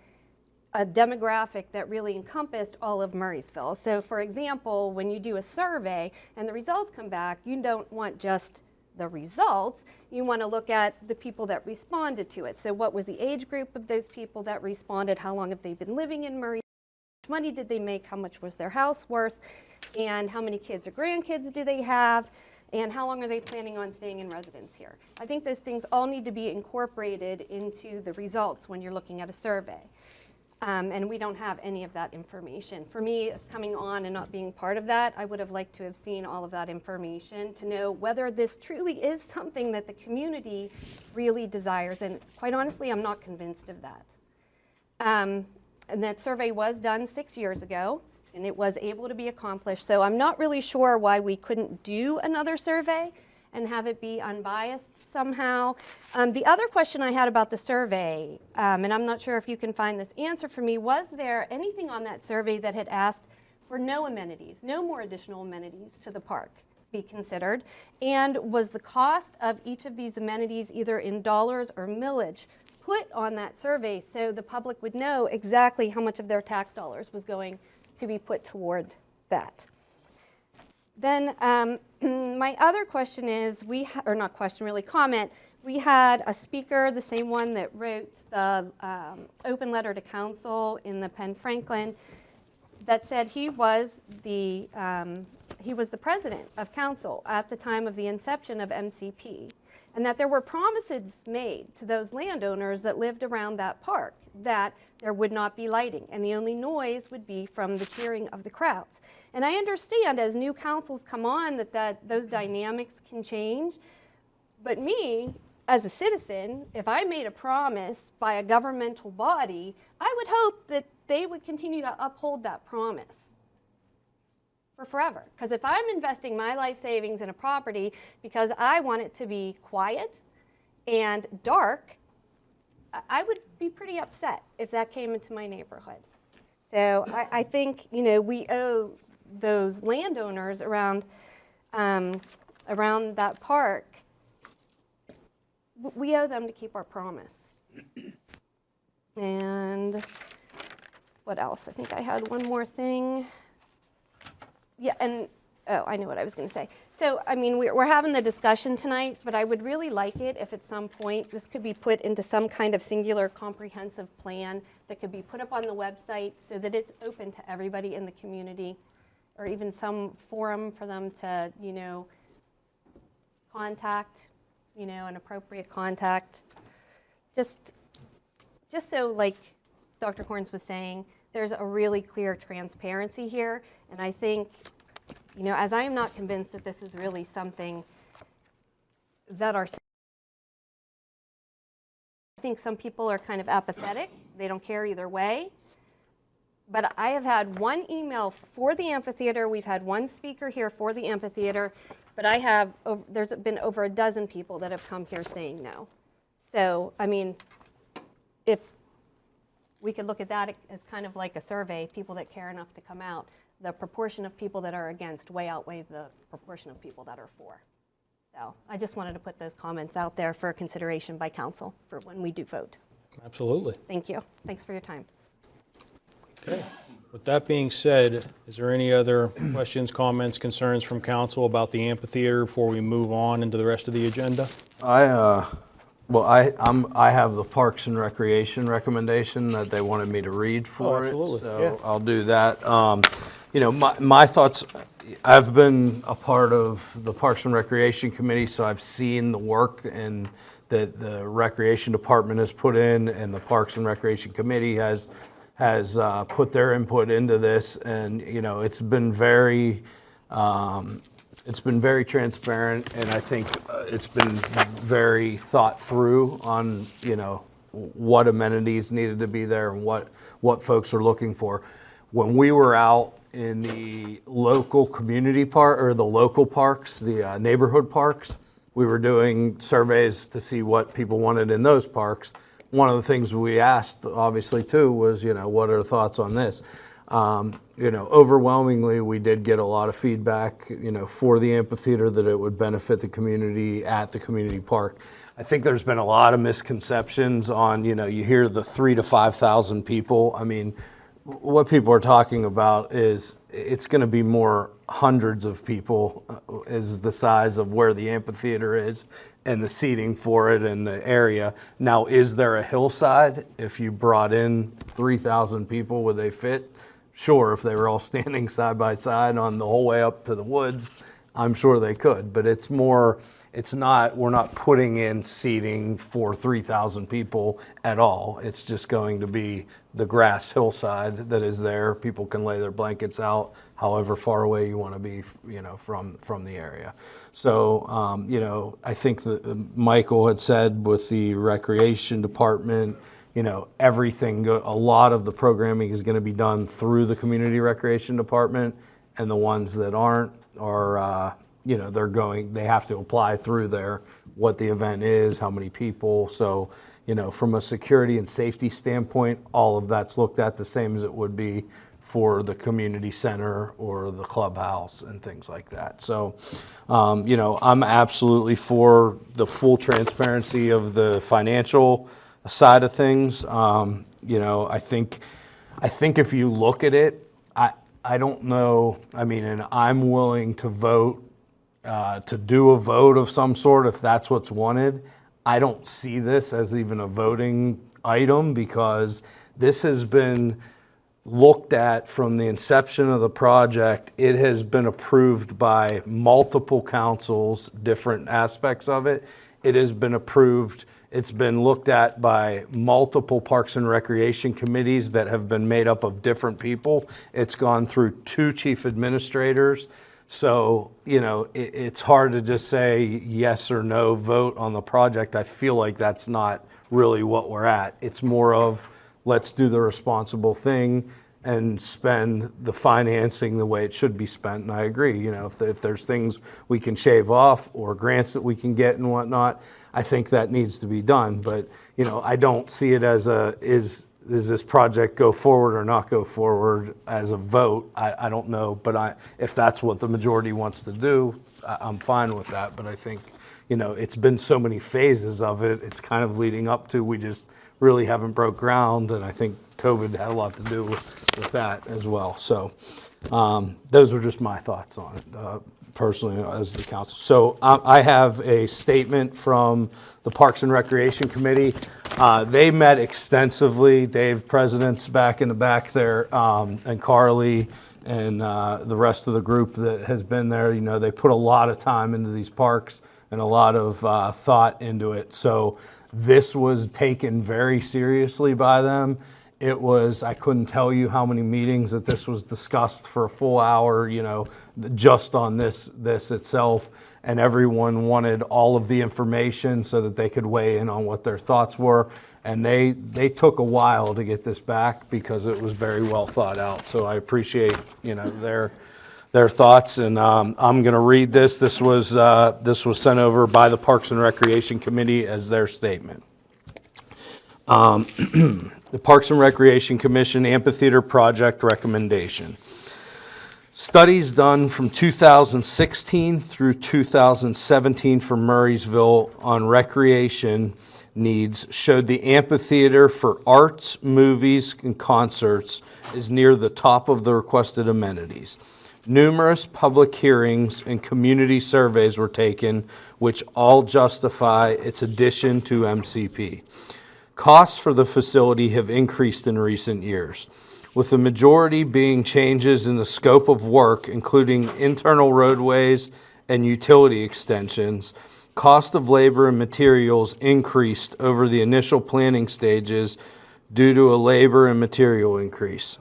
a demographic that really encompassed all of Murraysville? So for example, when you do a survey and the results come back, you don't want just the results, you want to look at the people that responded to it. So what was the age group of those people that responded? How long have they been living in Murraysville? How much money did they make? How much was their house worth? And how many kids or grandkids do they have? And how long are they planning on staying in residence here? I think those things all need to be incorporated into the results when you're looking at a survey. And we don't have any of that information. For me, as coming on and not being part of that, I would have liked to have seen all of that information to know whether this truly is something that the community really desires. And quite honestly, I'm not convinced of that. And that survey was done 6 years ago, and it was able to be accomplished. So I'm not really sure why we couldn't do another survey and have it be unbiased somehow. The other question I had about the survey, and I'm not sure if you can find this answer for me, was there anything on that survey that had asked for no amenities, no more additional amenities to the park be considered? And was the cost of each of these amenities, either in dollars or millage, put on that survey so the public would know exactly how much of their tax dollars was going to be put toward that? Then my other question is, or not question, really comment, we had a speaker, the same one that wrote the open letter to council in the Penn Franklin, that said he was the president of council at the time of the inception of MCP, and that there were promises made to those landowners that lived around that park that there would not be lighting, and the only noise would be from the cheering of the crowds. And I understand as new councils come on that those dynamics can change, but me, as a citizen, if I made a promise by a governmental body, I would hope that they would continue to uphold that promise for forever. Because if I'm investing my life savings in a property because I want it to be quiet and dark, I would be pretty upset if that came into my neighborhood. So I think, you know, we owe those landowners around that park, we owe them to keep our promise. And what else? I think I had one more thing. Yeah, and, oh, I knew what I was going to say. So, I mean, we're having the discussion tonight, but I would really like it if at some point this could be put into some kind of singular comprehensive plan that could be put up on the website so that it's open to everybody in the community, or even some forum for them to, you know, contact, you know, an appropriate contact. Just so, like Dr. Horns was saying, there's a really clear transparency here, and I think, you know, as I am not convinced that this is really something that I think some people are kind of apathetic. They don't care either way. But I have had one email for the amphitheater. We've had one speaker here for the amphitheater. But there's been over a dozen people that have come here saying no. So, I mean, if we could look at that as kind of like a survey, people that care enough to come out, the proportion of people that are against way outweigh the proportion of people that are for. So I just wanted to put those comments out there for consideration by council for when we do vote. Absolutely. Thank you. Thanks for your time. Okay. With that being said, is there any other questions, comments, concerns from council about the amphitheater before we move on into the rest of the agenda? I have the Parks and Recreation recommendation that they wanted me to read for absolutely. it, so Yeah. I'll do that. You know, my thoughts, I've been a part of the Parks and Recreation Committee, so I've seen the work and that the Recreation Department has put in, and the Parks and Recreation Committee has put their input into this, and you know, it's been very transparent, and I think it's been very thought through on, you know, what amenities needed to be there and what folks are looking for. When we were out in the local community park, or the local parks, the neighborhood parks, we were doing surveys to see what people wanted in those parks. One of the things we asked, obviously, too, was, you know, what are the thoughts on this? You know, overwhelmingly, we did get a lot of feedback, you know, for the amphitheater, that it would benefit the community at the community park. I think there's been a lot of misconceptions on, you know, you hear the 3,000 to 5,000 people. I mean, what people are talking about is it's going to be more hundreds of people is the size of where the amphitheater is and the seating for it and the area. Now, is there a hillside? If you brought in 3,000 people, would they fit? Sure, if they were all standing side by side on the whole way up to the woods, I'm sure they could. But it's more, we're not putting in seating for 3,000 people at all. It's just going to be the grass hillside that is there. People can lay their blankets out however far away you want to be, you know, from the area. So, you know, I think that Michael had said with the recreation department, you know, a lot of the programming is going to be done through the community recreation department, and the ones that aren't are, you know, they have to apply through there what the event is, how many people. So, you know, from a security and safety standpoint, all of that's looked at the same as it would be for the community center or the clubhouse and things like that. So, I'm absolutely for the full transparency of the financial side of things. I think if you look at it, I don't know, and I'm willing to vote, to do a vote of some sort if that's what's wanted. I don't see this as even a voting item because this has been looked at from the inception of the project. It has been approved by multiple councils, different aspects of it. It has been approved. It's been looked at by multiple Parks and Recreation committees that have been made up of different people. It's gone through 2 chief administrators. So, it's hard to just say yes or no vote on the project. I feel like that's not really what we're at. It's more of let's do the responsible thing and spend the financing the way it should be spent. And I agree, if there's things we can shave off or grants that we can get and whatnot, I think that needs to be done. But, I don't see it as is this project go forward or not go forward as a vote. I don't know, but if that's what the majority wants to do, I'm fine with that. But I think, it's been so many phases of it. It's kind of leading up to, we just really haven't broke ground. And I think COVID had a lot to do with that as well. So those are just my thoughts on it. Personally as the council. So I have a statement from the Parks and Recreation Committee. They met extensively. Dave, president's back in the back there, and Carly and the rest of the group that has been there. They put a lot of time into these parks and a lot of thought into it. So this was taken very seriously by them. I couldn't tell you how many meetings that this was discussed for a full hour, just on this itself. And everyone wanted all of the information so that they could weigh in on what their thoughts were. And they took a while to get this back because it was very well thought out. So I appreciate, their thoughts. And I'm going to read this. This was sent over by the Parks and Recreation Committee as their statement. The Parks and Recreation Commission Amphitheater Project Recommendation. Studies done from 2016 through 2017 for Murraysville on recreation needs showed the amphitheater for arts, movies, and concerts is near the top of the requested amenities. Numerous public hearings and community surveys were taken, which all justify its addition to MCP. Costs for the facility have increased in recent years, with the majority being changes in the scope of work, including internal roadways and utility extensions. Cost of labor and materials increased over the initial planning stages due to a labor and material increase.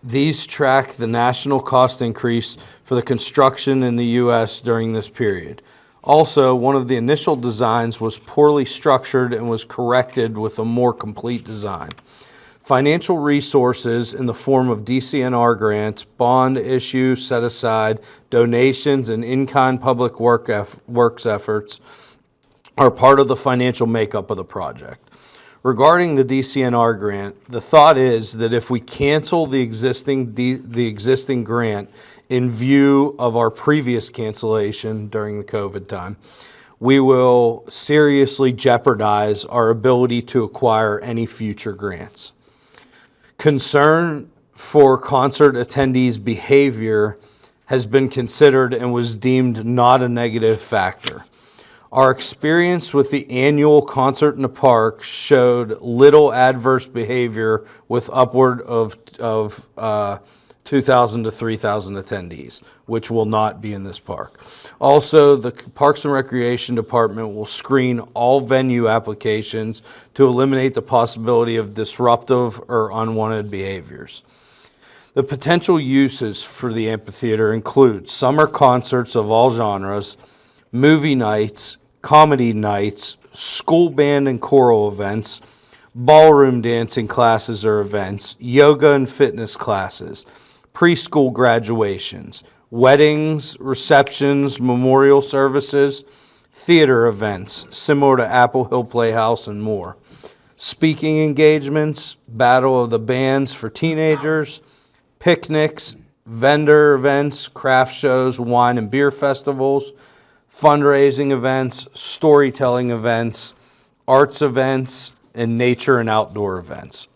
These track the national cost increase for the construction in the U.S. during this period. Also, one of the initial designs was poorly structured and was corrected with a more complete design. Financial resources in the form of DCNR grants, bond issue set aside, donations, and in-kind public works efforts are part of the financial makeup of the project. Regarding the DCNR grant, the thought is that if we cancel the existing grant in view of our previous cancellation during the COVID time, we will seriously jeopardize our ability to acquire any future grants. Concern for concert attendees' behavior has been considered and was deemed not a negative factor. Our experience with the annual concert in the park showed little adverse behavior with upward of 2,000 to 3,000 attendees, which will not be in this park. Also, the Parks and Recreation Department will screen all venue applications to eliminate the possibility of disruptive or unwanted behaviors. The potential uses for the amphitheater include summer concerts of all genres, movie nights, comedy nights, school band and choral events, ballroom dancing classes or events, yoga and fitness classes, preschool graduations, weddings, receptions, memorial services, theater events, similar to Apple Hill Playhouse and more. speaking engagements, battle of the bands for teenagers, picnics, vendor events, craft shows, wine and beer festivals, fundraising events, storytelling events, arts events, and nature and outdoor events.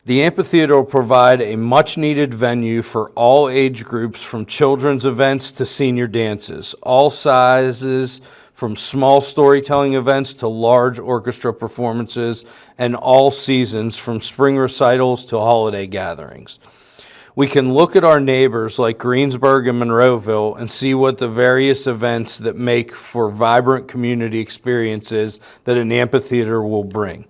The amphitheater will provide a much-needed venue for all age groups, from children's events to senior dances, all sizes, from small storytelling events to large orchestra performances, and all seasons, from spring recitals to holiday gatherings. We can look at our neighbors like Greensburg and Monroeville and see what the various events that make for vibrant community experiences that an amphitheater will bring.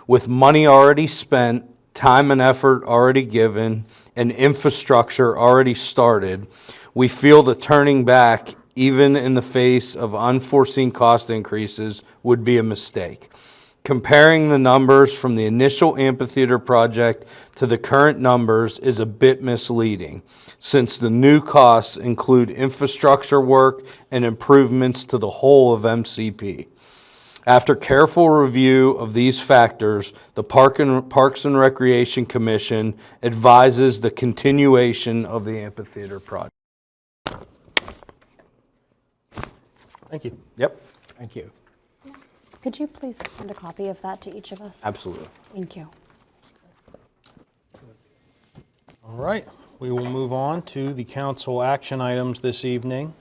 With money already spent, time and effort already given, and infrastructure already started, we feel that turning back, even in the face of unforeseen cost increases, would be a mistake. Comparing the numbers from the initial amphitheater project to the current numbers is a bit misleading, since the new costs include infrastructure work and improvements to the whole of MCP. After careful review of these factors, the Parks and Recreation Commission advises the continuation of the amphitheater project. Thank you. Yep. Thank you. Could you please send a copy of that to each of us? Absolutely. Thank you. All right, we will move on to the council action items this evening.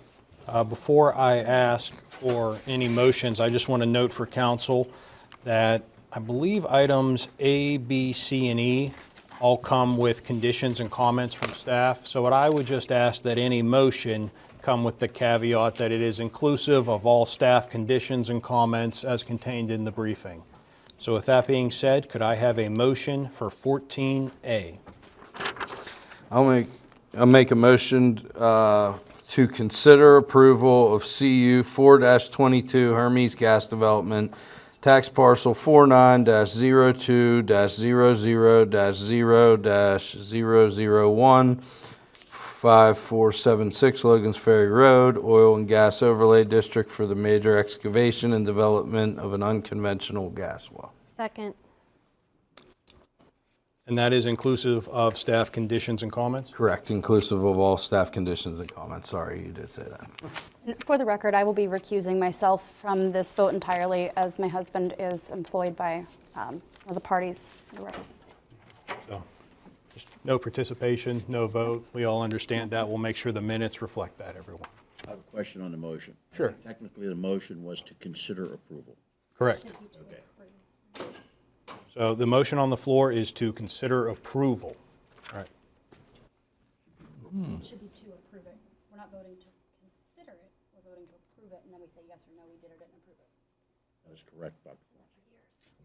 Before I ask for any motions, I just want to note for council that I believe items A, B, C, and E all come with conditions and comments from staff. So what I would just ask that any motion come with the caveat that it is inclusive of all staff conditions and comments as contained in the briefing. So with that being said, could I have a motion for 14A? I'll make a motion to consider approval of CU 4-22 Hermes Gas Development, tax parcel 49-02-00-0-001, 5476 Logan's Ferry Road, Oil and Gas Overlay District for the major excavation and development of an unconventional gas well. Second. And that is inclusive of staff conditions and comments? Correct, inclusive of all staff conditions and comments. Sorry, you did say that. And for the record, I will be recusing myself from this vote entirely, as my husband is employed by one of the parties. So, just no participation, no vote. We all understand that. We'll make sure the minutes reflect that, everyone. I have a question on the motion. Sure. Technically, the motion was to consider approval. Correct. Okay. So the motion on the floor is to consider approval. All right. It should be to approve it. We're not voting to consider it. We're voting to approve it, and then we say yes or no, we did or didn't approve it. That is correct, Dr.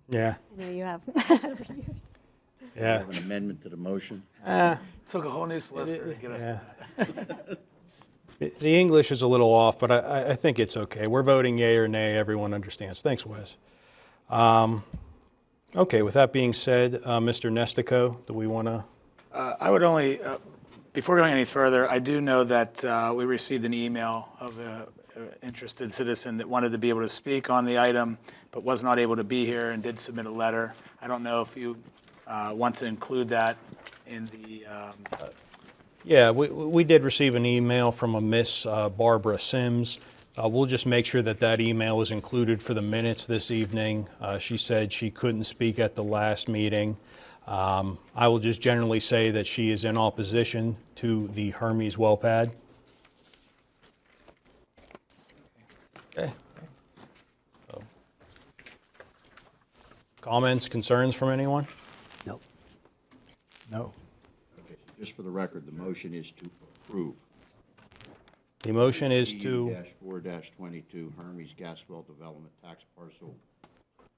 Yeah. I know you have. Yeah. Have an amendment to the motion? Took a whole new solicitor to get us. The English is a little off, but I think it's okay. We're voting yea or nay. Everyone understands. Thanks, Wes. Okay, with that being said, Mr. Nestico, do we want to? I would only, before going any further, I do know that we received an email of an interested citizen that wanted to be able to speak on the item, but was not able to be here and did submit a letter. I don't know if you want to include that in the... Yeah, we did receive an email from a Miss Barbara Sims. We'll just make sure that that email is included for the minutes this evening. She said she couldn't speak at the last meeting. I will just generally say that she is in opposition to the Hermes well pad. Okay. So, comments, concerns from anyone? No. No. Okay, so just for the record, the motion is to approve. The motion is to... CU-4-22 Hermes Gas Well Development Tax Parcel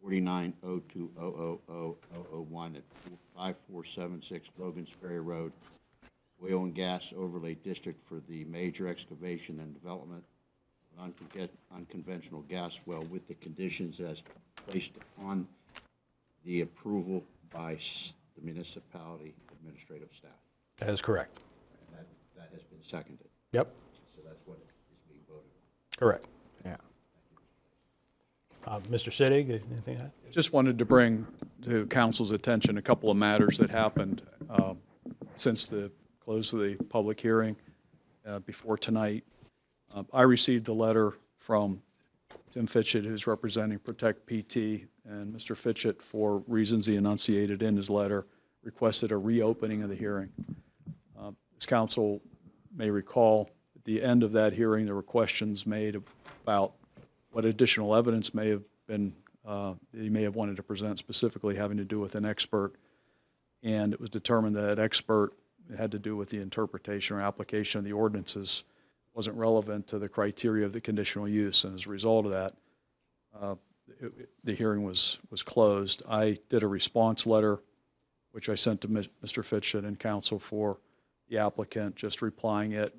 49-02-000001 at 5476 Logan's Ferry Road, Oil and Gas Overlay District for the major excavation and development of an unconventional gas well with the conditions as placed on the approval by the municipality administrative staff. That is correct. And that has been seconded. Yep. So that's what is being voted on. Correct. Yeah. Mr. Sittig, anything to add? Just wanted to bring to council's attention a couple of matters that happened since the close of the public hearing before tonight. I received a letter from Tim Fitchett, who's representing Protect PT, and Mr. Fitchett, for reasons he enunciated in his letter, requested a reopening of the hearing. As council may recall, at the end of that hearing, there were questions made about what additional evidence may have been, he may have wanted to present, specifically having to do with an expert. And it was determined that expert, it had to do with the interpretation or application of the ordinances, wasn't relevant to the criteria of the conditional use. And as a result of that, the hearing was closed. I did a response letter, which I sent to Mr. Fitchett and counsel for the applicant, just replying it.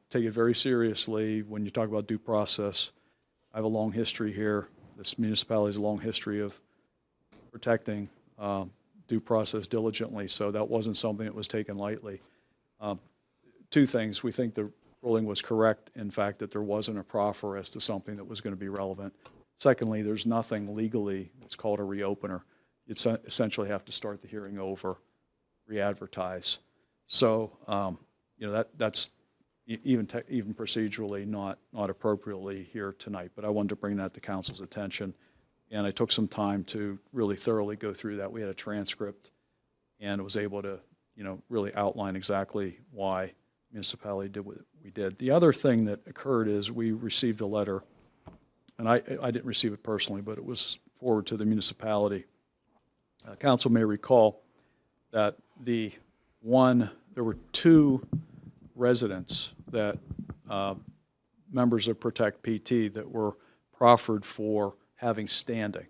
Take it very seriously when you talk about due process. I have a long history here. This municipality has a long history of protecting due process diligently, so that wasn't something that was taken lightly. Two things. We think the ruling was correct, in fact, that there wasn't a proffer as to something that was going to be relevant. Secondly, there's nothing legally that's called a reopener. You'd essentially have to start the hearing over, re-advertise. So, that's even procedurally not appropriately here tonight, but I wanted to bring that to council's attention. And I took some time to really thoroughly go through that. We had a transcript and was able to, really outline exactly why municipality did what we did. The other thing that occurred is we received a letter, and I didn't receive it personally, but it was forwarded to the municipality. Council may recall that there were two residents that members of Protect PT that were proffered for having standing.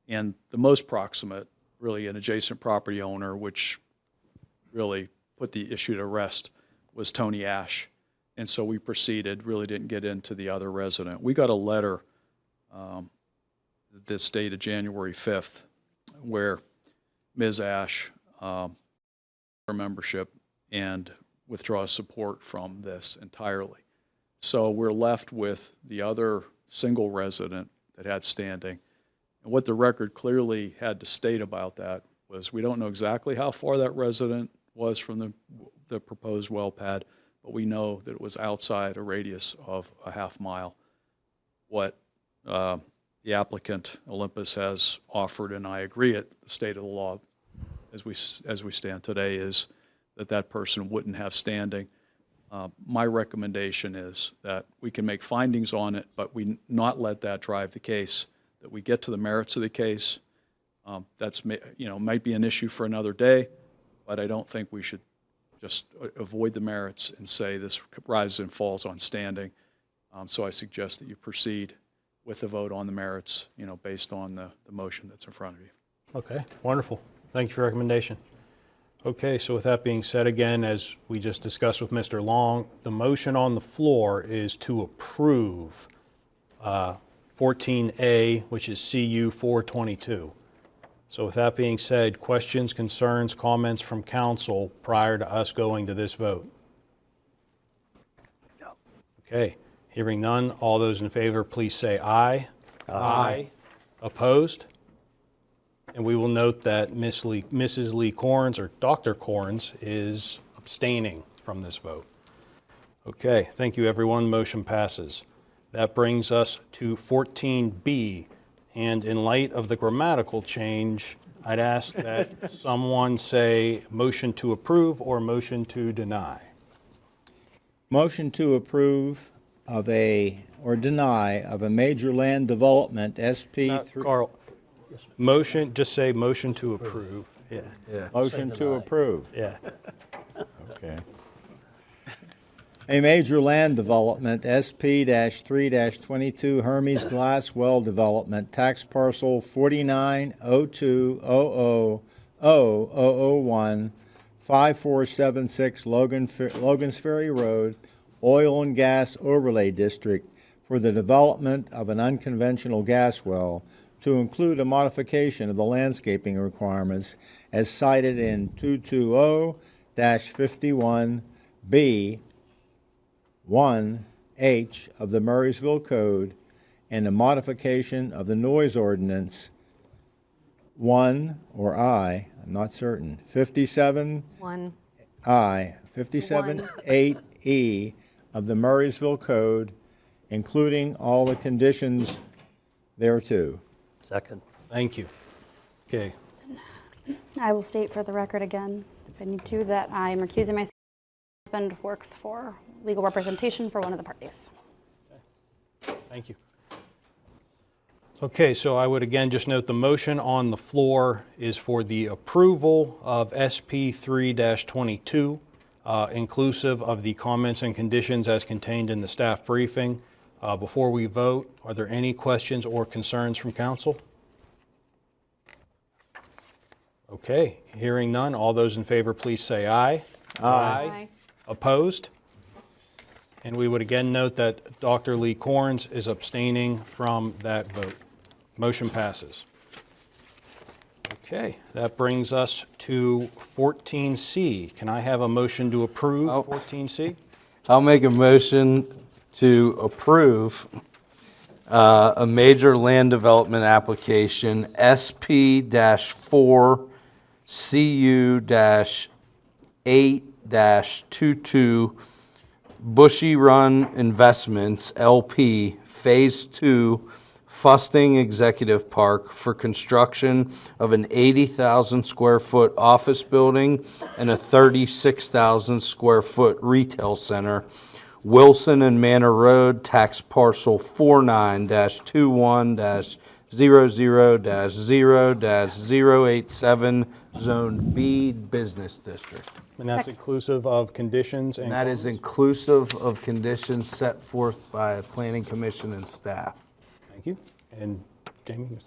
And the most proximate, really an adjacent property owner, which really put the issue to rest, was Tony Ash. And so we proceeded, really didn't get into the other resident. We got a letter that's dated January 5th where Ms. Ash, her membership, and withdraws support from this entirely. So we're left with the other single resident that had standing. And what the record clearly had to state about that was we don't know exactly how far that resident was from the proposed well pad, but we know that it was outside a radius of a half mile. What the applicant, Olympus, has offered, and I agree at the state of the law as we stand today, is that person wouldn't have standing. My recommendation is that we can make findings on it, but we not let that drive the case, that we get to the merits of the case. That's, might be an issue for another day, but I don't think we should just avoid the merits and say this rises and falls on standing. So I suggest that you proceed with the vote on the merits, based on the motion that's in front of you. Okay, wonderful. Thank you for your recommendation. Okay, so with that being said, again, as we just discussed with Mr. Long, the motion on the floor is to approve 14A, which is CU 422. So with that being said, questions, concerns, comments from council prior to us going to this vote? No. Okay, hearing none, all those in favor, please say aye. Aye. Opposed? And we will note that Mrs. Lee Corns, or Dr. Corns, is abstaining from this vote. Okay, thank you, everyone. Motion passes. That brings us to 14B. And in light of the grammatical change, I'd ask that someone say motion to approve or motion to deny. Motion to approve of or deny of a major land development, SP3. Carl, motion, just say motion to approve. Yeah. Motion to approve. Yeah. Okay. A major land development, SP-3-22 Hermes Glass Well Development, tax parcel 4902000001, 5476 Logan's Ferry Road, Oil and Gas Overlay District, for the development of an unconventional gas well, to include a modification of the landscaping requirements as cited in 220-51B 1H of the Murraysville Code and the modification of the noise ordinance 1, or I, I'm not certain, 57 One. I, 57-8E of the Murraysville Code, including all the conditions thereto. Second. Thank you. Okay, I will state for the record again, if I need to, that I am recusing myself. My husband works for legal representation for one of the parties. thank you. Okay, so I would again just note the motion on the floor is for the approval of SP 3-22, inclusive of the comments and conditions as contained in the staff briefing. Before we vote, are there any questions or concerns from council? Okay, hearing none, all those in favor, please say aye. Aye. Opposed? And we would again note that Dr. Lee Corns is abstaining from that vote. Motion passes. Okay, that brings us to 14C. Can I have a motion to approve 14C? I'll make a motion to approve a major land development application, SP-4CU-8-22, Bushy Run Investments, LP, Phase 2, Fusting Executive Park for construction of an 80,000 square foot office building and a 36,000 square foot retail center, Wilson and Manor Road, tax parcel 49-21-00-0-087, Zone B Business District. And that's inclusive of conditions and... And that is inclusive of conditions set forth by Planning Commission and staff. Thank you. And Jamie?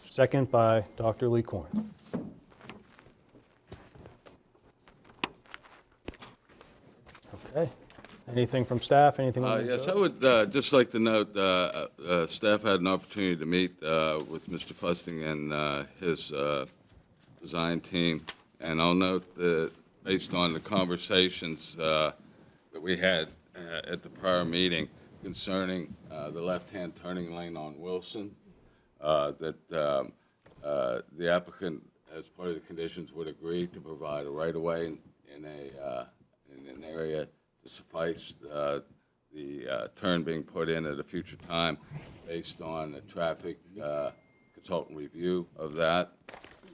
Second by Dr. Lee Corn. Okay. Anything from staff? Anything? on the Yes, I vote? would just like to note, staff had an opportunity to meet with Mr. Fusting and his design team, and I'll note that based on the conversations that we had at the prior meeting concerning the left-hand turning lane on Wilson, that the applicant, as part of the conditions, would agree to provide a right-of-way in an area to suffice the turn being put in at a future time based on a traffic consultant review of that,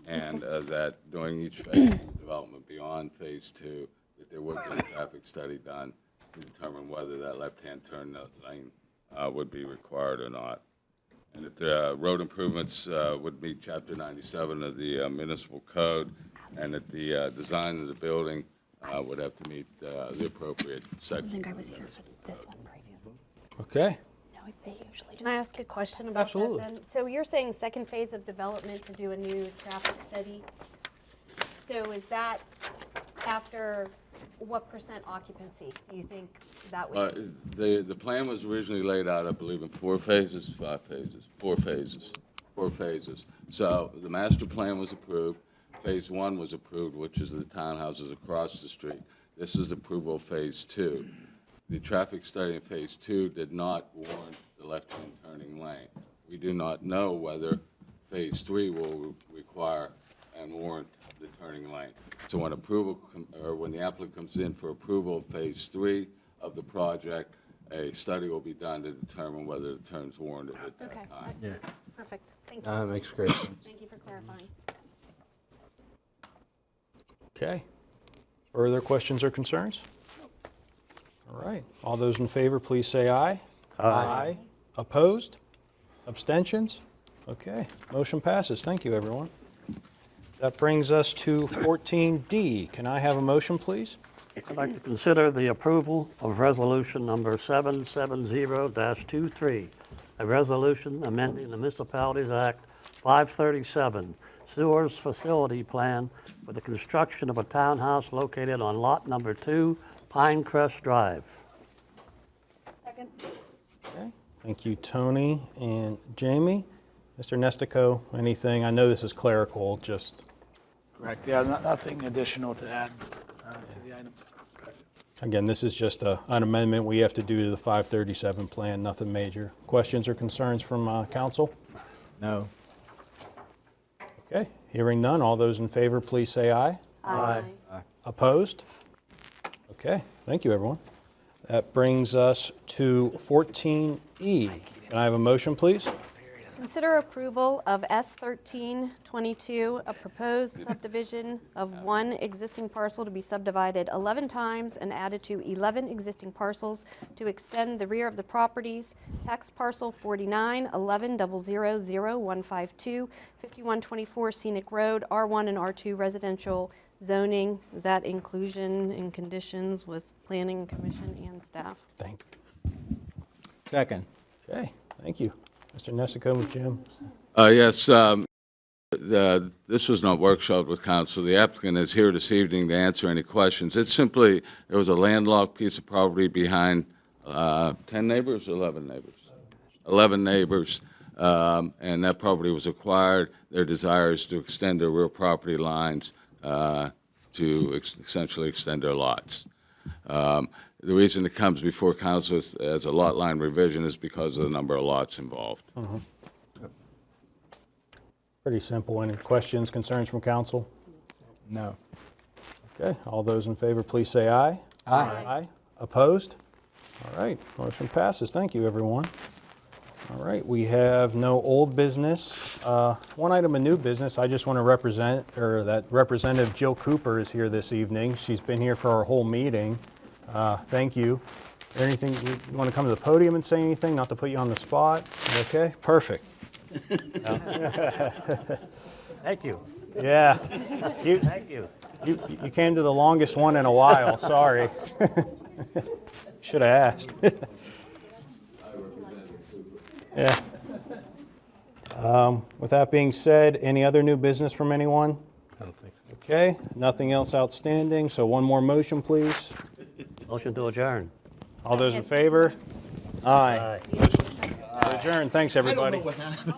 and that during each phase of development beyond Phase 2, that there would be a traffic study done to determine whether that left-hand turn lane would be required or not. And that the road improvements would meet Chapter 97 of the Municipal Code, and that the design of the building would have to meet the appropriate section. I think I was here for this one previous. Okay. No, they usually Can I ask a question about Absolutely. that then? So you're saying second phase of development to do a new traffic study? So is that after what % occupancy do you think that would be? The plan was originally laid out, I believe, in 4 phases, 5 phases, 4 phases, 4 phases. So the master plan was approved. Phase 1 was approved, which is the townhouses across the street. This is approval of Phase 2. The traffic study in Phase 2 did not warrant the left-hand turning lane. We do not know whether Phase 3 will require and warrant the turning lane. So when when the applicant comes in for approval of Phase 3 of the project, a study will be done to determine whether the turn's warranted at that time. Yeah. Perfect. Thank you. That makes great sense. Thank you for clarifying. Okay. Further questions or concerns? All right. All those in favor, please say aye. Aye. Opposed? Abstentions? Okay. Motion passes. Thank you, everyone. That brings us to 14D. Can I have a motion, please? I'd like to consider the approval of resolution number 770-23, a resolution amending the Municipalities Act 537, sewers facility plan for the construction of a townhouse located on lot number 2, Pinecrest Drive. Second. Okay. Thank you, Tony and Jamie. Mr. Nestico, anything? I know this is clerical, just... Correct. Yeah, nothing additional to add to the item. Again, this is just an amendment we have to do to the 537 plan, nothing major. Questions or concerns from council? No. Okay, hearing none, all those in favor, please say aye. Aye. Opposed? Okay, thank you, everyone. That brings us to 14E. Can I have a motion, please? Consider approval of S1322, a proposed subdivision of one existing parcel to be subdivided 11 times and added to 11 existing parcels to extend the rear of the properties, tax parcel 49, 11000152, 5124 Scenic Road, R1 and R2 residential zoning. Is that inclusion in conditions with planning commission and staff? Thank Second. Okay, thank you. Mr. Nesico, Jim? Yes, this was not workshop with council. The applicant is here this evening to answer any questions. It's simply, there was a landlocked piece of property behind 10 neighbors, 11 neighbors? 11 neighbors, and that property was acquired. Their desire is to extend their rear property lines to essentially extend their lots. The reason it comes before council as a lot line revision is because of the number of lots involved. Pretty simple. Any questions, concerns from council? No. Okay, all those in favor, please say aye. Aye. Aye. Opposed? All right, motion passes. Thank you, everyone. All right, we have no old business. One item of new business, I just want to that Representative Jill Cooper is here this evening. She's been here for our whole meeting. Thank you. Is there anything, you want to come to the podium and say anything, not to put you on the spot? Okay, perfect. Thank you. Yeah. Thank you. You came to the longest one in a while, sorry. Should have asked. Yeah. With that being said, any other new business from anyone? I don't think so. Okay, nothing else outstanding, so one more motion, please. Motion to adjourn. All those in favor? Aye. Adjourn. Thanks, everybody. I don't know what happened.